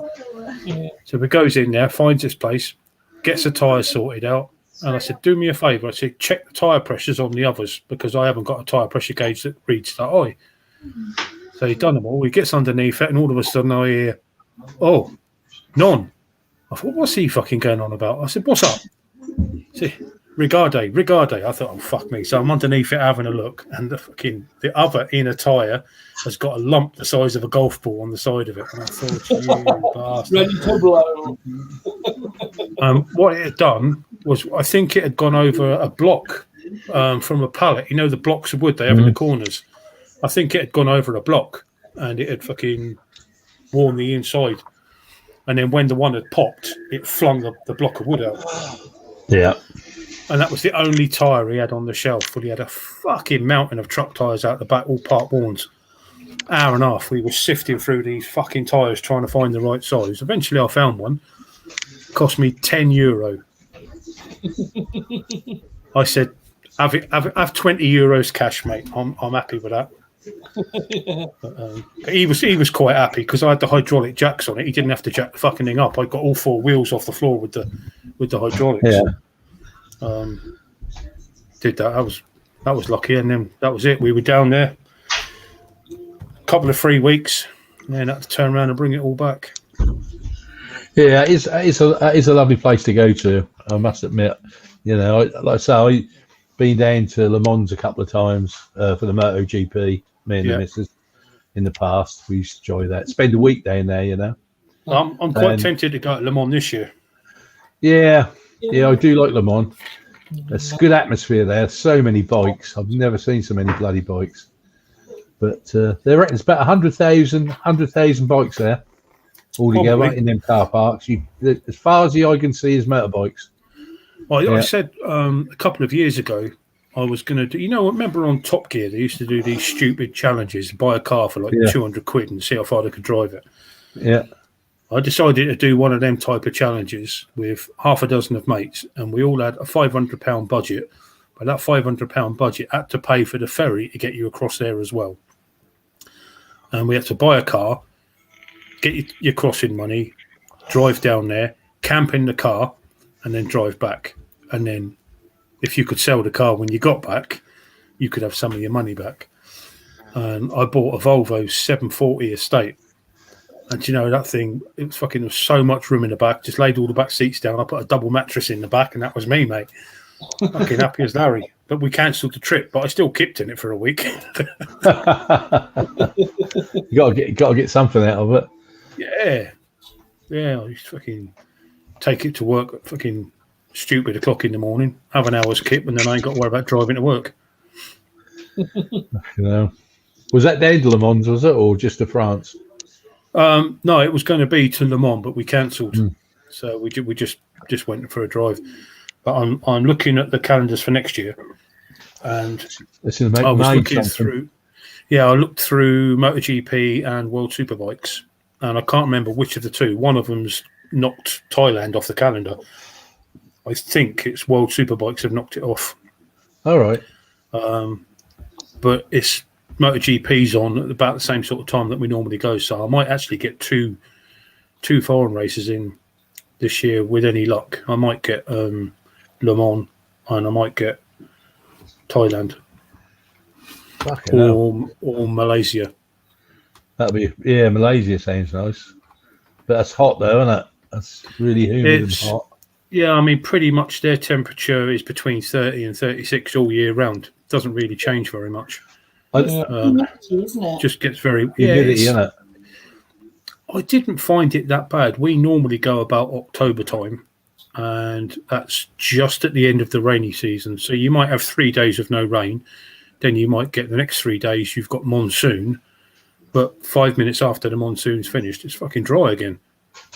Speaker 1: So he goes in there, finds this place, gets the tyres sorted out, and I said, "Do me a favour." I said, "Check the tyre pressures on the others, because I haven't got a tyre pressure gauge that reads that high." So he's done them all. He gets underneath it, and all of a sudden I hear, "Oh, none." I thought, what's he fucking going on about? I said, "What's up?" See, Regarde. I thought, oh, fuck me. So I'm underneath it having a look, and the other inner tyre has got a lump the size of a golf ball on the side of it. And I thought, you bastard.
Speaker 2: Ready to blow.
Speaker 1: What it had done was, I think it had gone over a block from a pallet. You know, the blocks of wood they have in the corners. I think it had gone over a block, and it had fucking worn the inside. And then when the one had popped, it flung the block of wood out.
Speaker 5: Yeah.
Speaker 1: And that was the only tyre he had on the shelf. Well, he had a fucking mountain of truck tyres out the back, all part worns. Hour and a half, we were sifting through these fucking tyres trying to find the right size. Eventually, I found one. Cost me €10. I said, have 20 euros cash, mate. I'm happy with that. But he was quite happy because I had the hydraulic jacks on it. He didn't have to jack the fucking thing up. I got all four wheels off the floor with the hydraulics.
Speaker 5: Yeah.
Speaker 1: Did that. That was lucky, and then that was it. We were down there a couple of 3 weeks, and then had to turn around and bring it all back.
Speaker 5: Yeah, it's a lovely place to go to. I must admit, you know, like I say, I've been down to Le Mans a couple of times for the MotoGP. Me and the missus in the past, we used to enjoy that. Spend a week down there, you know.
Speaker 1: I'm quite tempted to go to Le Mans this year.
Speaker 5: Yeah, I do like Le Mans. There's a good atmosphere there. So many bikes. I've never seen so many bloody bikes. But they reckon it's about 100,000 bikes there altogether in them car parks. As far as the eye can see is motorbikes.
Speaker 1: I said a couple of years ago I was going to do, you know, remember on Top Gear they used to do these stupid challenges, buy a car for like 200 quid and see how far they could drive it.
Speaker 5: Yeah.
Speaker 1: I decided to do one of them type of challenges with half a dozen of mates, and we all had a £500 budget. But that £500 budget had to pay for the ferry to get you across there as well. And we had to buy a car, get your crossing money, drive down there, camp in the car, and then drive back. And then if you could sell the car when you got back, you could have some of your money back. And I bought a Volvo 740 Estate. And you know, that thing, it was fucking, there was so much room in the back. Just laid all the back seats down. I put a double mattress in the back, and that was me, mate. Fucking happy as Larry. But we cancelled the trip, but I still kept in it for a week.
Speaker 5: You got to get something out of it.
Speaker 1: Yeah. I used to fucking take it to work at fucking stupid o'clock in the morning, have an hour's kip, and then I ain't got to worry about driving to work.
Speaker 5: You know, was that down to Le Mans, was it, or just to France?
Speaker 1: No, it was going to be to Le Mans, but we cancelled. So we just went for a drive. But I'm looking at the calendars for next year, and I was looking through. Yeah, I looked through MotoGP and World Superbikes, and I can't remember which of the two. One of them's knocked Thailand off the calendar. I think it's World Superbikes have knocked it off.
Speaker 5: All right.
Speaker 1: But it's MotoGP's on at about the same sort of time that we normally go. So I might actually get two foreign races in this year with any luck. I might get Le Mans and I might get Thailand or Malaysia.
Speaker 5: That'd be Malaysia sounds nice, but that's hot though, isn't it? That's really humid and hot.
Speaker 1: Yeah, I mean, pretty much their temperature is between 30 and 36 all year round. Doesn't really change very much.
Speaker 6: Humidity, isn't it?
Speaker 1: Just gets very
Speaker 5: Humidity, isn't it?
Speaker 1: I didn't find it that bad. We normally go about October time, and that's just at the end of the rainy season. So you might have 3 days of no rain. Then you might get the next 3 days, you've got monsoon. But 5 minutes after the monsoon's finished, it's fucking dry again.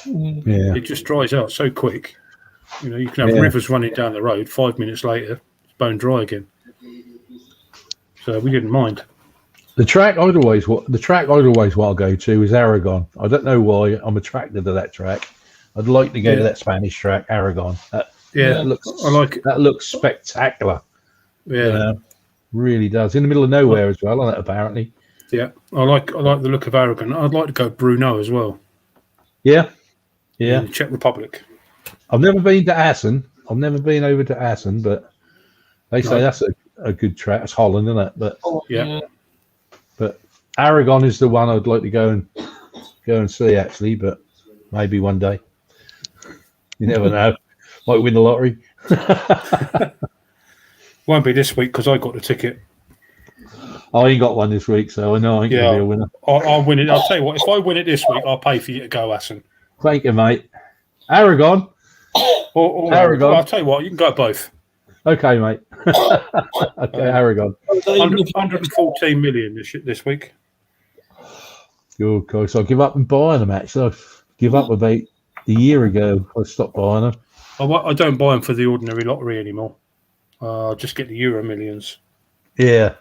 Speaker 5: Yeah.
Speaker 1: It just dries out so quick. You know, you can have rivers running down the road. 5 minutes later, it's bone dry again. So we didn't mind.
Speaker 5: The track I'd always want to go to is Aragon. I don't know why I'm attracted to that track. I'd like to go to that Spanish track, Aragon. That looks spectacular.
Speaker 1: Yeah,
Speaker 5: really does. In the middle of nowhere as well, isn't it, apparently.
Speaker 1: Yeah, I like the look of Aragon. I'd like to go Brno as well.
Speaker 5: Yeah.
Speaker 1: In the Czech Republic.
Speaker 5: I've never been to Assen. I've never been over to Assen, but they say that's a good track. It's Holland, isn't it? But but Aragon is the one I'd like to go and see actually. But maybe one day. You never know. Might win the lottery.
Speaker 1: Won't be this week because I got the ticket.
Speaker 5: I ain't got one this week, so I know I ain't going to be a winner.
Speaker 1: I'll win it. I'll tell you what, if I win it this week, I'll pay for you to go, Assen.
Speaker 5: Thank you, mate. Aragon.
Speaker 1: Or
Speaker 5: Aragon.
Speaker 1: I'll tell you what, you can go both.
Speaker 5: Okay, mate. Okay, Aragon.
Speaker 1: 114 million this week.
Speaker 5: Oh, God. So I'll give up and buying them, actually. I give up about a year ago. I stopped buying them.
Speaker 1: I don't buy them for the ordinary lottery anymore. I'll just get the Euro Millions.
Speaker 5: Yeah.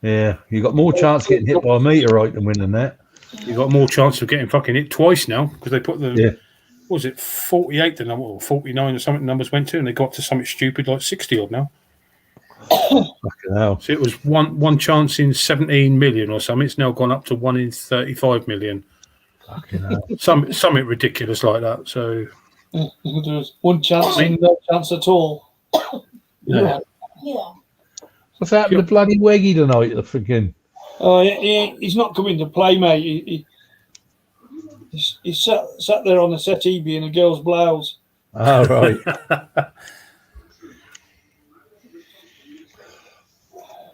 Speaker 5: You got more chance of getting hit by a meteorite than winning that.
Speaker 1: You got more chance of getting fucking hit twice now because they put the what was it 48 the number or 49 or something the numbers went to, and they got to something stupid like 60 odd now.
Speaker 5: Fucking hell.
Speaker 1: So it was one chance in 17 million or something. It's now gone up to 1 in 35 million.
Speaker 5: Fucking hell.
Speaker 1: Something ridiculous like that. So
Speaker 2: there's one chance in no chance at all.
Speaker 6: Yeah.
Speaker 5: What's happened to bloody Weggy tonight? The freaking.
Speaker 2: He's not coming to play, mate. He sat there on the settee being a girl's blouse.
Speaker 5: Oh, right.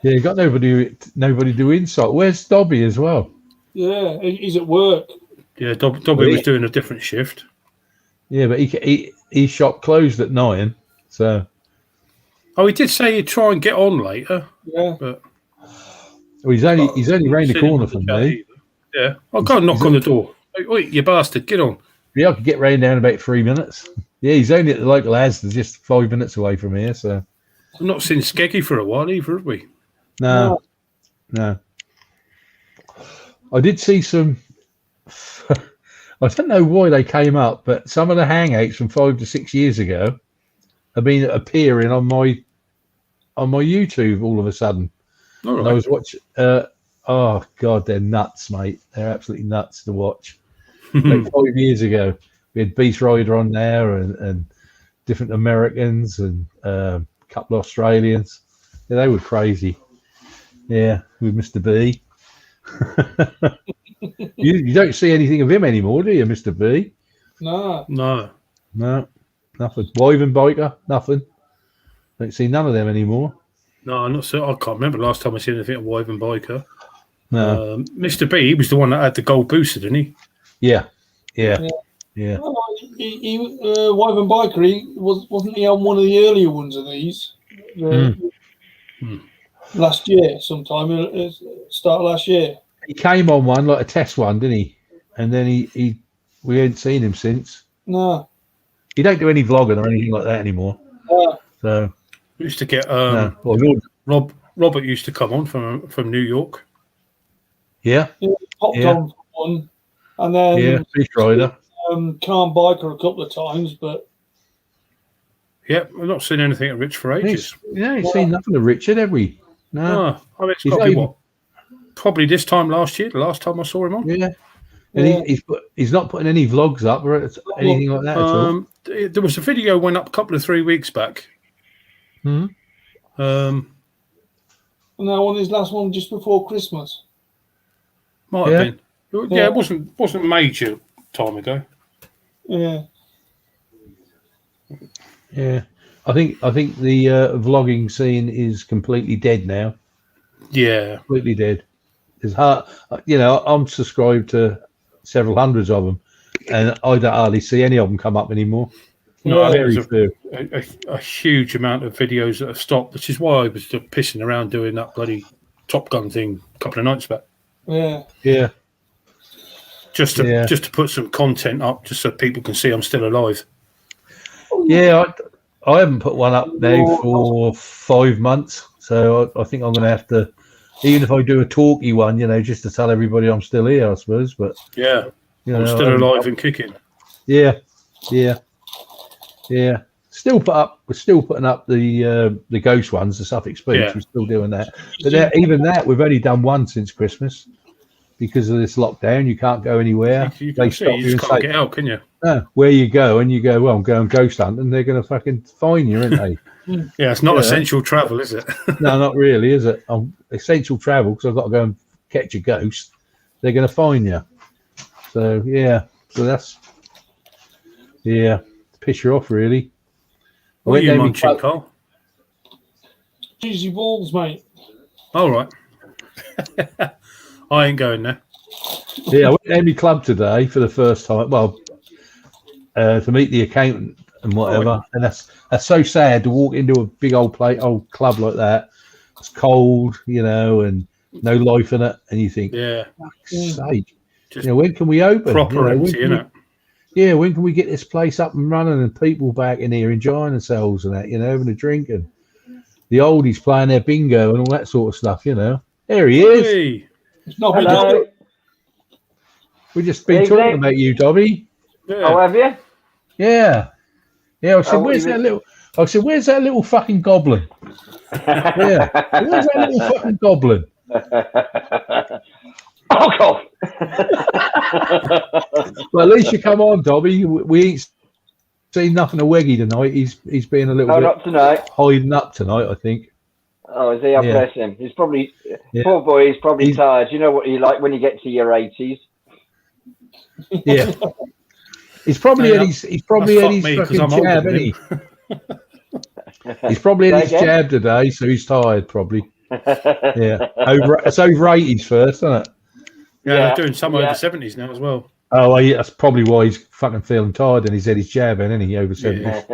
Speaker 5: Yeah, you got nobody do insight. Where's Dobby as well?
Speaker 2: Yeah, he's at work.
Speaker 1: Yeah, Dobby was doing a different shift.
Speaker 5: Yeah, but he shop closed at 9, so.
Speaker 1: Oh, he did say he'd try and get on later.
Speaker 2: Yeah,
Speaker 1: but
Speaker 5: he's only round the corner from me.
Speaker 1: Yeah, I'll go and knock on the door. Wait, you bastard, get on.
Speaker 5: Yeah, I could get round down in about 3 minutes. Yeah, he's only at the local Asda, just 5 minutes away from here. So
Speaker 1: I've not seen Skeggy for a while either, have we?
Speaker 5: No. I did see some. I don't know why they came up, but some of the hangouts from 5 to 6 years ago have been appearing on my YouTube all of a sudden.
Speaker 1: All right.
Speaker 5: And I was watching. Oh God, they're nuts, mate. They're absolutely nuts to watch. Like 5 years ago, we had Beast Rider on there and different Americans and a couple of Australians. Yeah, they were crazy. Yeah, with Mr. B. You don't see anything of him anymore, do you, Mr. B?
Speaker 2: No.
Speaker 5: Nothing. Wyvern Biker, nothing. Don't see none of them anymore.
Speaker 1: No, I'm not sure. I can't remember the last time I seen anything of Wyvern Biker.
Speaker 5: No.
Speaker 1: Mr. B, he was the one that had the gold booster, didn't he?
Speaker 5: Yeah.
Speaker 2: Well, Wyvern Biker, wasn't he on one of the earlier ones of these? Last year, sometime, start of last year.
Speaker 5: He came on one, like a test one, didn't he? And then we hadn't seen him since.
Speaker 2: No.
Speaker 5: He don't do any vlogging or anything like that anymore.
Speaker 2: No.
Speaker 5: So
Speaker 1: We used to get Robert used to come on from New York.
Speaker 5: Yeah,
Speaker 2: Popped
Speaker 5: Yeah.
Speaker 2: on for one, and then
Speaker 5: yeah, Fish Rider.
Speaker 2: Calm Biker a couple of times, but
Speaker 1: Yep, I've not seen anything of Rich for ages.
Speaker 5: He's seen nothing of Richard, have we? No.
Speaker 1: Oh, I mean, it's
Speaker 5: He's
Speaker 1: got to
Speaker 5: not
Speaker 1: be
Speaker 5: even-
Speaker 1: what? Probably this time last year, the last time I saw him on.
Speaker 5: Yeah. And he's not putting any vlogs up or anything like that at all.
Speaker 1: There was a video went up a couple of 3 weeks back.
Speaker 5: Hmm.
Speaker 2: and now on his last one just before Christmas.
Speaker 1: Might
Speaker 5: Yeah.
Speaker 1: have been. Yeah, it wasn't major time ago.
Speaker 2: Yeah,
Speaker 5: Yeah. I think the vlogging scene is completely dead now.
Speaker 1: Yeah.
Speaker 5: Completely dead. It's hard. I'm subscribed to several hundreds of them, and I don't hardly see any of them come up anymore.
Speaker 1: No,
Speaker 5: Very
Speaker 1: there's
Speaker 5: few.
Speaker 1: a huge amount of videos that have stopped, which is why I was just pissing around doing that bloody Top Gun thing a couple of nights back.
Speaker 2: yeah.
Speaker 5: Yeah.
Speaker 1: Just to put some content up, just so people can see I'm still alive.
Speaker 5: Yeah, I haven't put one up now for 5 months, so I think I'm going to have to, even if I do a talky one, just to tell everybody I'm still here, I suppose. But
Speaker 1: Yeah, I'm still alive and kicking.
Speaker 5: Yeah. We're still putting up the ghost ones, the Suffolk Speech.
Speaker 1: Yeah.
Speaker 5: We're still doing that, but even that we've only done one since Christmas because of this lockdown. You can't go anywhere.
Speaker 1: You
Speaker 5: They
Speaker 1: can
Speaker 5: stop
Speaker 1: see, you
Speaker 5: you
Speaker 1: just
Speaker 5: and
Speaker 1: can't
Speaker 5: say,
Speaker 1: get out, can you?
Speaker 5: where you go, and you go, well, I'm going ghost hunting. They're going to fucking fine you, aren't they?
Speaker 1: Yeah, it's not
Speaker 5: Yeah.
Speaker 1: essential travel, is it?
Speaker 5: No, not really, is it? I'm essential travel because I've got to go and catch a ghost. They're going to fine you. So that's piss you off really.
Speaker 1: What are you
Speaker 5: Went down
Speaker 1: munching,
Speaker 5: my club-
Speaker 1: Carl?
Speaker 2: Cheesy balls, mate.
Speaker 1: All right. I ain't going there.
Speaker 5: Yeah, I went down my club today for the first time. Well, to meet the accountant and whatever. And that's so sad to walk into a big old club like that. It's cold, and no life in it, and you think,
Speaker 1: Yeah,
Speaker 5: fuck's sake,
Speaker 1: just
Speaker 5: when can we open?
Speaker 1: proper
Speaker 5: when
Speaker 1: empty,
Speaker 5: can
Speaker 1: innit?
Speaker 5: when can we get this place up and running and people back in here enjoying themselves and that, having a drink and the oldies playing their bingo and all that sort of stuff, There he is.
Speaker 1: Hey.
Speaker 2: It's not
Speaker 8: Hello.
Speaker 5: We've just been
Speaker 8: Evening.
Speaker 5: talking about you, Dobby.
Speaker 1: Yeah.
Speaker 8: Oh, have you?
Speaker 5: Yeah. I said,
Speaker 8: Oh, what
Speaker 5: where's
Speaker 8: do you
Speaker 5: where's that little fucking goblin? Yeah. Where's that little fucking goblin?
Speaker 8: Oh, God.
Speaker 5: Well, at least you come on, Dobby. We ain't seen nothing of Weggy tonight. He's been a little
Speaker 8: No,
Speaker 5: bit
Speaker 8: not tonight.
Speaker 5: hiding up tonight, I think.
Speaker 8: Oh, is he? Oh,
Speaker 5: Yeah.
Speaker 8: bless him. He's probably,
Speaker 5: Yeah.
Speaker 8: poor boy, he's probably
Speaker 5: He's-
Speaker 8: tired. You know what you like when you get to your 80s?
Speaker 5: Yeah. He's probably
Speaker 1: Yeah,
Speaker 5: had his fucking
Speaker 1: me, 'cause I'm
Speaker 5: jab,
Speaker 1: older than
Speaker 5: isn't he? He's probably had his
Speaker 8: Say again?
Speaker 5: jab today, so he's tired probably. Yeah. It's over 80s first, isn't it?
Speaker 1: Yeah,
Speaker 8: Yeah,
Speaker 1: they're doing some
Speaker 8: yeah.
Speaker 1: over 70s now as well.
Speaker 5: Oh, well, yeah, that's probably why he's fucking feeling tired and he's had his jab in, isn't he, over 70s?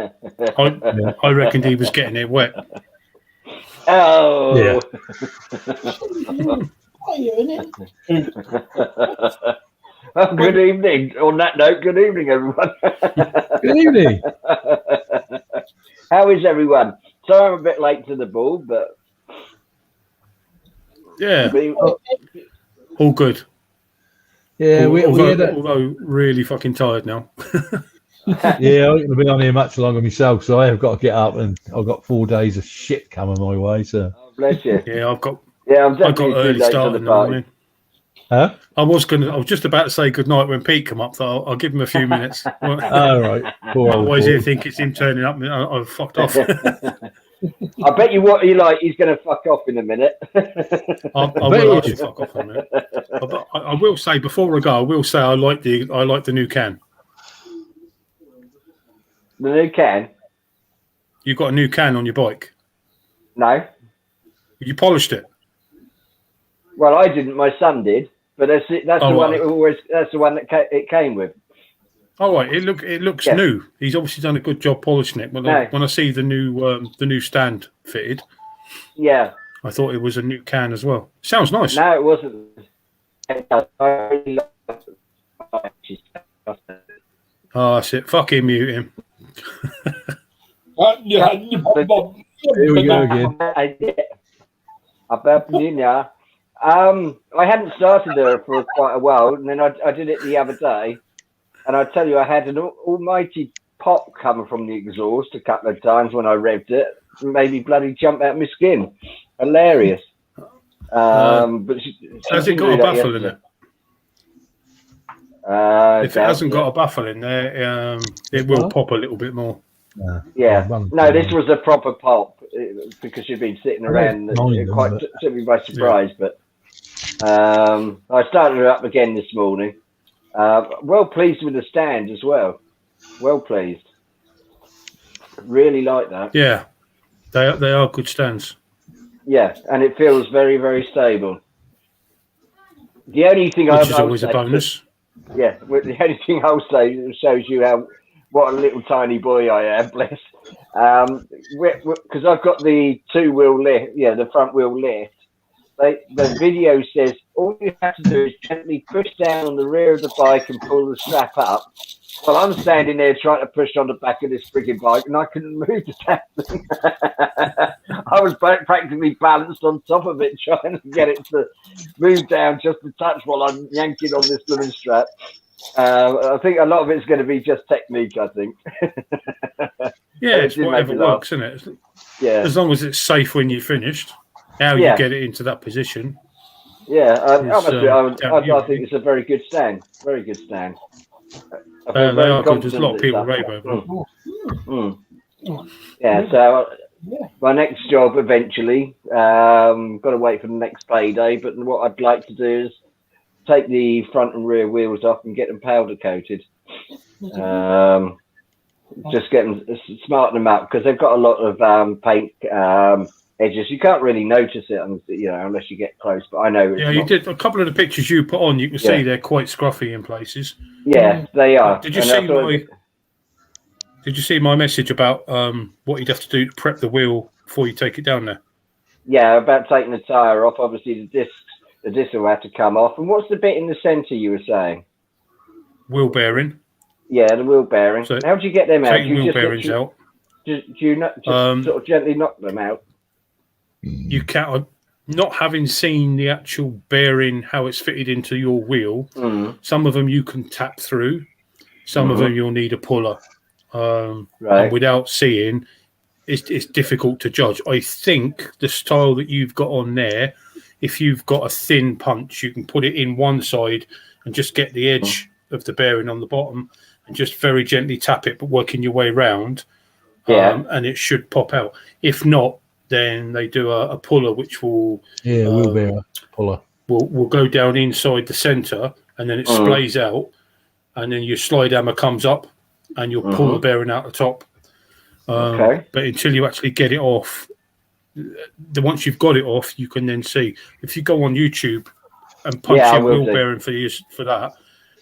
Speaker 1: I reckoned he was getting it wet.
Speaker 8: Oh.
Speaker 5: Yeah.
Speaker 6: Are you in it?
Speaker 8: Well, good evening. On that note, good evening, everyone.
Speaker 5: Good evening.
Speaker 8: How is everyone? Sorry I'm a bit late to the ball, but
Speaker 1: Yeah, all good.
Speaker 5: Yeah, we had a,
Speaker 1: although really fucking tired now.
Speaker 5: yeah, I'm going to be on here much longer myself, so I have got to get up and I've got 4 days of shit coming my way. So,
Speaker 8: oh, bless you.
Speaker 1: Yeah,
Speaker 8: Yeah, I'm
Speaker 1: I got
Speaker 8: definitely too
Speaker 1: early
Speaker 8: late
Speaker 1: start
Speaker 8: for
Speaker 1: in
Speaker 8: the
Speaker 1: the
Speaker 8: party.
Speaker 1: morning.
Speaker 5: huh?
Speaker 1: I was just about to say good night when Pete come up, so I'll give him a few minutes.
Speaker 5: All right. Poor
Speaker 1: I
Speaker 5: old
Speaker 1: always
Speaker 5: boy.
Speaker 1: here think it's him turning up. And I've fucked off.
Speaker 8: I bet you what you like. He's going to fuck off in a minute.
Speaker 1: I will actually fuck off in a minute. But I will say before I go, I will say I like the new can.
Speaker 8: The new can?
Speaker 1: You got a new can on your bike.
Speaker 8: No.
Speaker 1: You polished it.
Speaker 8: Well, I didn't. My son did. But that's the
Speaker 1: Oh,
Speaker 8: one.
Speaker 1: right.
Speaker 8: That's the one that it came with.
Speaker 1: Oh right, it looks
Speaker 8: Yeah.
Speaker 1: new. He's obviously done a good job polishing it. When I see the new stand fitted,
Speaker 8: Yeah.
Speaker 1: I thought it was a new can as well. Sounds nice.
Speaker 8: No, it wasn't.
Speaker 1: Oh, that's it. Fuck him, mute him.
Speaker 2: Yeah.
Speaker 5: Here we go again.
Speaker 8: Up Nina. I hadn't started her for quite a while, and then I did it the other day, and I tell you, I had an almighty pop coming from the exhaust a couple of times when I revved it. It made me bloody jump out of my skin. Hilarious. But
Speaker 1: has it got a buffle in it? If it hasn't got a buffle in there, it will pop a little bit more.
Speaker 8: Yeah. No, this was a proper pop because you've been sitting around. It quite took me by surprise, but I started her up again this morning. Well pleased with the stand as well. Well pleased. Really like that.
Speaker 1: Yeah, they are good stands.
Speaker 8: Yeah, and it feels very, very stable. The only thing
Speaker 1: which is always a bonus.
Speaker 8: Yeah, the only thing I'll say shows you what a little tiny boy I am, bless. Because I've got the two-wheel lift, the front wheel lift. The video says all you have to do is gently push down on the rear of the bike and pull the strap up. Well, I'm standing there trying to push on the back of this frigging bike, and I couldn't move the damn thing. I was practically balanced on top of it, trying to get it to move down just a touch while I'm yanking on this living strap. I think a lot of it's going to be just technique, I think.
Speaker 1: Yeah, it's whatever works, isn't it?
Speaker 8: Yeah.
Speaker 1: As long as it's safe when you're finished, how you get it into that position.
Speaker 8: Yeah, I think it's a very good stand. Very good stand.
Speaker 1: They are good. There's a lot of people rave over them.
Speaker 8: Yeah, so my next job eventually, got to wait for the next payday, but what I'd like to do is take the front and rear wheels off and get them powder coated. Just get them, smarten them up, because they've got a lot of paint edges. You can't really notice it, unless you get close. But I know.
Speaker 1: You did a couple of the pictures you put on. You can see they're quite scruffy in places.
Speaker 8: Yeah, they are.
Speaker 1: Did you see my message about what you'd have to do to prep the wheel before you take it down there?
Speaker 8: Yeah, about taking the tyre off. Obviously, the disc will have to come off. And what's the bit in the centre you were saying?
Speaker 1: Wheel bearing.
Speaker 8: Yeah, the wheel bearing. So how do you get them out?
Speaker 1: Taking wheel bearings out.
Speaker 8: Do you not just sort of gently knock them out?
Speaker 1: You can't. Not having seen the actual bearing, how it's fitted into your wheel, some of them you can tap through. Some of them you'll need a puller. And without seeing, it's difficult to judge. I think the style that you've got on there, if you've got a thin punch, you can put it in one side and just get the edge of the bearing on the bottom and just very gently tap it, but working your way round, and it should pop out. If not, then they do a puller, which will
Speaker 5: wheel bearer puller
Speaker 1: will go down inside the centre, and then it splays out, and then your slide hammer comes up, and you'll pull the bearing out the top. But until you actually get it off, once you've got it off, you can then see. If you go on YouTube and punch in wheel bearing for that,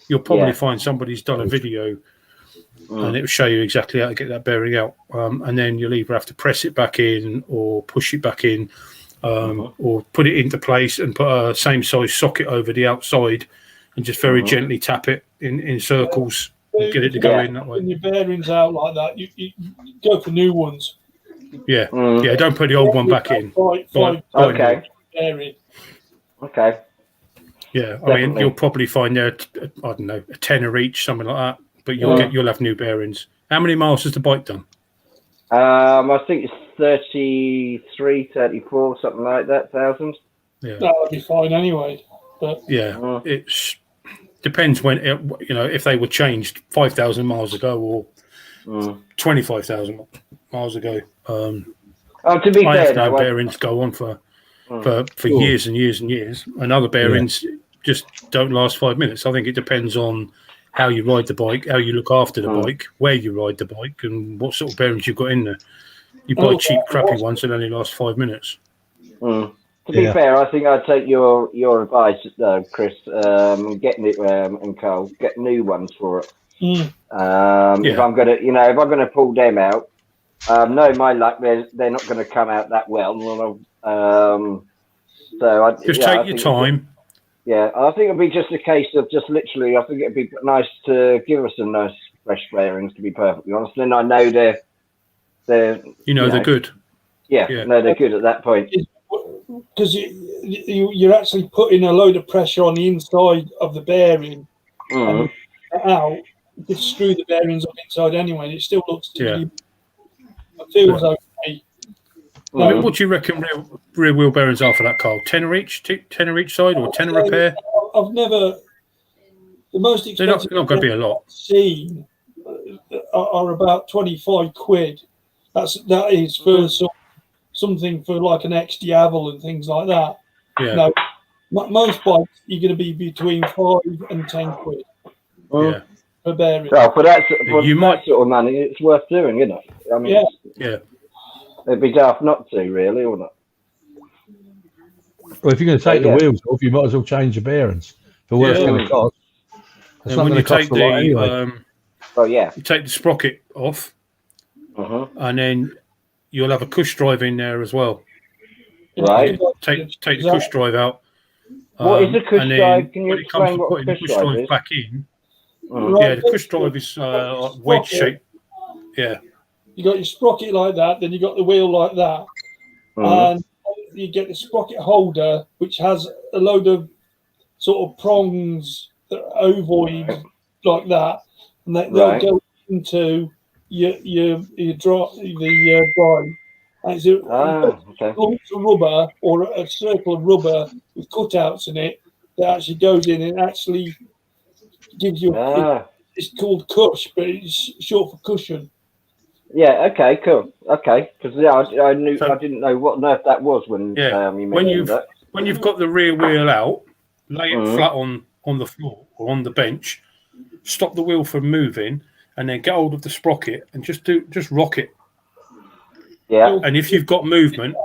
Speaker 1: you'll probably find somebody's done a video. And it will show you exactly how to get that bearing out. And then you'll either have to press it back in or push it back in, or put it into place and put a same size socket over the outside and just very gently tap it in circles and get it to go in that way.
Speaker 2: When your bearings out like that, you go for new ones.
Speaker 1: Yeah, don't put the old one back in.
Speaker 2: Bearing.
Speaker 8: Okay.
Speaker 1: Yeah, I mean, you'll probably find there, I don't know, a tenner each, something like that. But you'll have new bearings. How many miles has the bike done?
Speaker 8: I think it's 33, 34, something like that, 1,000.
Speaker 2: Yeah, that'll be fine anyway. But
Speaker 1: it depends when if they were changed 5,000 miles ago or 25,000 miles ago.
Speaker 8: To be fair,
Speaker 1: no bearings go on for years and years and years, and other bearings just don't last 5 minutes. I think it depends on how you ride the bike, how you look after the bike, where you ride the bike, and what sort of bearings you've got in there. You buy cheap, crappy ones that only last 5 minutes.
Speaker 8: To be fair, I think I'd take your advice, Chris, getting it and Carl, get new ones for it. If I'm gonna pull them out, no, my luck, they're not going to come out that well. So
Speaker 1: just take your time.
Speaker 8: Yeah, I think it'd be just a case of just literally. I think it'd be nice to give us some nice fresh bearings. To be perfectly honest, then I know they're good.
Speaker 1: Yeah,
Speaker 8: no, they're good at that point.
Speaker 2: because you're actually putting a load of pressure on the inside of the bearing and out. You could screw the bearings up inside anyway, and it still looks
Speaker 1: Yeah.
Speaker 2: It feels okay.
Speaker 1: What do you reckon rear wheel bearings are for that car? Tenner each side, or tenner repair?
Speaker 2: I've never. The most expensive
Speaker 1: They're not going to be a lot.
Speaker 2: I've seen are about 25 quid. That is for something for like an X Diavel and things like that.
Speaker 1: Yeah.
Speaker 2: No, most bikes you're going to be between 5 and 10 quid.
Speaker 1: Yeah.
Speaker 2: Per bearing.
Speaker 8: Well, for that sort of money, it's worth doing, isn't it? I mean,
Speaker 1: yeah.
Speaker 8: It'd be daft not to, really, or not.
Speaker 5: Well, if you're going to take the wheels off, you might as well change the bearings for what it's going to cost. It's not going to cost a lot anyway.
Speaker 1: You take the sprocket off, and then you'll have a cush drive in there as well.
Speaker 8: Right.
Speaker 1: Take the cush drive out.
Speaker 8: What is the cush drive? Can you explain what
Speaker 1: the
Speaker 8: cush drive is?
Speaker 1: Back in. Yeah, the cush drive is wedge shape. Yeah.
Speaker 2: You got your sprocket like that, then you got the wheel like that, and you get the sprocket holder, which has a load of sort of prongs that are ovoid like that, and they'll go into your drive. And it's a lump of rubber or a circle of rubber with cutouts in it that actually goes in and actually gives you. It's called cush, but it's short for cushion.
Speaker 8: Yeah. Okay. Cool. Okay. Because I didn't know what on earth that was when you mentioned that.
Speaker 1: When you've got the rear wheel out, lay it flat on the floor or on the bench, stop the wheel from moving, and then get hold of the sprocket and just rock it.
Speaker 8: Yeah.
Speaker 1: And if you've got movement,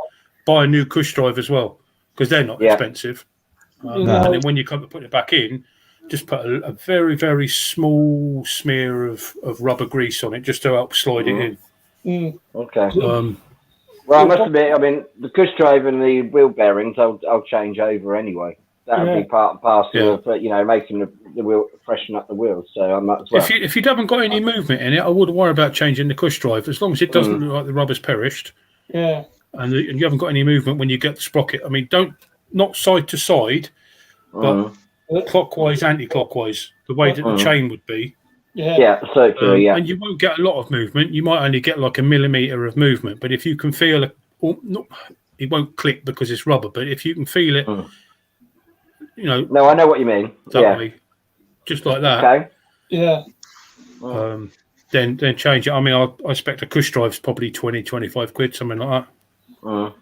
Speaker 1: buy a new cush drive as well, because they're not expensive. And then when you come to put it back in, just put a very, very small smear of rubber grease on it just to help slide it in.
Speaker 8: Okay. Well, I must admit, I mean, the cush drive and the wheel bearings, I'll change over anyway. That would be part and parcel of, making the wheel, freshen up the wheels. So I might as well.
Speaker 1: If you haven't got any movement in it, I wouldn't worry about changing the cush drive, as long as it doesn't look like the rubber's perished.
Speaker 2: Yeah.
Speaker 1: And you haven't got any movement when you get the sprocket. I mean, not side to side, but clockwise, anti-clockwise, the way that the chain would be.
Speaker 2: Yeah.
Speaker 8: Circular,
Speaker 1: and you won't get a lot of movement. You might only get like a millimetre of movement. But if you can feel it won't click because it's rubber. But if you can feel it,
Speaker 8: No, I know what you mean.
Speaker 1: Way, just like that.
Speaker 8: Okay.
Speaker 2: Yeah.
Speaker 1: Then change it. I mean, I expect a cush drive's probably 20, 25 quid, something like that.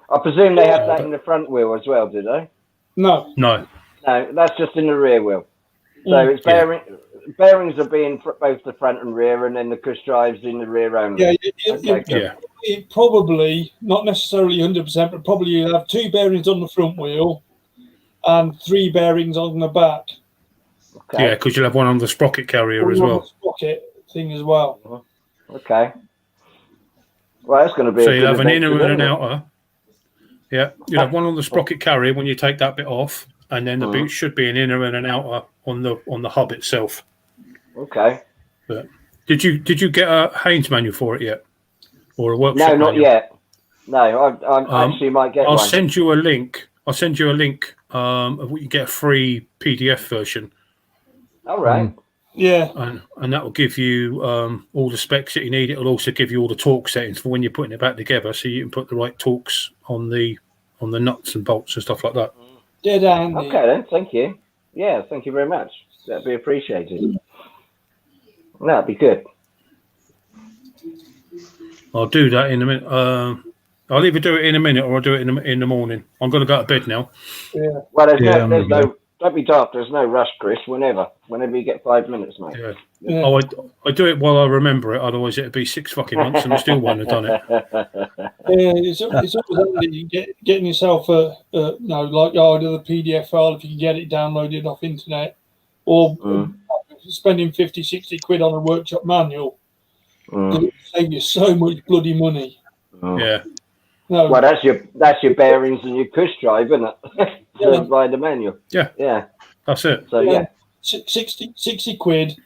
Speaker 8: I presume they have that in the front wheel as well, do they?
Speaker 2: No.
Speaker 1: No,
Speaker 8: that's just in the rear wheel. So it's bearings are being both the front and rear, and then the cush drives in the rear only.
Speaker 2: It probably, not necessarily 100%, but probably you'll have 2 bearings on the front wheel and 3 bearings on the back.
Speaker 8: Okay.
Speaker 1: Yeah, because you'll have one on the sprocket carrier as well.
Speaker 2: Sprocket thing as well.
Speaker 8: Okay. Well, that's going to be.
Speaker 1: So you'll have an inner and an outer. Yeah, you'll have one on the sprocket carrier when you take that bit off, and then the boot should be an inner and an outer on the hub itself.
Speaker 8: Okay.
Speaker 1: But did you get a Haynes manual for it yet, or a workshop?
Speaker 8: No, not
Speaker 1: manual?
Speaker 8: yet. No, I actually might get one.
Speaker 1: I'll send you a link. Of what you get a free PDF version.
Speaker 8: All right.
Speaker 2: Yeah.
Speaker 1: And that will give you all the specs that you need. It'll also give you all the torque settings for when you're putting it back together, so you can put the right torques on the nuts and bolts and stuff like that.
Speaker 2: Dead handy.
Speaker 8: Okay then, thank you. Yeah, thank you very much. That'd be appreciated. That'd be good.
Speaker 1: I'll do that in a minute. I'll either do it in a minute or I'll do it in the morning. I'm going to go to bed now.
Speaker 2: Yeah.
Speaker 8: Well, there's no. Don't be daft. There's no rush, Chris. Whenever you get 5 minutes, mate.
Speaker 1: Yeah. Oh, I do it while I remember it. Otherwise, it'd be 6 fucking months, and I still won't have done it.
Speaker 2: Yeah, it's always handy getting yourself like either the PDF file if you can get it downloaded off internet, or spending 50, 60 quid on a workshop manual. It'll save you so much bloody money.
Speaker 1: Yeah.
Speaker 2: No.
Speaker 8: Well, that's your bearings and your cush drive, isn't it? By the manual.
Speaker 1: Yeah.
Speaker 8: Yeah.
Speaker 1: That's it.
Speaker 8: So yeah.
Speaker 2: 60 quid,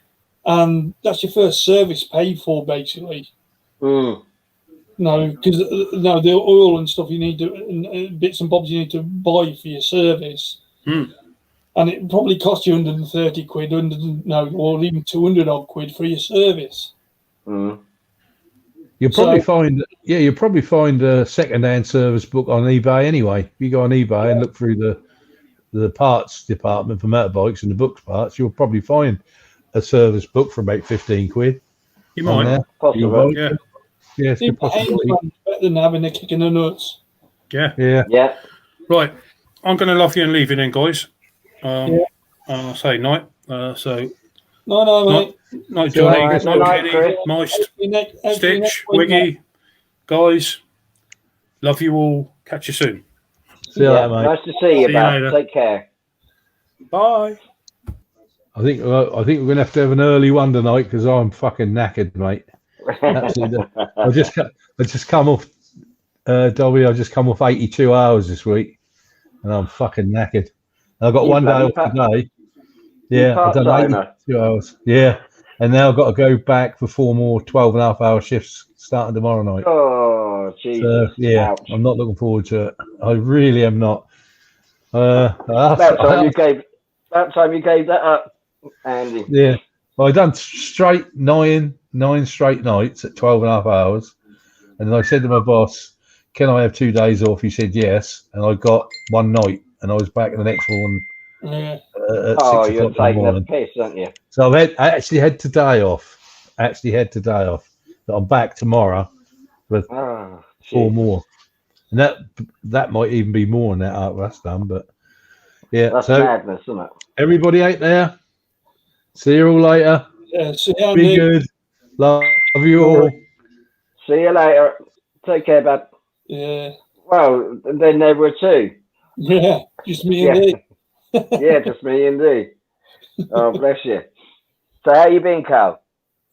Speaker 2: and that's your first service paid for, basically. No, No, because no, the oil and stuff you need to, and bits and bobs you need to buy for your service. And it probably cost you 130 quid, or even 200 odd quid for your service.
Speaker 5: You'll probably find a second-hand service book on eBay anyway. If you go on eBay and look through the parts department for motorbikes and the books parts, you'll probably find a service book for about 15 quid.
Speaker 1: You might.
Speaker 8: Possibly.
Speaker 1: Yeah.
Speaker 5: Yeah, it's a good possibility.
Speaker 2: Better than having a kick in the nuts.
Speaker 1: Yeah. Right. I'm going to love you and leave you then, guys. I'll say night. So.
Speaker 2: No, mate.
Speaker 1: Night, Johnny.
Speaker 8: Night,
Speaker 1: Kenny.
Speaker 8: Chris.
Speaker 1: Moist. Stitch. Wiggy. Guys. Love you all. Catch you soon.
Speaker 5: See you later, mate.
Speaker 8: Nice to see you, Bab. Take care.
Speaker 1: Bye.
Speaker 5: I think we're gonna have to have an early one tonight because I'm fucking knackered, mate. Absolutely. I just come off, Dobby. I just come off 82 hours this week, and I'm fucking knackered. And I've got one day off today. Yeah, I've done 82 hours. Yeah, and now I've got to go back for 4 more 12.5-hour shifts starting tomorrow night.
Speaker 8: Oh, Jesus.
Speaker 5: So, yeah, ouch. I'm not looking forward to it. I really am not. About
Speaker 8: time you gave that up, Andy.
Speaker 5: Yeah, well, I done straight nine straight nights at 12.5 hours, and then I said to my boss, "Can I have 2 days off?" He said yes, and I got one night, and I was back in the next one. At 6
Speaker 8: you're
Speaker 5: o'clock in the morning.
Speaker 8: taking a piss, aren't you?
Speaker 5: So I actually had today off. But I'm back tomorrow with 4 more, and that might even be more than that after that's done. But yeah,
Speaker 8: that's
Speaker 5: so
Speaker 8: madness, isn't it?
Speaker 5: Everybody out there, see you all later.
Speaker 2: Yeah, see you,
Speaker 5: be good. Love you all.
Speaker 8: See you later. Take care, bud.
Speaker 2: Yeah.
Speaker 8: Well, then there were 2.
Speaker 2: Yeah, just me and thee.
Speaker 8: Yeah, just me and thee. Oh, bless you. So how you been, Carl?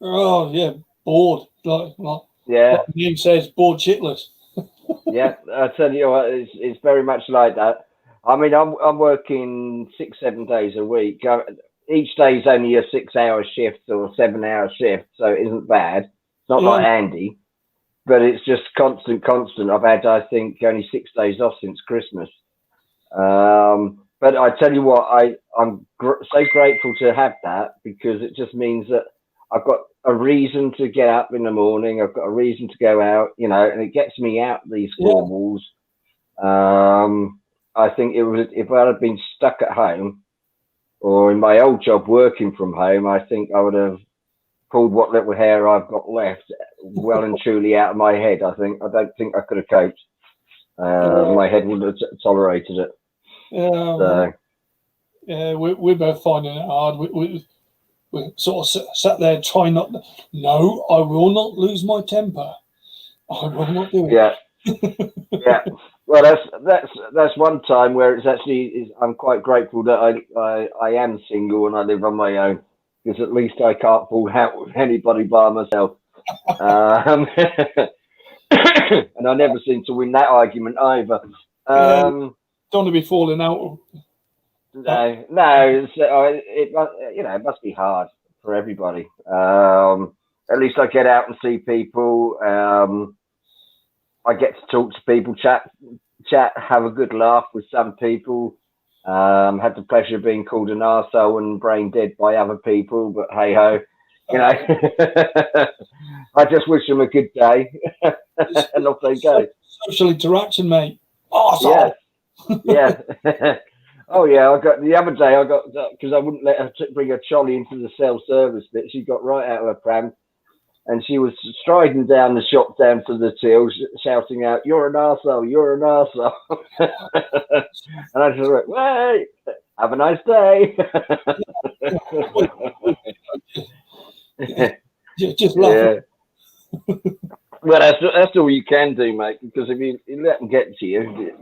Speaker 2: Oh, yeah, bored. Like
Speaker 8: the
Speaker 2: name says, bored shitless.
Speaker 8: Yeah, I tell you what, it's very much like that. I mean, I'm working 6-7 days a week. Each day is only a 6-hour shift or a 7-hour shift, so it isn't bad. It's not like Andy, but it's just constant. I've had, I think, only 6 days off since Christmas. But I tell you what, I'm so grateful to have that, because it just means that I've got a reason to get up in the morning. I've got a reason to go out, and it gets me out these 4 walls. I think if I had been stuck at home or in my old job working from home, I think I would have pulled what little hair I've got left well and truly out of my head. I don't think I could have coped. My head wouldn't have tolerated it.
Speaker 2: Yeah, we're both finding it hard. We sort of sat there trying not. No, I will not lose my temper. I will not do it.
Speaker 8: Yeah. Yeah. Well, that's one time where it's actually I'm quite grateful that I am single and I live on my own, because at least I can't fall out with anybody by myself. And I never seem to win that argument either.
Speaker 2: Don't want to be falling out.
Speaker 8: No, it must be hard for everybody. At least I get out and see people. I get to talk to people, chat, have a good laugh with some people. Had the pleasure of being called an arsehole and brain dead by other people, but hey ho, I just wish them a good day, and off they go.
Speaker 2: Social interaction, mate. Arsehole.
Speaker 8: Yeah. Oh yeah, I got the other day. Because I wouldn't let her bring her trolley into the self-service bit. She got right out of her pram, and she was striding down the shop down to the till, shouting out, "You're an arsehole! You're an arsehole!" And I just went, "Wait, have a nice day."
Speaker 2: Just laugh.
Speaker 8: Yeah. Well, that's all you can do, mate. Because if you let them get to you,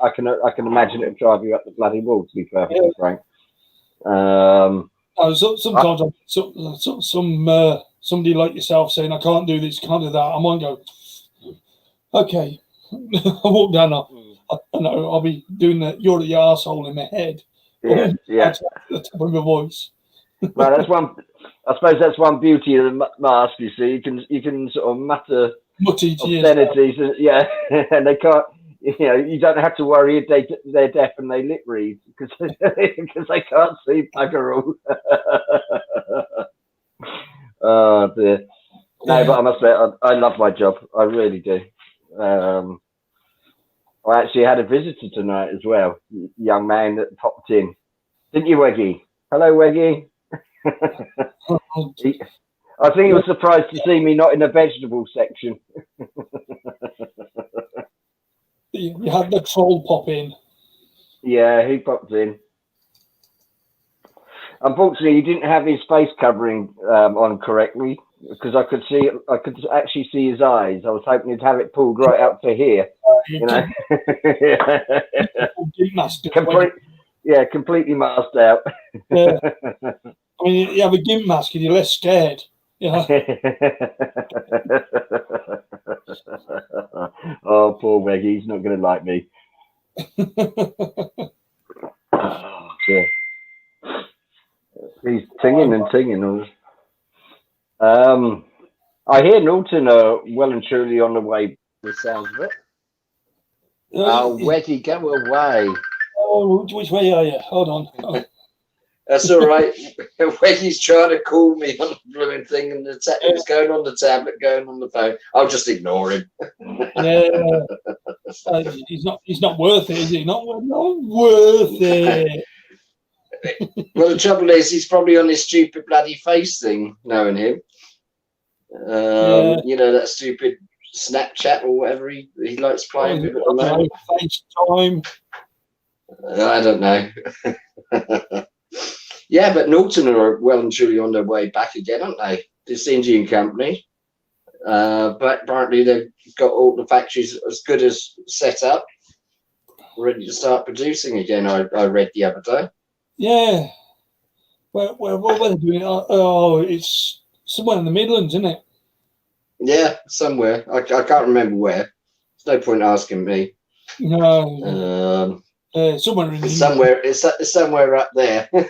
Speaker 8: I can imagine it'll drive you up the bloody wall. To be perfectly frank.
Speaker 2: Sometimes somebody like yourself saying, "I can't do this, can't do that." I might go, "Okay." I walk down. I know I'll be doing the "you're the arsehole" in my head.
Speaker 8: Yeah.
Speaker 2: At the top of my voice.
Speaker 8: Well, that's one. I suppose that's one beauty of the mask. You see, you can sort of mutter
Speaker 2: Mutty to yourself.
Speaker 8: obscenities, yeah, and they can't. You know, you don't have to worry if they're deaf and they lip read because they can't see bugger all. Oh dear. No,
Speaker 2: Yeah.
Speaker 8: but I must say, I love my job. I really do. I actually had a visitor tonight as well, young man that popped in. Didn't you, Weggy? Hello, Weggy. I think he was surprised to see me not in the vegetable section.
Speaker 2: You had the troll pop in.
Speaker 8: Yeah, he popped in. Unfortunately, he didn't have his face covering on correctly because I could actually see his eyes. I was hoping he'd have it pulled right up to here. You know, completely masked out.
Speaker 2: Yeah. I mean, you have a gimp mask and you're less scared. Yeah.
Speaker 8: Oh, poor Weggy, he's not going to like me. Oh, dear. He's singing and singing. I hear Norton are well and truly on the way. The sounds of it.
Speaker 9: Oh, Weggy, go away.
Speaker 2: Oh, which way are you? Hold on. Oh.
Speaker 9: That's all right. Weggy's trying to call me on the blooming thing, and it was going on the tablet, going on the phone. I'll just ignore him.
Speaker 2: Yeah. He's not worth it, is he? Not worth it.
Speaker 9: Well, the trouble is, he's probably on this stupid bloody face thing, knowing him. You know, that stupid Snapchat or whatever he likes playing with at the moment.
Speaker 2: FaceTime.
Speaker 9: I don't know. Yeah, but Norton are well and truly on their way back again, aren't they? This Indian company. But apparently they've got all the factories as good as set up, ready to start producing again, I read the other day.
Speaker 2: Yeah. Well, what are they doing? Oh, it's somewhere in the Midlands, isn't it?
Speaker 9: Yeah, somewhere. I can't remember where. There's no point asking me.
Speaker 2: No. Somewhere in
Speaker 9: it's somewhere up there. Up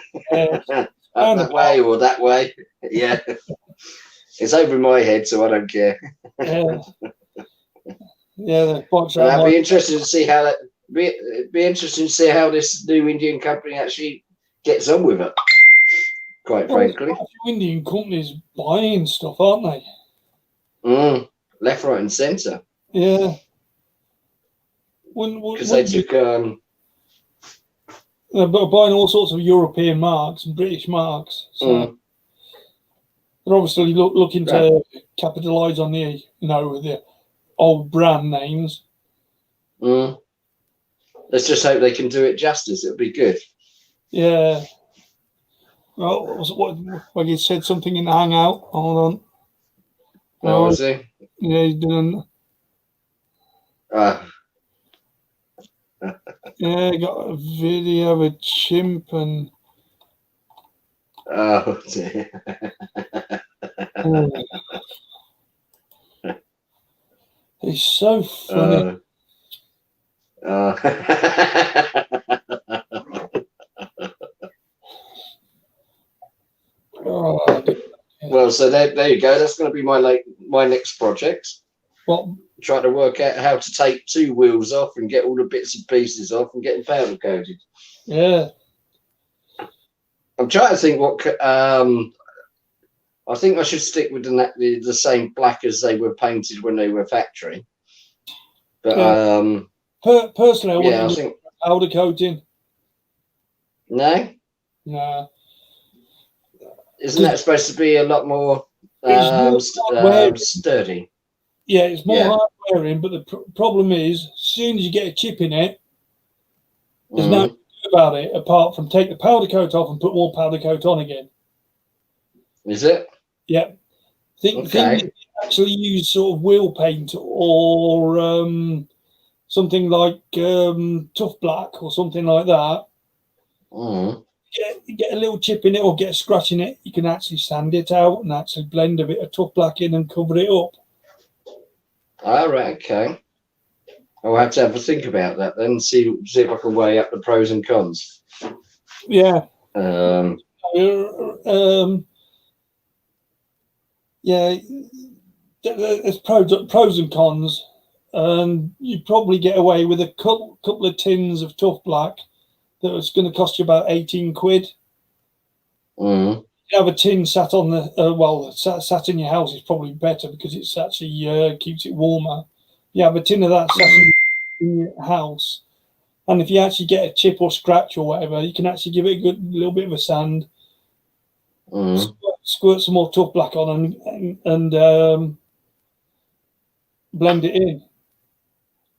Speaker 9: that way or that way. Yeah. It's over my head, so I don't care.
Speaker 2: Yeah,
Speaker 9: I'd be interested to see how that. Be interesting to see how this new Indian company actually gets on with it. Quite frankly,
Speaker 2: a few Indian companies buying stuff, aren't they?
Speaker 9: Left, right, and centre.
Speaker 2: Yeah.
Speaker 9: Because they took.
Speaker 2: They're buying all sorts of European marks and British marks. So they're obviously looking to capitalise on the old brand names.
Speaker 9: Let's just hope they can do it justice. It'll be good.
Speaker 2: Yeah. Well, what you said something in the hangout. Hold on.
Speaker 9: Oh, was he?
Speaker 2: Yeah, he's doing. Yeah, got a video of a chimp and.
Speaker 9: Oh dear.
Speaker 2: He's so funny.
Speaker 9: Well, so there you go. That's going to be my next project.
Speaker 2: What?
Speaker 9: Trying to work out how to take two wheels off and get all the bits and pieces off and get them powder coated.
Speaker 2: Yeah.
Speaker 9: I'm trying to think what. I think I should stick with the same black as they were painted when they were factory. But
Speaker 2: personally, I think powder coating.
Speaker 9: No.
Speaker 2: No.
Speaker 9: Isn't that supposed to be a lot more sturdy?
Speaker 2: Yeah, it's more hard wearing, but the problem is, as soon as you get a chip in it, there's nothing to do about it apart from take the powder coat off and put more powder coat on again.
Speaker 9: Is it?
Speaker 2: Yeah. Think you actually use sort of wheel paint or something like tough black or something like that. Get a little chip in it or get a scratch in it, you can actually sand it out and actually blend a bit of tough black in and cover it up.
Speaker 9: All right, okay. I'll have to have a think about that then, see if I can weigh up the pros and cons.
Speaker 2: Yeah. Yeah, there's pros and cons. You'd probably get away with a couple of tins of Tough Black that was going to cost you about 18 quid.
Speaker 9: Mm.
Speaker 2: You have a tin sat on the sat in your house is probably better because it's actually keeps it warmer. You have a tin of that sat in your house, and if you actually get a chip or scratch or whatever, you can actually give it a good little bit of a sand, squirt some more Tough Black on, and blend it in,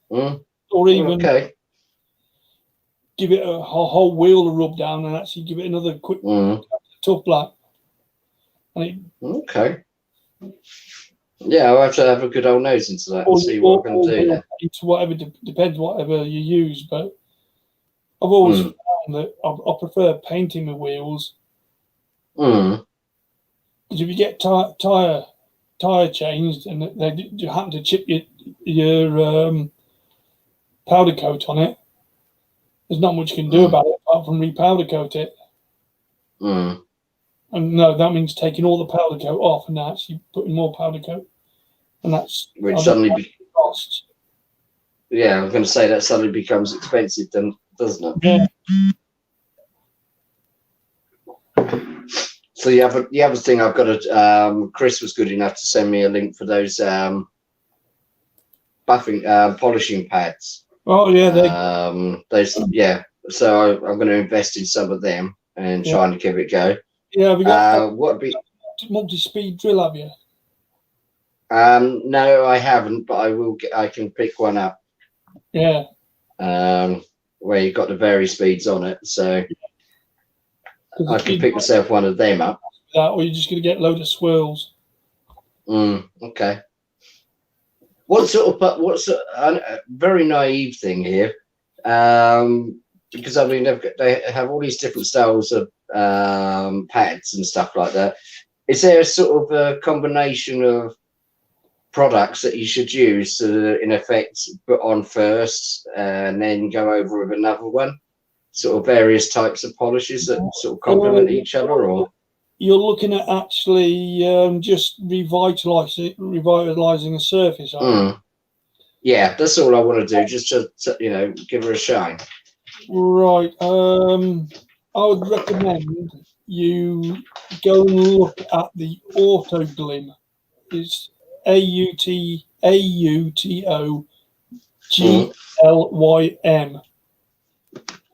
Speaker 2: or even give it a whole wheel of rub down and actually give it another quick Tough Black.
Speaker 9: Okay. Yeah, I'll have to have a good old nose into that and see what I can do there.
Speaker 2: Whatever depends, whatever you use. But I've always found that I prefer painting the wheels. Because if you get tire changed and you happen to chip your powder coat on it, there's not much you can do about it apart from repowder coat it. And no, that means taking all the powder coat off and actually putting more powder coat, and that's
Speaker 9: which suddenly costs. Yeah, I'm going to say that suddenly becomes expensive, then, doesn't it?
Speaker 2: Yeah.
Speaker 9: So the other thing I've got to Chris was good enough to send me a link for those polishing pads.
Speaker 2: Oh yeah,
Speaker 9: those So I'm going to invest in some of them and trying to give it a go.
Speaker 2: Yeah, have you got
Speaker 9: what be
Speaker 2: multi-speed drill? Have you?
Speaker 9: No, I haven't, but I will. I can pick one up.
Speaker 2: Yeah.
Speaker 9: Where you've got the vary speeds on it, so I can pick myself one of them up.
Speaker 2: That, or you're just going to get a load of swirls.
Speaker 9: Okay. What's a very naive thing here? Because I mean they have all these different styles of pads and stuff like that. Is there a sort of a combination of products that you should use to, in effect, put on first and then go over with another one? Sort of various types of polishes that sort of complement each other, or
Speaker 2: you're looking at actually just revitalizing a surface, aren't you?
Speaker 9: Yeah, that's all I want to do, just to give her a shine.
Speaker 2: Right. I would recommend you go and look at the Auto Glim. It's AUTOGLYM.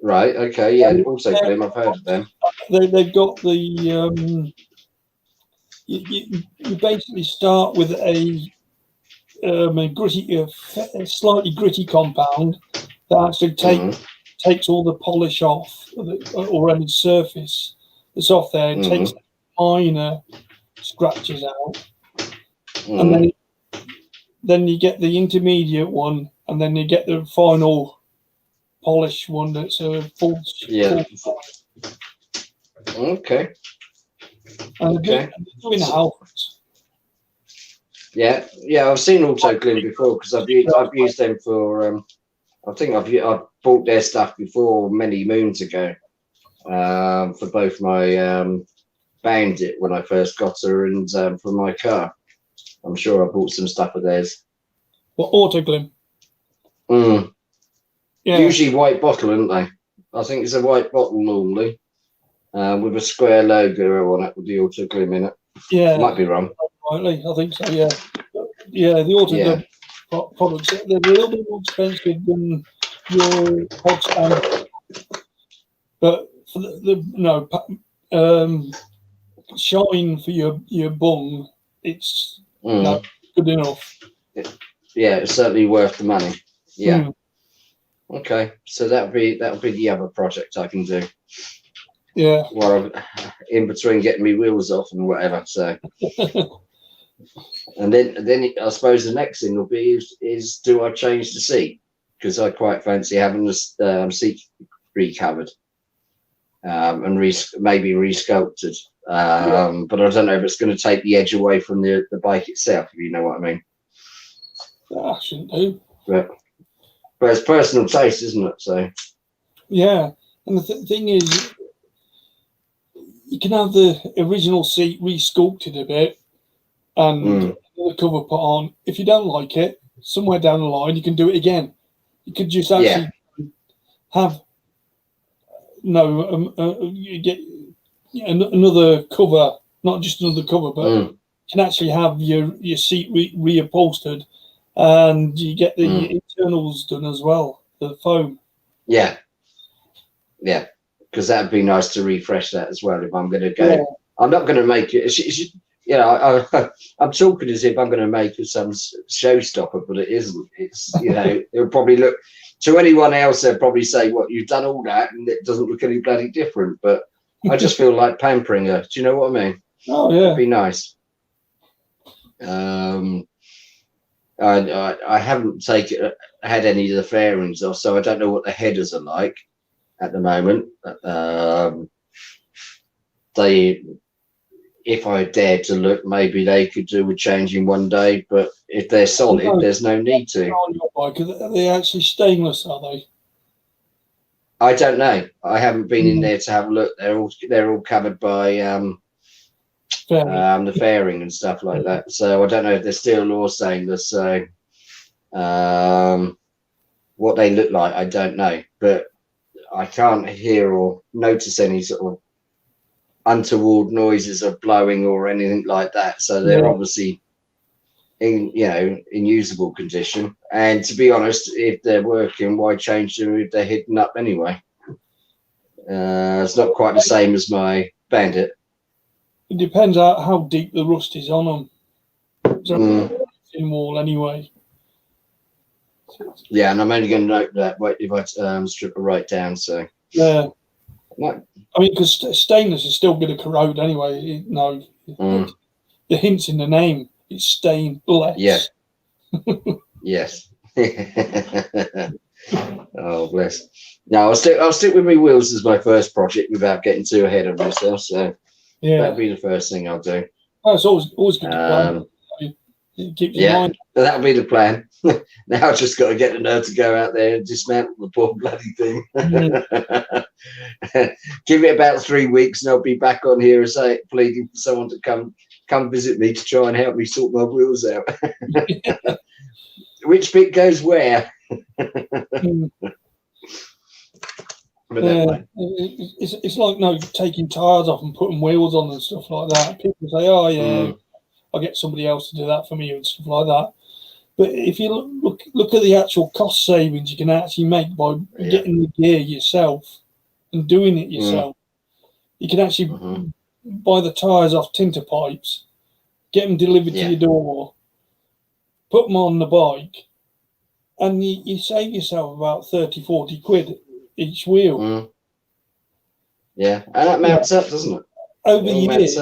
Speaker 9: Right. Okay. Yeah. Auto Glim. I've heard of them.
Speaker 2: They've got the. You basically start with a slightly gritty compound that actually takes all the polish off or any surface that's off there. It takes minor scratches out, and then you get the intermediate one, and then you get the final polish one that's a full.
Speaker 9: Okay.
Speaker 2: And doing Halfords.
Speaker 9: Yeah. I've seen Auto Glim before because I've used them for. I think I've bought their stuff before many moons ago, for both my Bandit when I first got her and for my car. I'm sure I bought some stuff of theirs.
Speaker 2: What, Auto Glim?
Speaker 9: Yeah. Usually white bottle, aren't they? I think it's a white bottle normally, with a square logo on it with the Auto Glim in it.
Speaker 2: Yeah.
Speaker 9: Might be wrong.
Speaker 2: Rightly, I think so. Yeah. Yeah, the Auto Glim products, they're a little bit more expensive than your pod standard, but for shine for your bung, it's not good enough.
Speaker 9: Yeah, it's certainly worth the money. Yeah. Okay, so that'll be the other project I can do.
Speaker 2: Yeah.
Speaker 9: Well, in between getting me wheels off and whatever. So. And then I suppose the next thing will be is do I change the seat, because I quite fancy having the seat recovered and maybe resculpted, but I don't know if it's going to take the edge away from the bike itself, if you know what I mean.
Speaker 2: I shouldn't do.
Speaker 9: But it's personal taste, isn't it? So
Speaker 2: yeah, and the thing is, you can have the original seat resculpted a bit. And the cover put on. If you don't like it, somewhere down the line, you can do it again. You could just actually have you get another cover, not just another cover, but you can actually have your seat reupholstered, and you get the internals done as well, the foam.
Speaker 9: Yeah, because that'd be nice to refresh that as well. If I'm going to go, I'm not going to make it. I'm talking as if I'm going to make it some showstopper, but it isn't. It's it'll probably look to anyone else. They'll probably say, "What, you've done all that, and it doesn't look any bloody different." But I just feel like pampering her. Do you know what I mean?
Speaker 2: Oh yeah,
Speaker 9: it'd be nice. I haven't had any of the fairings off, so I don't know what the headers are like at the moment. If I dared to look, maybe they could do with changing one day, but if they're solid, there's no need to.
Speaker 2: On your bike, are they actually stainless? Are they?
Speaker 9: I don't know. I haven't been in there to have a look. They're all covered by the fairing and stuff like that. So I don't know if they're steel or stainless. So what they look like, I don't know. But I can't hear or notice any sort of untoward noises of blowing or anything like that. So they're obviously in usable condition. And to be honest, if they're working, why change them if they're hidden up anyway? It's not quite the same as my Bandit.
Speaker 2: It depends how deep the rust is on them. So in wall anyway.
Speaker 9: Yeah, and I'm only going to note that if I strip it right down. So
Speaker 2: yeah, I mean, because stainless is still going to corrode anyway. The hint's in the name. It's stainless.
Speaker 9: Yeah. Yes. Oh bless. No, I'll stick with my wheels as my first project without getting too ahead of myself. So that'll be the first thing I'll do.
Speaker 2: Oh, it's always good to plan. It keeps in mind.
Speaker 9: That'll be the plan. Now I've just got to get the nerve to go out there and dismantle the poor bloody thing. Give it about 3 weeks, and I'll be back on here and pleading for someone to come visit me to try and help me sort my wheels out. Which bit goes where?
Speaker 2: It's like taking tires off and putting wheels on and stuff like that. People say, "Oh yeah, I'll get somebody else to do that for me" and stuff like that. But if you look at the actual cost savings you can actually make by getting the gear yourself and doing it yourself, you can actually buy the tires off Tinter Pipes, get them delivered to your door, put them on the bike, and you save yourself about 30-40 quid each wheel.
Speaker 9: Yeah, and that mounts up, doesn't it?
Speaker 2: Over the years,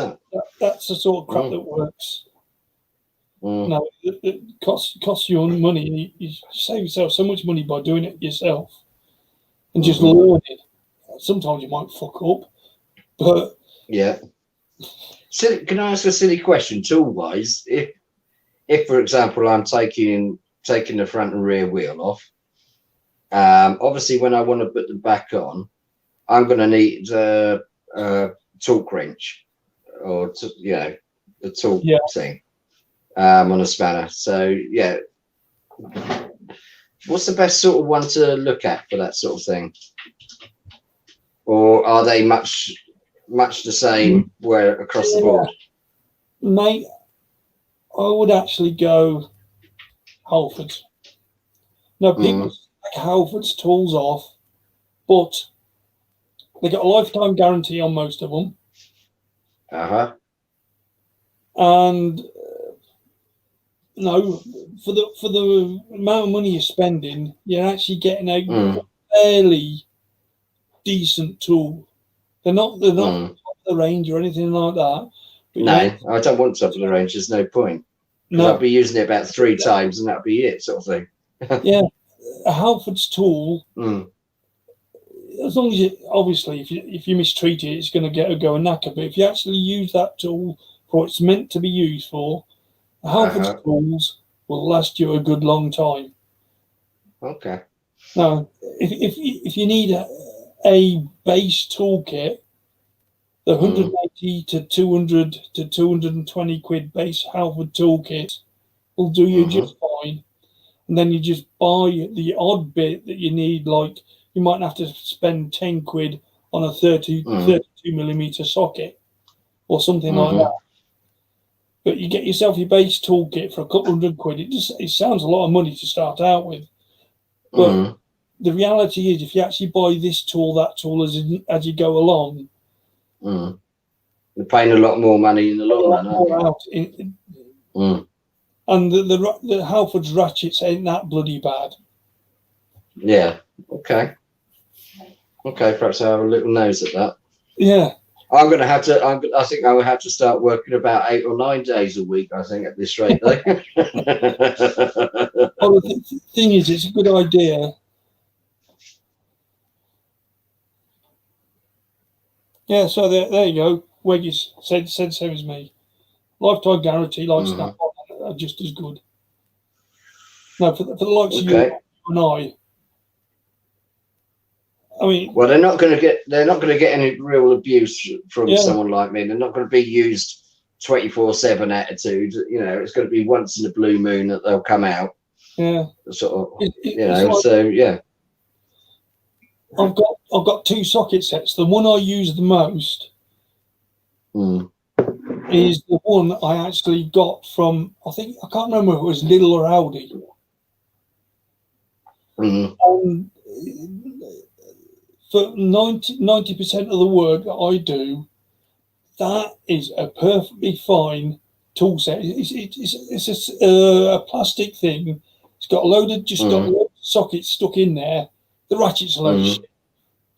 Speaker 2: that's the sort of crap that works. No, it costs you money. You save yourself so much money by doing it yourself and just learning. Sometimes you might fuck up, but
Speaker 9: can I ask a silly question, tool-wise? If for example, I'm taking the front and rear wheel off, obviously when I want to put them back on, I'm going to need a torque wrench or the torque thing. On a spanner. So what's the best sort of one to look at for that sort of thing? Or are they much the same where across the board?
Speaker 2: Mate, I would actually go Halfords. Now people take Halfords tools off, but they got a lifetime guarantee on most of them. And for the amount of money you're spending, you're actually getting a fairly decent tool. They're not top of the range or anything like that. But
Speaker 9: no, I don't want top of the range. There's no point. I'll be using it about 3 times, and that'll be it, sort of thing.
Speaker 2: Yeah, a Halfords tool. As long as obviously, if you mistreat it, it's going to go a knacker. But if you actually use that tool for what it's meant to be used for, Halfords tools will last you a good long time.
Speaker 9: Okay.
Speaker 2: Now, if you need a base toolkit, the 180 to 200 to 220 quid base Halford toolkit will do you just fine. And then you just buy the odd bit that you need, like you might have to spend 10 quid on a 32mm socket or something like that. But you get yourself your base toolkit for a couple £100. It sounds a lot of money to start out with. But the reality is, if you actually buy this tool, that tool as you go along,
Speaker 9: you're paying a lot more money in the long run, aren't you?
Speaker 2: And the Halford's ratchets ain't that bloody bad.
Speaker 9: Yeah. Okay. Perhaps I'll have a little nose at that.
Speaker 2: Yeah.
Speaker 9: I'm going to have to. I think I will have to start working about 8 or 9 days a week. I think at this rate, though.
Speaker 2: Well, the thing is, it's a good idea. Yeah. So there you go. Weggies said same as me. Lifetime guarantee, like Snap-on, are just as good. No, for the likes of you and I mean,
Speaker 9: well, they're not going to get any real abuse from someone like me. They're not going to be used 24/7 attitude. You know, it's going to be once in a blue moon that they'll come out.
Speaker 2: Yeah.
Speaker 9: Sort of. So yeah.
Speaker 2: I've got 2 socket sets. The one I use the most is the one I actually got from, I can't remember if it was Lidl or Aldi. For 90% of the work that I do, that is a perfectly fine tool set. It's a plastic thing. It's got a load of sockets stuck in there. The ratchet's a load of shit,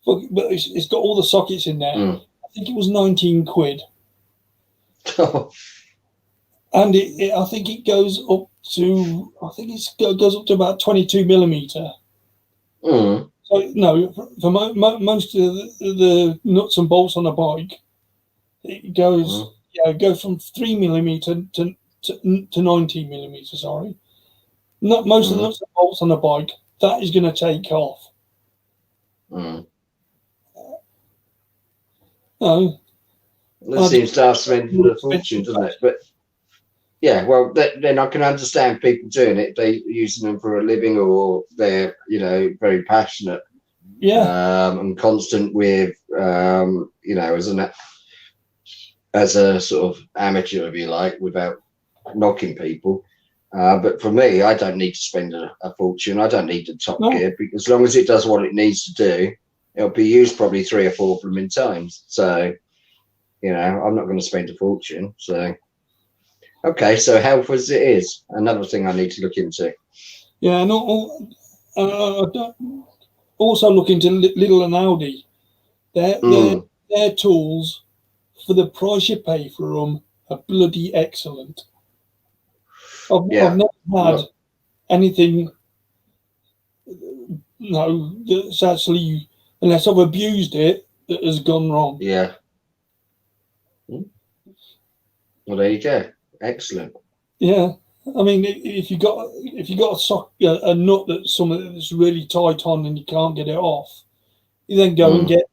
Speaker 2: but it's got all the sockets in there. I think it was 19 quid. And I think it goes up to goes up to about 22mm. So no, for most of the nuts and bolts on a bike, it goes go from 3mm to 19mm. Sorry, not most of the nuts and bolts on a bike. That is going to take off. No,
Speaker 9: that seems to have spending a fortune, doesn't it? But yeah, well, then I can understand people doing it. They're using them for a living, or they're very passionate, and constant with as a sort of amateur, if you like, without knocking people. But for me, I don't need to spend a fortune. I don't need the top gear, because as long as it does what it needs to do, it'll be used probably 3 or 4 blooming times. So, I'm not going to spend a fortune. So, okay, so health as it is, another thing I need to look into.
Speaker 2: Yeah, and also look into Lidl and Aldi. Their tools, for the price you pay for them, are bloody excellent. I've never had anything, that's actually, unless I've abused it, that has gone wrong.
Speaker 9: Yeah. Well, there you go. Excellent.
Speaker 2: Yeah, I mean, if you got a nut that's really tight on and you can't get it off, you then go and get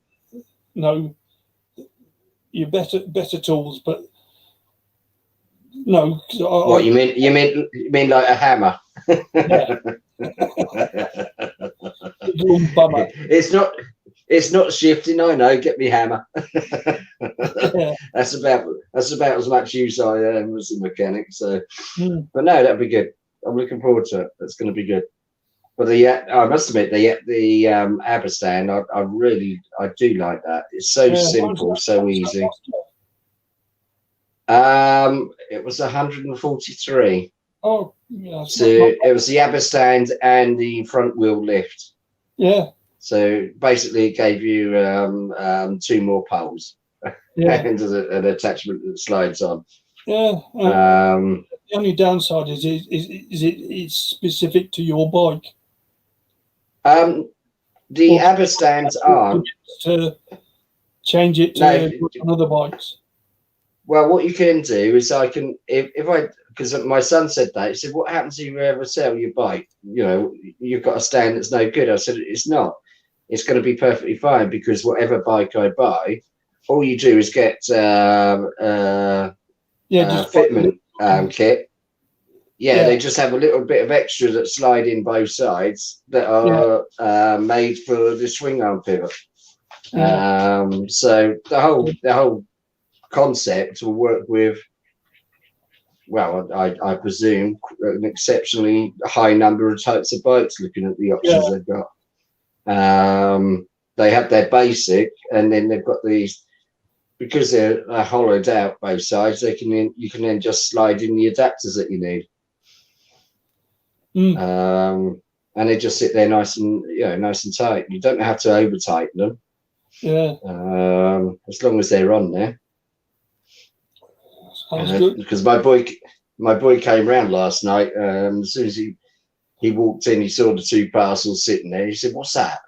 Speaker 2: your better tools. But no,
Speaker 9: what you mean? You mean like a hammer?
Speaker 2: Yeah.
Speaker 9: It's not shifting. I know. Get me hammer.
Speaker 2: Yeah.
Speaker 9: That's about as much use I am as a mechanic. So, but no, that'd be good. I'm looking forward to it. That's going to be good. But I must admit, the Aberstand, I do like that. It's so simple, so easy. It was 143.
Speaker 2: Oh, yeah.
Speaker 9: So it was the Aberstand and the front wheel lift.
Speaker 2: Yeah.
Speaker 9: So basically, it gave you 2 more poles and an attachment that slides on.
Speaker 2: Yeah. The only downside is it's specific to your bike.
Speaker 9: The Aberstands aren't.
Speaker 2: To change it to other bikes.
Speaker 9: Well, what you can do is because my son said that, he said, what happens if you ever sell your bike? You've got a stand that's no good. I said, it's not. It's going to be perfectly fine, because whatever bike I buy, all you do is get fitment kit, Yeah, they just have a little bit of extra that slide in both sides that are made for the swing arm pivot. So the whole concept will work with, well, I presume, an exceptionally high number of types of bikes. Looking at the options they've got, they have their basic, and then they've got these, because they're hollowed out both sides. You can then just slide in the adapters that you need. And they just sit there nice and tight. You don't have to over tighten them. As long as they're on there. Because my boy came round last night. As soon as he walked in, he saw the 2 parcels sitting there. He said, "What's that?"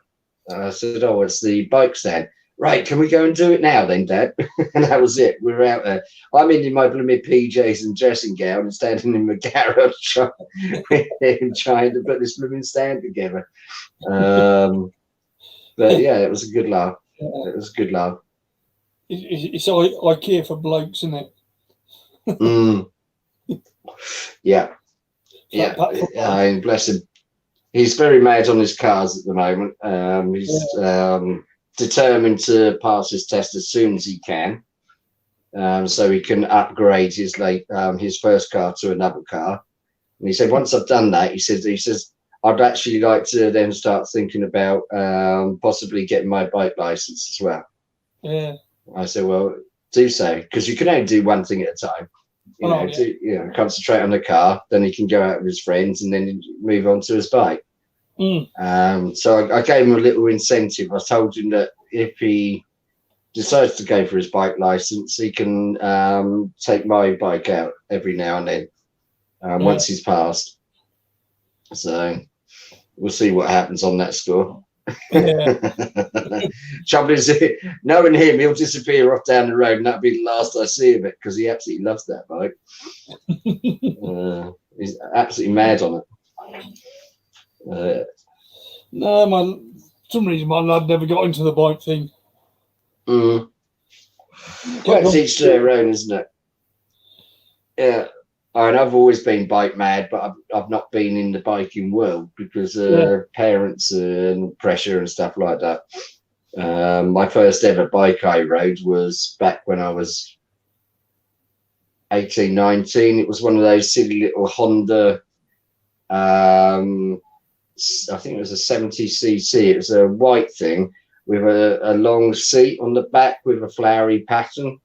Speaker 9: I said, "Oh, it's the bike stand." "Right, can we go and do it now then, Dad?" And that was it. We were out there. I'm in my blooming PJs and dressing gown and standing in my garage trying to put this blooming stand together. But yeah, it was a good laugh. It was a good laugh.
Speaker 2: It's IKEA for blokes, isn't it?
Speaker 9: Yeah. Bless him. He's very mad on his cars at the moment. He's determined to pass his test as soon as he can, so he can upgrade his first car to another car. And he said, once I've done that, he says I'd actually like to then start thinking about possibly getting my bike license as well. Yeah. I said, well, do so, because you can only do one thing at a time. Concentrate on the car, then he can go out with his friends and then move on to his bike. So I gave him a little incentive. I told him that if he decides to go for his bike license, he can take my bike out every now and then once he's passed. So we'll see what happens on that score. Trouble is, knowing him, he'll disappear off down the road, and that'll be the last I see of it, because he absolutely loves that bike. He's absolutely mad on it.
Speaker 2: No, for some reason my lad never got into the bike thing.
Speaker 9: Well, it's each to their own, isn't it? Yeah. And I've always been bike mad, but I've not been in the biking world because parents and pressure and stuff like that. My first ever bike I rode was back when I was 18, 19. It was one of those silly little Honda, I think it was a 70cc. It was a white thing with a long seat on the back with a flowery pattern.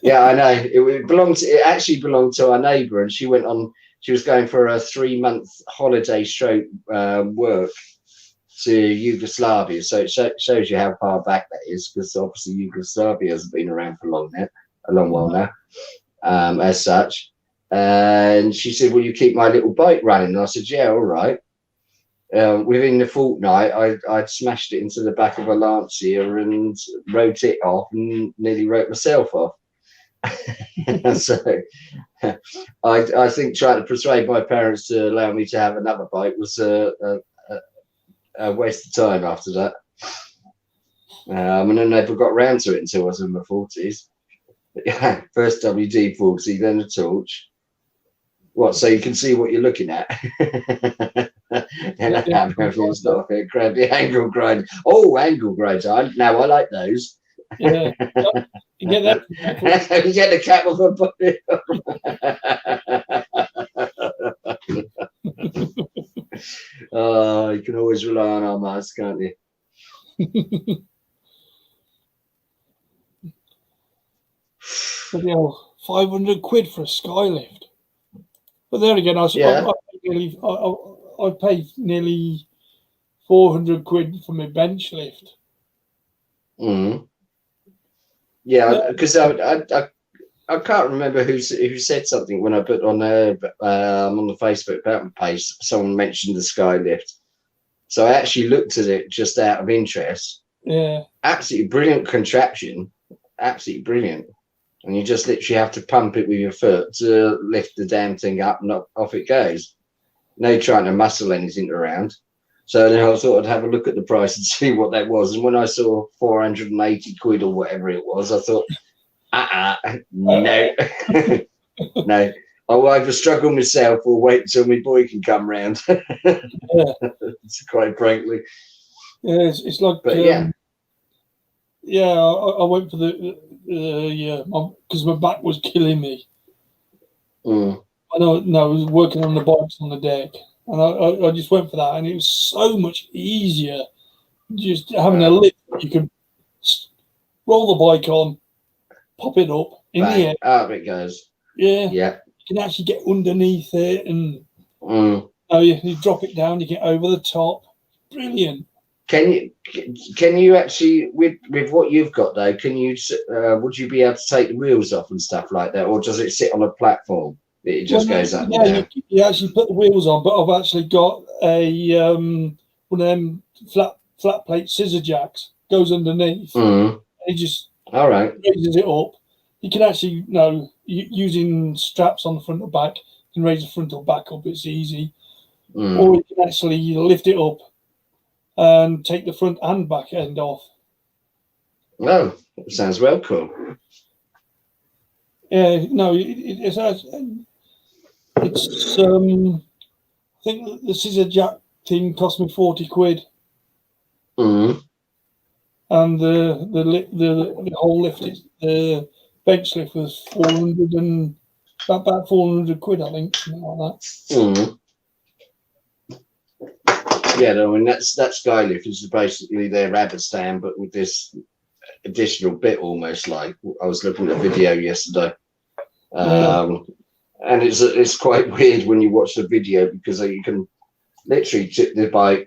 Speaker 9: Yeah, I know. It actually belonged to our neighbour, and she was going for a 3-month holiday stroke work to Yugoslavia. So it shows you how far back that is, because obviously Yugoslavia hasn't been around for a long while now, as such. And she said, "Will you keep my little bike running?" And I said, "Yeah, all right." Within the fortnight, I'd smashed it into the back of a Lancia and wrote it off and nearly wrote myself off. So I think trying to persuade my parents to allow me to have another bike was a waste of time after that. And I never got round to it until I was in my 40s. First WD-40, then a torch. What, so you can see what you're looking at? And everyone's not a grab the angle grind. Oh, angle grinder. Now I like those. Yeah. You get that. You get the cap off a body. Oh, you can always rely on our mask, can't you?
Speaker 2: But, 500 quid for a skylift. But there again, I paid nearly 400 quid for my bench lift.
Speaker 9: Yeah, because I can't remember who said something when I put on the Facebook page. Someone mentioned the sky lift, so I actually looked at it just out of interest. Yeah, absolutely brilliant contraption, absolutely brilliant. And you just literally have to pump it with your foot to lift the damn thing up, and off it goes. No trying to muscle anything around. So then I thought I'd have a look at the price and see what that was. And when I saw 480 quid or whatever it was, I thought, No. No. I'll either struggle myself or wait until my boy can come round. It's quite frankly.
Speaker 2: Yeah, it's like,
Speaker 9: But
Speaker 2: I went for the because my back was killing me.
Speaker 9: Mm.
Speaker 2: I was working on the bikes on the deck, and I just went for that, and it was so much easier just having a lift. You can roll the bike on, pop it up in the air.
Speaker 9: Up it goes.
Speaker 2: Yeah.
Speaker 9: Yeah.
Speaker 2: You can actually get underneath it, and you drop it down. You get over the top. Brilliant.
Speaker 9: Can you actually with what you've got though? Can you would you be able to take the wheels off and stuff like that, or does it sit on a platform? It just goes up and down.
Speaker 2: You actually put the wheels on, but I've actually got a one of them flat plate scissor jacks goes underneath. It just raises it up. You can actually using straps on the front or back, you can raise the front or back up. It's easy, or you can actually lift it up and take the front and back end off.
Speaker 9: Oh, sounds well cool.
Speaker 2: Yeah, no, it's I think the scissor jack thing cost me 40 quid. And the whole lift, the bench lift was 400 and about 400 quid, I think, something like that.
Speaker 9: Yeah, I mean that skylift is basically their rabbit stand, but with this additional bit, almost like I was looking at a video yesterday, and it's quite weird when you watch the video because you can literally tip the bike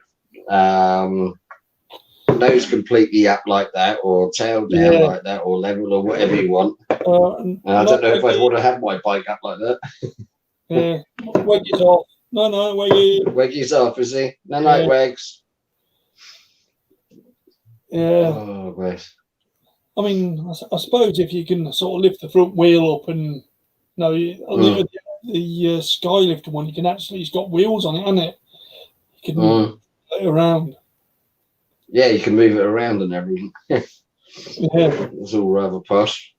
Speaker 9: nose completely up like that, or tail down like that, or level, or whatever you want. And I don't know if I'd want to have my bike up like that.
Speaker 2: Yeah, Weggy's off. No, Weggy.
Speaker 9: Weggy's off, is he? No, Wegs.
Speaker 2: Yeah.
Speaker 9: Oh, bless.
Speaker 2: I mean, I suppose if you can sort of lift the front wheel up and the Skylift one, you can actually, it's got wheels on it, hasn't it? You can move it around.
Speaker 9: Yeah, you can move it around and everything.
Speaker 2: Yeah.
Speaker 9: It's all rather posh.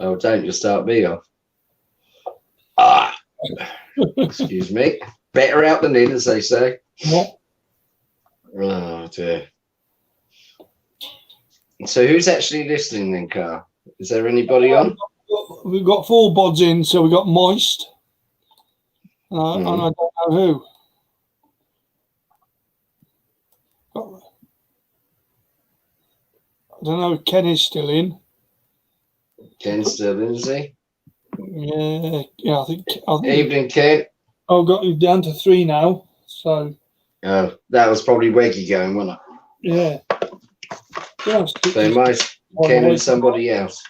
Speaker 9: Oh, don't just start me off. Excuse me. Better out than in, as they say.
Speaker 2: What?
Speaker 9: Oh, dear. So who's actually listening then, Carl? Is there anybody on?
Speaker 2: We've got 4 bods in, so we've got Moist. And I don't know who. I don't know if Ken is still in.
Speaker 9: Ken's still in, is he?
Speaker 2: Yeah, I think
Speaker 9: Evening, Ken.
Speaker 2: I've got you down to 3 now. So.
Speaker 9: Oh, that was probably Weggy going, wasn't
Speaker 2: it? Yeah.
Speaker 9: So my Ken and somebody else.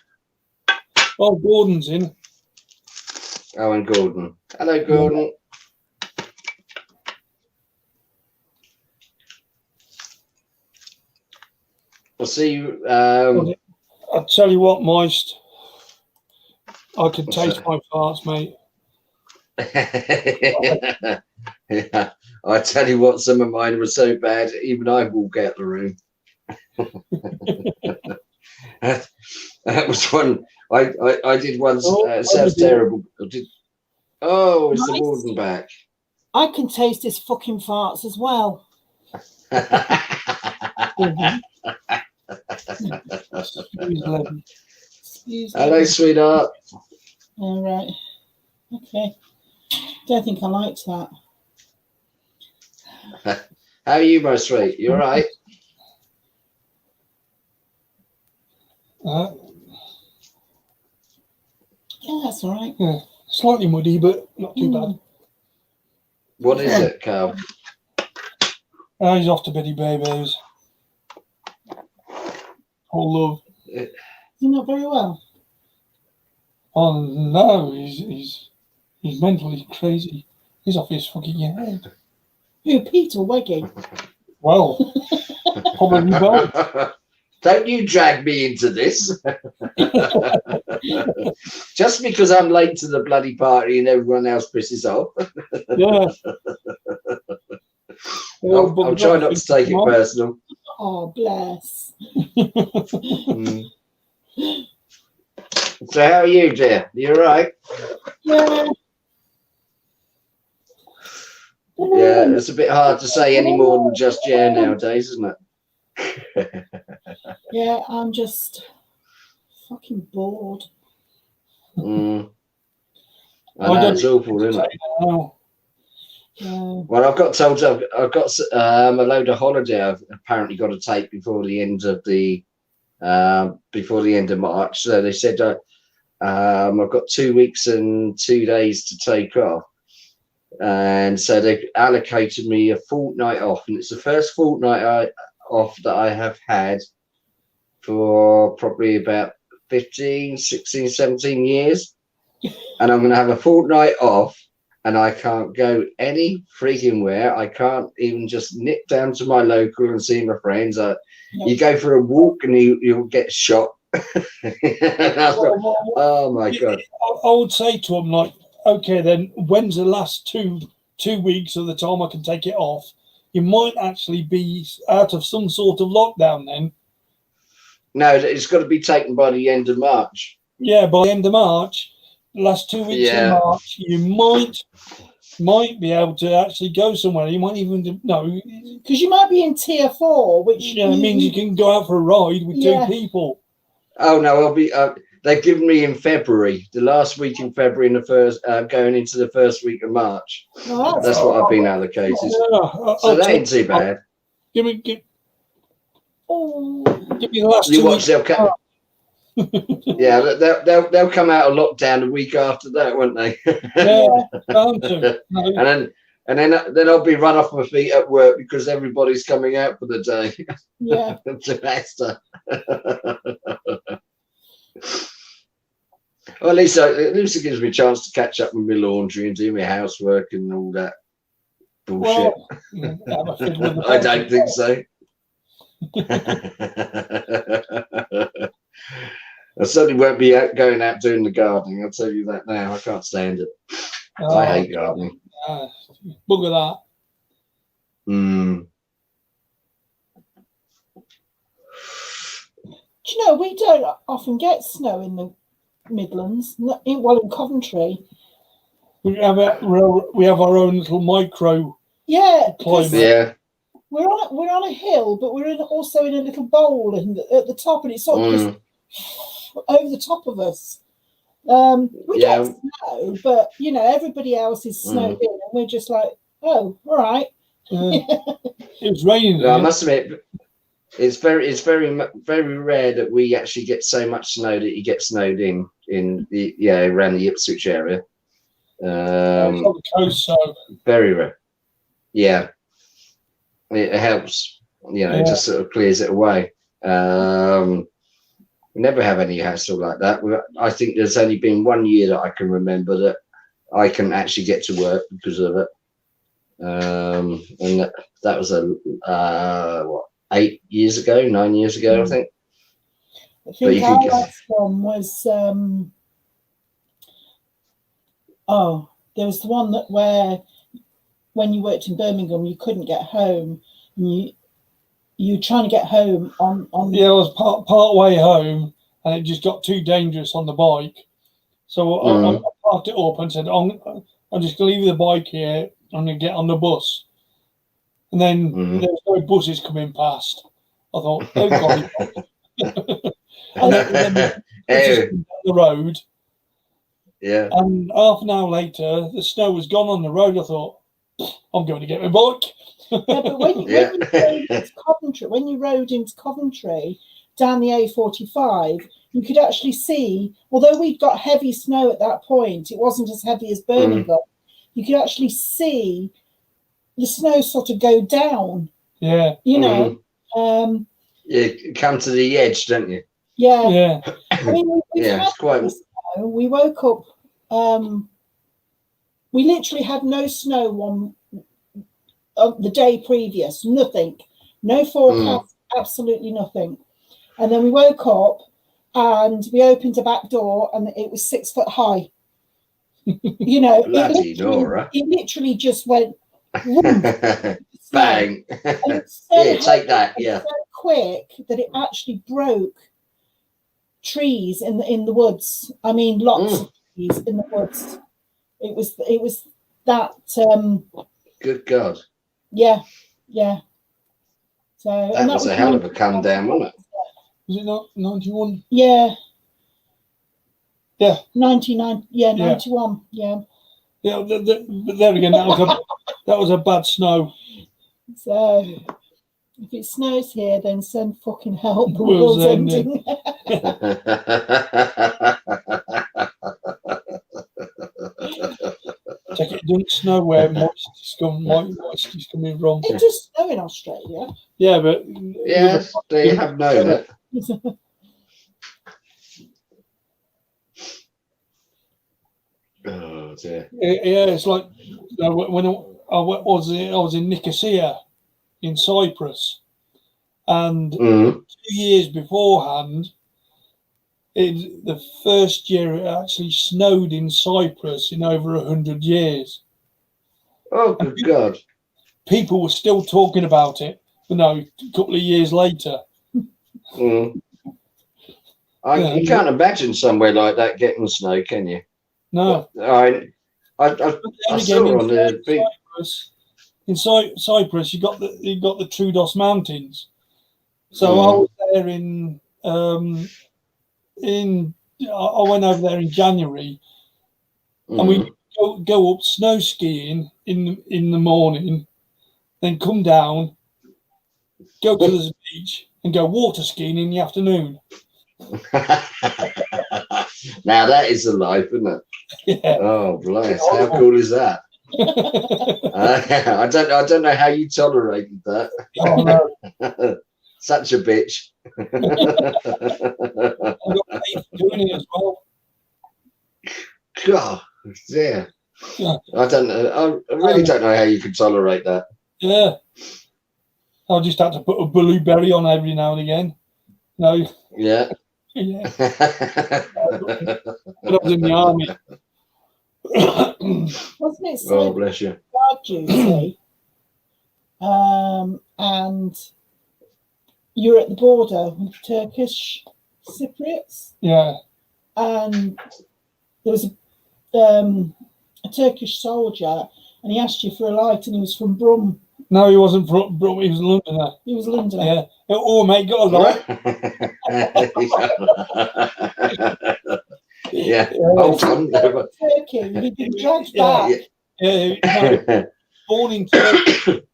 Speaker 2: Oh, Gordon's in.
Speaker 9: Oh, and Gordon. Hello, Gordon. I'll see you.
Speaker 2: I'll tell you what, Moist. I can taste my farts, mate.
Speaker 9: Yeah. I tell you what, some of mine were so bad, even I walk out the room. That was one. I did once. Sounds terrible. It's the warden back.
Speaker 6: I can taste his fucking farts as well.
Speaker 9: Hello, sweetheart.
Speaker 6: All right. Okay. Don't think I liked that.
Speaker 9: How are you, my sweet? You all right?
Speaker 6: Yeah, that's all right.
Speaker 2: Yeah. Slightly muddy, but not too bad.
Speaker 9: What is it, Carl?
Speaker 2: He's off to Betty Babies. All love.
Speaker 6: You're not very well.
Speaker 2: Oh no, he's mentally crazy. He's off his fucking head.
Speaker 6: Who, Pete or Weggy?
Speaker 2: Well, probably both.
Speaker 9: Don't you drag me into this. Just because I'm late to the bloody party and everyone else pisses off.
Speaker 2: Yeah.
Speaker 9: I'll try not to take it personal.
Speaker 6: Oh, bless.
Speaker 9: Mm. So how are you, dear? You all right?
Speaker 6: Yeah.
Speaker 9: Yeah, it's a bit hard to say any more than just yeah nowadays, isn't it?
Speaker 6: Yeah, I'm just fucking bored.
Speaker 9: Mm. I know it's awful, isn't it?
Speaker 6: Yeah.
Speaker 9: Well, I've got told I've got a load of holiday I've apparently got to take before the end of March. So they said I've got 2 weeks and 2 days to take off, and so they've allocated me a fortnight off, and it's the first fortnight off that I have had for probably about 15, 16, 17 years, and I'm going to have a fortnight off. And I can't go any freaking where. I can't even just nip down to my local and see my friends. You go for a walk and you'll get shot. Oh my God.
Speaker 2: I would say to them, like, okay, then when's the last two weeks of the time I can take it off? You might actually be out of some sort of lockdown then.
Speaker 9: No, it's got to be taken by the end of March.
Speaker 2: Yeah, by the end of March. Last 2 weeks in March, you might be able to actually go somewhere. You might even
Speaker 6: because you might be in tier 4, which
Speaker 2: means you can go out for a ride with 2 people.
Speaker 9: Oh no, I'll be. They've given me in February, the last week in February, and the first going into the first week of March.
Speaker 6: Oh,
Speaker 9: that's what I've been allocated. So that ain't too bad.
Speaker 2: Give me the last 2 weeks.
Speaker 9: Yeah, they'll come out of lockdown the week after that, won't they?
Speaker 2: Yeah, bound to.
Speaker 9: and then I'll be run off my feet at work because everybody's coming out for the day.
Speaker 6: Yeah.
Speaker 9: Disaster. Well, at least it gives me a chance to catch up with my laundry and do my housework and all that bullshit.
Speaker 2: Well,
Speaker 9: I don't think so. I certainly won't be going out doing the gardening. I'll tell you that now. I can't stand it. I hate gardening.
Speaker 2: Bugger that.
Speaker 9: Mm.
Speaker 6: Do you know, we don't often get snow in the Midlands. In Coventry.
Speaker 2: We have our own little micro.
Speaker 6: Yeah.
Speaker 2: Climate.
Speaker 9: Yeah.
Speaker 6: We're on a hill, but we're also in a little bowl at the top, and it's sort of just over the top of us. We get snow, but everybody else is snowed in, and we're just like, oh, all right.
Speaker 2: It was raining.
Speaker 9: No, I must admit, it's very rare that we actually get so much snow that you get snowed in around the Ipswich area.
Speaker 2: It's on the coast, so
Speaker 9: very rare. Yeah. It helps, it just sort of clears it away. We never have any hassle like that. I think there's only been 1 year that I can remember that I can actually get to work because of it. And that was 9 years ago, I think.
Speaker 6: I think our last one was there was the one where when you worked in Birmingham, you couldn't get home. And you were trying to get home on.
Speaker 2: Yeah, I was part way home, and it just got too dangerous on the bike. So I parked it up and said, "I'm just going to leave the bike here. I'm going to get on the bus." And then there was no buses coming past. I thought, "Oh God!" and then down the road.
Speaker 6: Yeah.
Speaker 2: And half an hour later, the snow was gone on the road. I thought, I'm going to get my bike.
Speaker 6: Yeah, but when you rode into Coventry down the A45, you could actually see, although we'd got heavy snow at that point, it wasn't as heavy as Birmingham. You could actually see the snow sort of go down.
Speaker 2: Yeah.
Speaker 6: You
Speaker 9: come to the edge, don't you?
Speaker 6: Yeah.
Speaker 2: Yeah.
Speaker 6: I mean,
Speaker 9: it's quite.
Speaker 6: We woke up. We literally had no snow the day previous. Nothing. No forecast. Absolutely nothing. And then we woke up and we opened the back door and it was 6 foot high.
Speaker 9: Bloody Nora.
Speaker 6: It literally just went. Whoom. snow.
Speaker 9: Bang.
Speaker 6: And it's so
Speaker 9: Here, take that.
Speaker 6: heavy and
Speaker 9: Yeah.
Speaker 6: so quick that it actually broke trees in the woods. I mean, lots of trees in the woods. It was that.
Speaker 9: Good God.
Speaker 6: Yeah. So
Speaker 9: That was a hell of a come down, wasn't it?
Speaker 2: Was it not 91?
Speaker 6: Yeah.
Speaker 2: Yeah.
Speaker 6: 99. Yeah, 91. Yeah.
Speaker 2: Yeah, but there again, that was a bad snow.
Speaker 6: So if it snows here, then send fucking help. The
Speaker 2: World's
Speaker 6: world's ending.
Speaker 2: Check it doesn't snow where moisture's coming from.
Speaker 6: It does snow in Australia.
Speaker 2: Yeah, but
Speaker 9: yes, they have known it. Oh dear.
Speaker 2: Yeah, it's like when I was in Nicosia in Cyprus, and 2 years beforehand, the first year it actually snowed in Cyprus in over 100 years.
Speaker 9: Oh, good God.
Speaker 2: People were still talking about it, a couple of years later.
Speaker 9: You can't imagine somewhere like that getting snow, can you?
Speaker 2: No.
Speaker 9: I saw on the big.
Speaker 2: In Cyprus, you got the Troodos Mountains. So I was there I went over there in January, and we go up snow skiing in the morning, then come down, go to the beach, and go water skiing in the afternoon.
Speaker 9: Now that is a life, isn't it?
Speaker 2: Yeah.
Speaker 9: Oh, bless! How cool is that? I don't know how you tolerated that.
Speaker 2: Oh, no.
Speaker 9: Such a bitch.
Speaker 2: I got paid for doing it as well.
Speaker 9: God, yeah.
Speaker 2: Yeah.
Speaker 9: I don't know. I really don't know how you can tolerate that.
Speaker 2: Yeah. I just had to put a blueberry on every now and again. No.
Speaker 9: Yeah.
Speaker 2: Yeah. When I was in the army.
Speaker 6: Wasn't it so
Speaker 9: Oh, bless you.
Speaker 6: guard duty? And you're at the border with Turkish Cypriots.
Speaker 2: Yeah.
Speaker 6: And there was a Turkish soldier, and he asked you for a light, and he was from Brum.
Speaker 2: No, he wasn't from Brum. He was a Londoner.
Speaker 6: He was a Londoner.
Speaker 2: Yeah. Oh, mate, got a light.
Speaker 9: Yeah. Hold on.
Speaker 6: Turkey. He'd been dragged back.
Speaker 2: Yeah. Born in Turkey.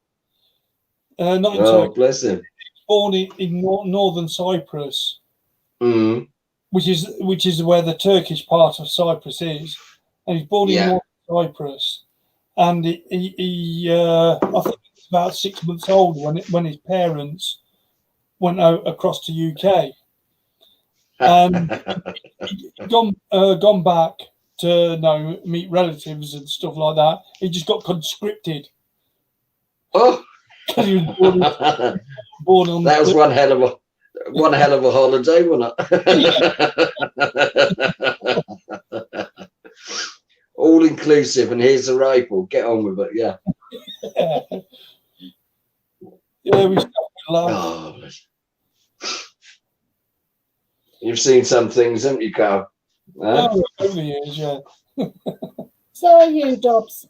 Speaker 2: Not in Turkey.
Speaker 9: Bless him.
Speaker 2: Born in northern Cyprus,
Speaker 9: Mm.
Speaker 2: which is where the Turkish part of Cyprus is, and he's born in northern Cyprus, and he I think he was about 6 months old when his parents went out across to UK, and he'd gone back to meet relatives and stuff like that. He just got conscripted.
Speaker 9: Oh.
Speaker 2: He was born on
Speaker 9: that was one hell of a holiday, wasn't it? All inclusive, and here's a rifle. Get on with it, yeah.
Speaker 2: Yeah, we started laughing.
Speaker 9: Oh, you've seen some things, haven't you, Carl? Huh?
Speaker 2: Oh, over the years, yeah.
Speaker 6: So are you, Dobbs?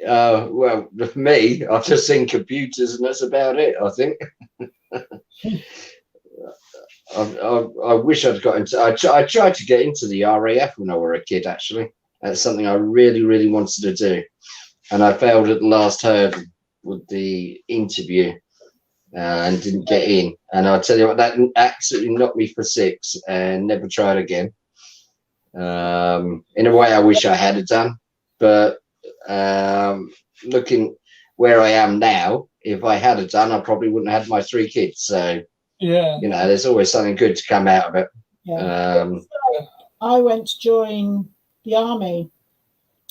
Speaker 9: Well, for me, I've just seen computers, and that's about it, I think. I wish I'd got into. I tried to get into the RAF when I were a kid. Actually, that's something I really, really wanted to do, and I failed at the last hurdle with the interview and didn't get in. And I'll tell you what, that absolutely knocked me for six, and never tried again. In a way, I wish I had it done, but looking where I am now, if I had it done, I probably wouldn't have had my 3 kids. So
Speaker 2: yeah,
Speaker 9: there's always something good to come out of it.
Speaker 6: Yeah. I went to join the army,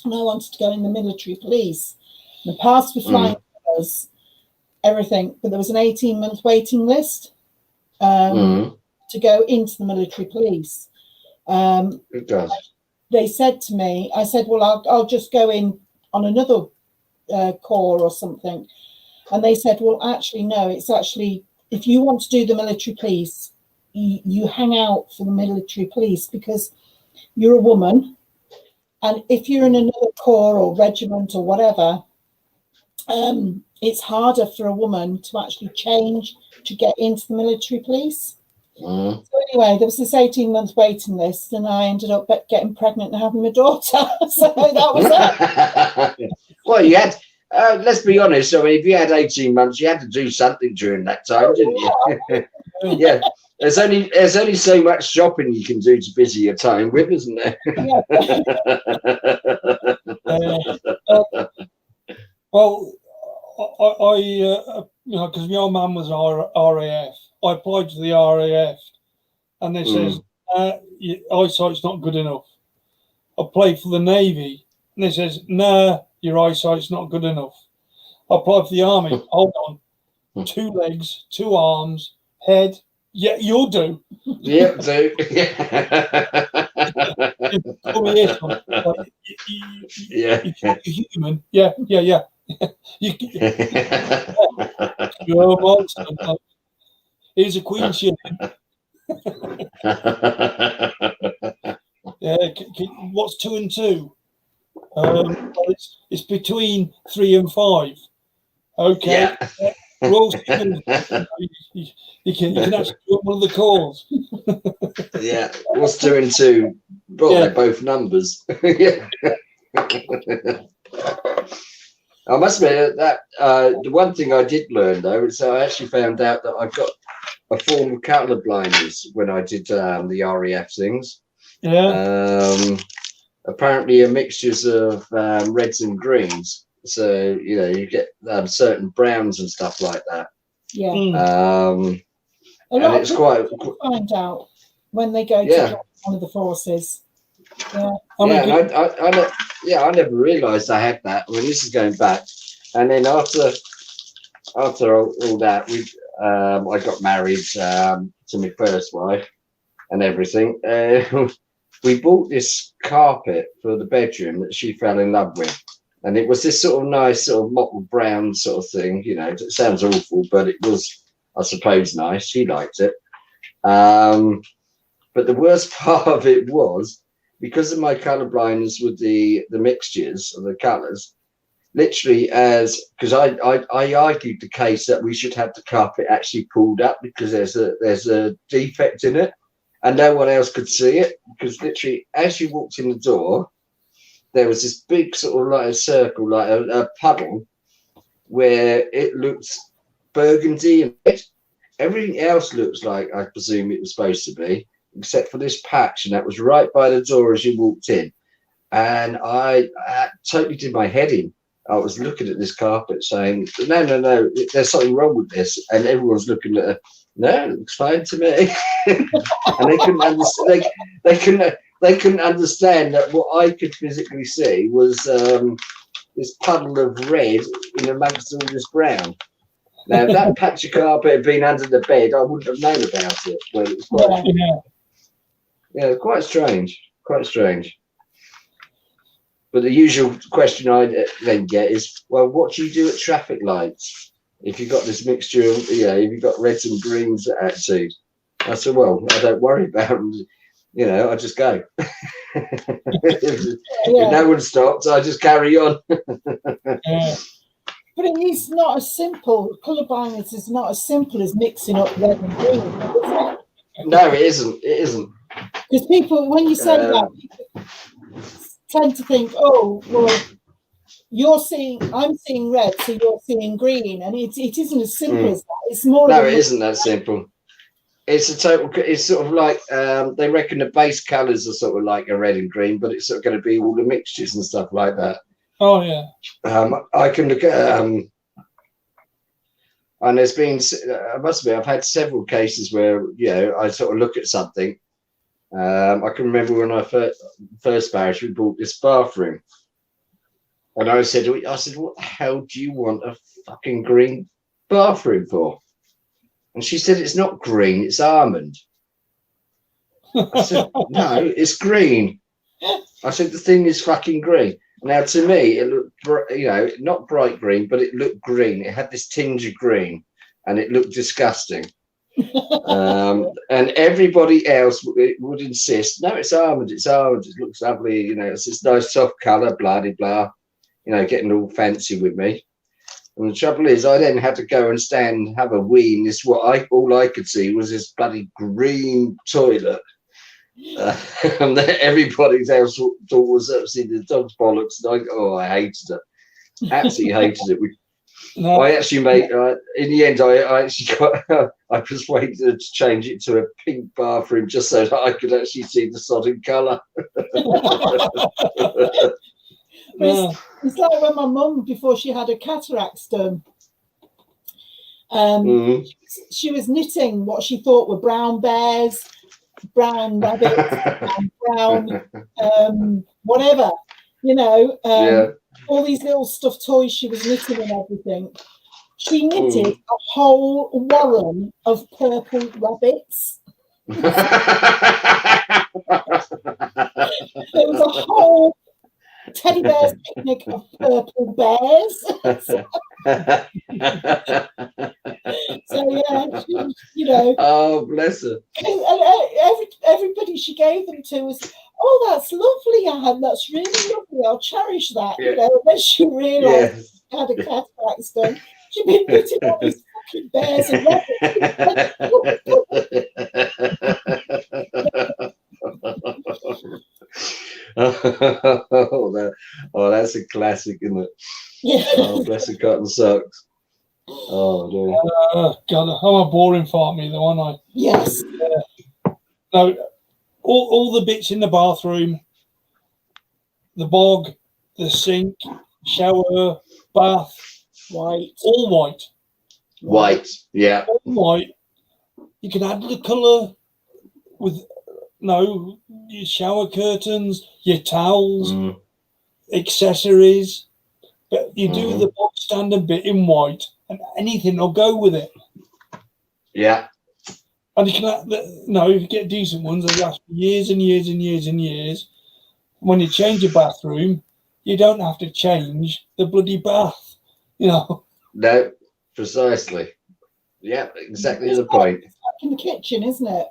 Speaker 6: and I wanted to go in the military police. The pass for flying colours, everything, but there was an 18-month waiting list to go into the military police.
Speaker 9: It does.
Speaker 6: They said to me, I said, well, I'll just go in on another corps or something. And they said, well, actually, no, it's actually, if you want to do the military police, you hang out for the military police because you're a woman. And if you're in another corps or regiment or whatever, it's harder for a woman to actually change to get into the military police. So anyway, there was this 18-month waiting list, and I ended up getting pregnant and having my daughter. So that was it.
Speaker 9: Well, you had, let's be honest, I mean, if you had 18 months, you had to do something during that time, didn't you? Yeah. There's only so much shopping you can do to busy your time with, isn't there?
Speaker 2: Well, I you know, because my old man was RAF, I applied to the RAF, and they says your eyesight's not good enough. I applied for the Navy, and they says, nah, your eyesight's not good enough. I applied for the Army. Hold on, 2 legs, 2 arms, head. Yeah, you'll do.
Speaker 9: Yeah, do.
Speaker 2: You're human. Yeah. You're a monster. Here's a queen shilling. Yeah, what's 2 and 2? Well, it's between 3 and 5. Okay.
Speaker 9: Yeah.
Speaker 2: We're all you can actually do one of the calls.
Speaker 9: Yeah. What's 2 and 2? Well, they're both numbers. Yeah. I must admit that the one thing I did learn though is I actually found out that I've got a form of colour blindness when I did the RAF things.
Speaker 2: Yeah.
Speaker 9: Apparently a mixtures of reds and greens. So, you know, you get certain browns and stuff like that.
Speaker 6: Yeah.
Speaker 9: A lot and it's quite
Speaker 6: find out when they go to join one of the forces. Yeah.
Speaker 9: I never realised I had that. I mean, this is going back, and then after all that, I got married to my first wife and everything. We bought this carpet for the bedroom that she fell in love with, and it was this sort of nice sort of mottled brown sort of thing. You know, it sounds awful, but it was, I suppose, nice. She liked it. But the worst part of it was, because of my colour blindness with the mixtures of the colours, literally because I argued the case that we should have the carpet actually pulled up because there's a defect in it and no one else could see it, because literally as you walked in the door there was this big sort of like a circle, like a puddle where it looks burgundy and red. Everything else looks like I presume it was supposed to be, except for this patch, and that was right by the door as you walked in. And I totally did my head in. I was looking at this carpet saying, no, there's something wrong with this. And everyone's looking at it, no, it looks fine to me. And they couldn't understand. They couldn't understand that what I could physically see was this puddle of red in amongst all this brown. Now, if that patch of carpet had been under the bed, I wouldn't have known about it. Well, it was quite strange. Quite strange. But the usual question I then get is, well, what do you do at traffic lights if you've got this mixture of, if you've got reds and greens attitude? I said, well, I don't worry about them. I just go. If no one stops, I just carry on.
Speaker 6: But it is not as simple. Colour blindness is not as simple as mixing up red and green.
Speaker 9: No, it isn't. It isn't.
Speaker 6: Because people, when you say that, people tend to think, oh, well, I'm seeing red, so you're seeing green. And it isn't as simple as that. It's more.
Speaker 9: No, it isn't that simple. It's it's sort of like, they reckon the base colours are sort of like a red and green, but it's sort of going to be all the mixtures and stuff like that.
Speaker 2: Oh, yeah.
Speaker 9: I can look at, and there's been, I must admit, I've had several cases where, I sort of look at something. I can remember when I first married, we bought this bathroom. And I said, what the hell do you want a fucking green bathroom for? And she said, it's not green, it's almond. I said, no, it's green. I said, the thing is fucking green. Now, to me, it looked, not bright green, but it looked green. It had this tinge of green, and it looked disgusting. And everybody else would insist, no, it's almond, it looks lovely, it's this nice soft colour, blah, blah, blah, getting all fancy with me. And the trouble is, I then had to go and have a wee in this, all I could see was this bloody green toilet. And everybody's else thought was absolutely the dog's bollocks. And I hated it. Absolutely hated it.
Speaker 2: No.
Speaker 9: I actually made, in the end, I actually I persuaded her to change it to a pink bathroom just so that I could actually see the sodding colour.
Speaker 6: It's like when my mum, before she had her cataracts done, she was knitting what she thought were brown bears, brown rabbits, and brown whatever, all these little stuffed toys she was knitting and everything. She knitted a whole warren of purple rabbits. There was a whole teddy bear's picnic of purple bears. So yeah,
Speaker 9: oh, bless her.
Speaker 6: And everybody she gave them to was, oh, that's lovely, Anne. That's really lovely. I'll cherish that.
Speaker 9: Yeah.
Speaker 6: And then she realised she had a cataract done. She'd been knitting all these fucking bears and
Speaker 9: rabbits. That's a classic, isn't it?
Speaker 6: Yeah.
Speaker 9: Oh, bless her cotton socks. Oh, dear.
Speaker 2: God, I'm a boring fart me though, aren't I?
Speaker 6: Yes.
Speaker 2: No, all the bits in the bathroom, the bog, the sink, shower, bath,
Speaker 6: white,
Speaker 2: all white.
Speaker 9: White, yeah.
Speaker 2: All white. You can add the colour with your shower curtains, your towels, accessories, but you do the box standard bit in white, and anything will go with it.
Speaker 9: Yeah.
Speaker 2: And you can, if you get decent ones, they last for years and years and years and years. When you change your bathroom, you don't have to change the bloody bath,
Speaker 9: No, precisely. Yeah, exactly the point.
Speaker 6: It's like in the kitchen, isn't it?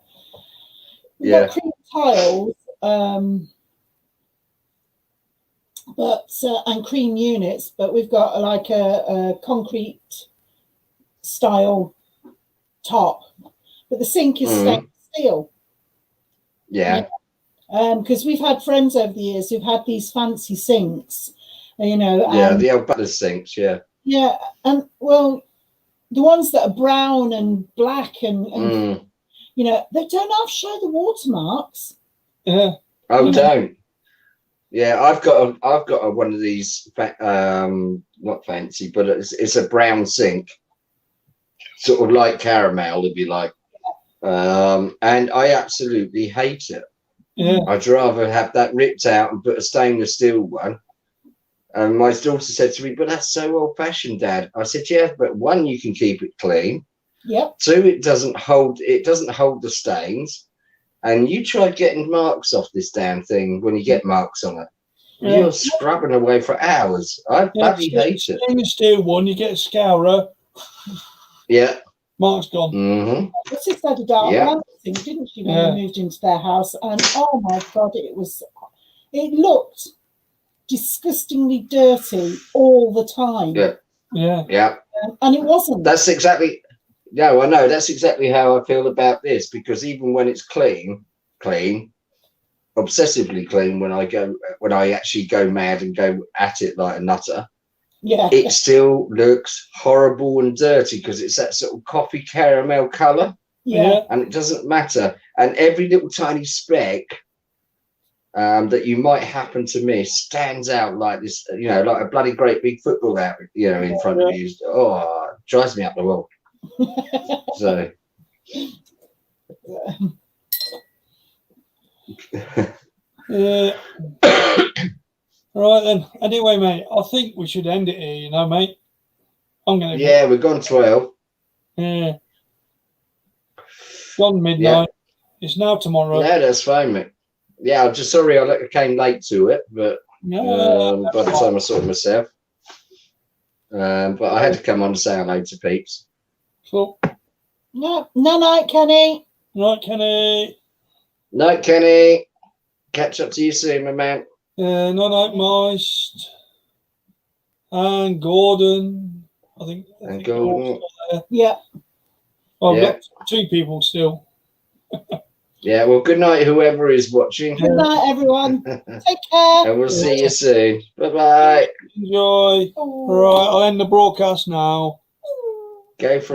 Speaker 6: We've
Speaker 9: Yeah.
Speaker 6: got cream tiles, and cream units, but we've got like a concrete style top. But the sink is stainless steel.
Speaker 9: Yeah.
Speaker 6: Because we've had friends over the years who've had these fancy sinks,
Speaker 9: the old butter sinks, yeah.
Speaker 6: Yeah, and well, the ones that are brown and black and they don't show the watermarks.
Speaker 2: Yeah.
Speaker 9: Oh, don't. Yeah, I've got a one of these, not fancy, but it's a brown sink, sort of like caramel, if you like. And I absolutely hate it.
Speaker 2: Yeah.
Speaker 9: I'd rather have that ripped out and put a stainless steel one. And my daughter said to me, "But that's so old-fashioned, Dad." I said, "Yeah, but one, you can keep it clean.
Speaker 6: Yep.
Speaker 9: Two, it doesn't hold the stains. And you try getting marks off this damn thing when you get marks on it.
Speaker 2: Yeah.
Speaker 9: You're scrubbing away for hours. I bloody hate it."
Speaker 2: Stainless steel one, you get a scourer.
Speaker 9: Yeah.
Speaker 2: Mark's gone.
Speaker 9: Mm-hmm.
Speaker 6: My sister had a dark brown sink, didn't she, when we moved into their house? And oh my God, it looked disgustingly dirty all the time.
Speaker 9: Yeah.
Speaker 6: And it wasn't.
Speaker 9: That's exactly. No, I know. That's exactly how I feel about this, because even when it's clean, obsessively clean, when I actually go mad and go at it like a nutter, it still looks horrible and dirty because it's that sort of coffee caramel colour.
Speaker 6: Yeah.
Speaker 9: And it doesn't matter. And every little tiny speck that you might happen to miss stands out like this, like a bloody great big football out, in front of you. Oh, it drives me up the wall. So.
Speaker 2: Right then. Anyway, mate, I think we should end it here, mate.
Speaker 9: Yeah, we've gone 12.
Speaker 2: Yeah. Gone midnight. It's now tomorrow.
Speaker 9: No, that's fine, mate. Yeah, I'm just sorry I came late to it, but by the time I saw it myself. But I had to come on to say hello to peeps.
Speaker 2: Cool.
Speaker 6: No, night, Kenny.
Speaker 2: Night, Kenny.
Speaker 9: Night, Kenny. Catch up to you soon, my man.
Speaker 2: Night, Moist. And Gordon. I think
Speaker 9: Gordon.
Speaker 6: Yeah.
Speaker 2: Oh, I've got 2 people still.
Speaker 9: Yeah, well, good night, whoever is watching.
Speaker 6: Good night, everyone. Take care.
Speaker 9: And we'll see you soon. Bye-bye.
Speaker 2: Enjoy.
Speaker 6: Oh.
Speaker 2: Right, I'll end the broadcast now.
Speaker 9: Go for it.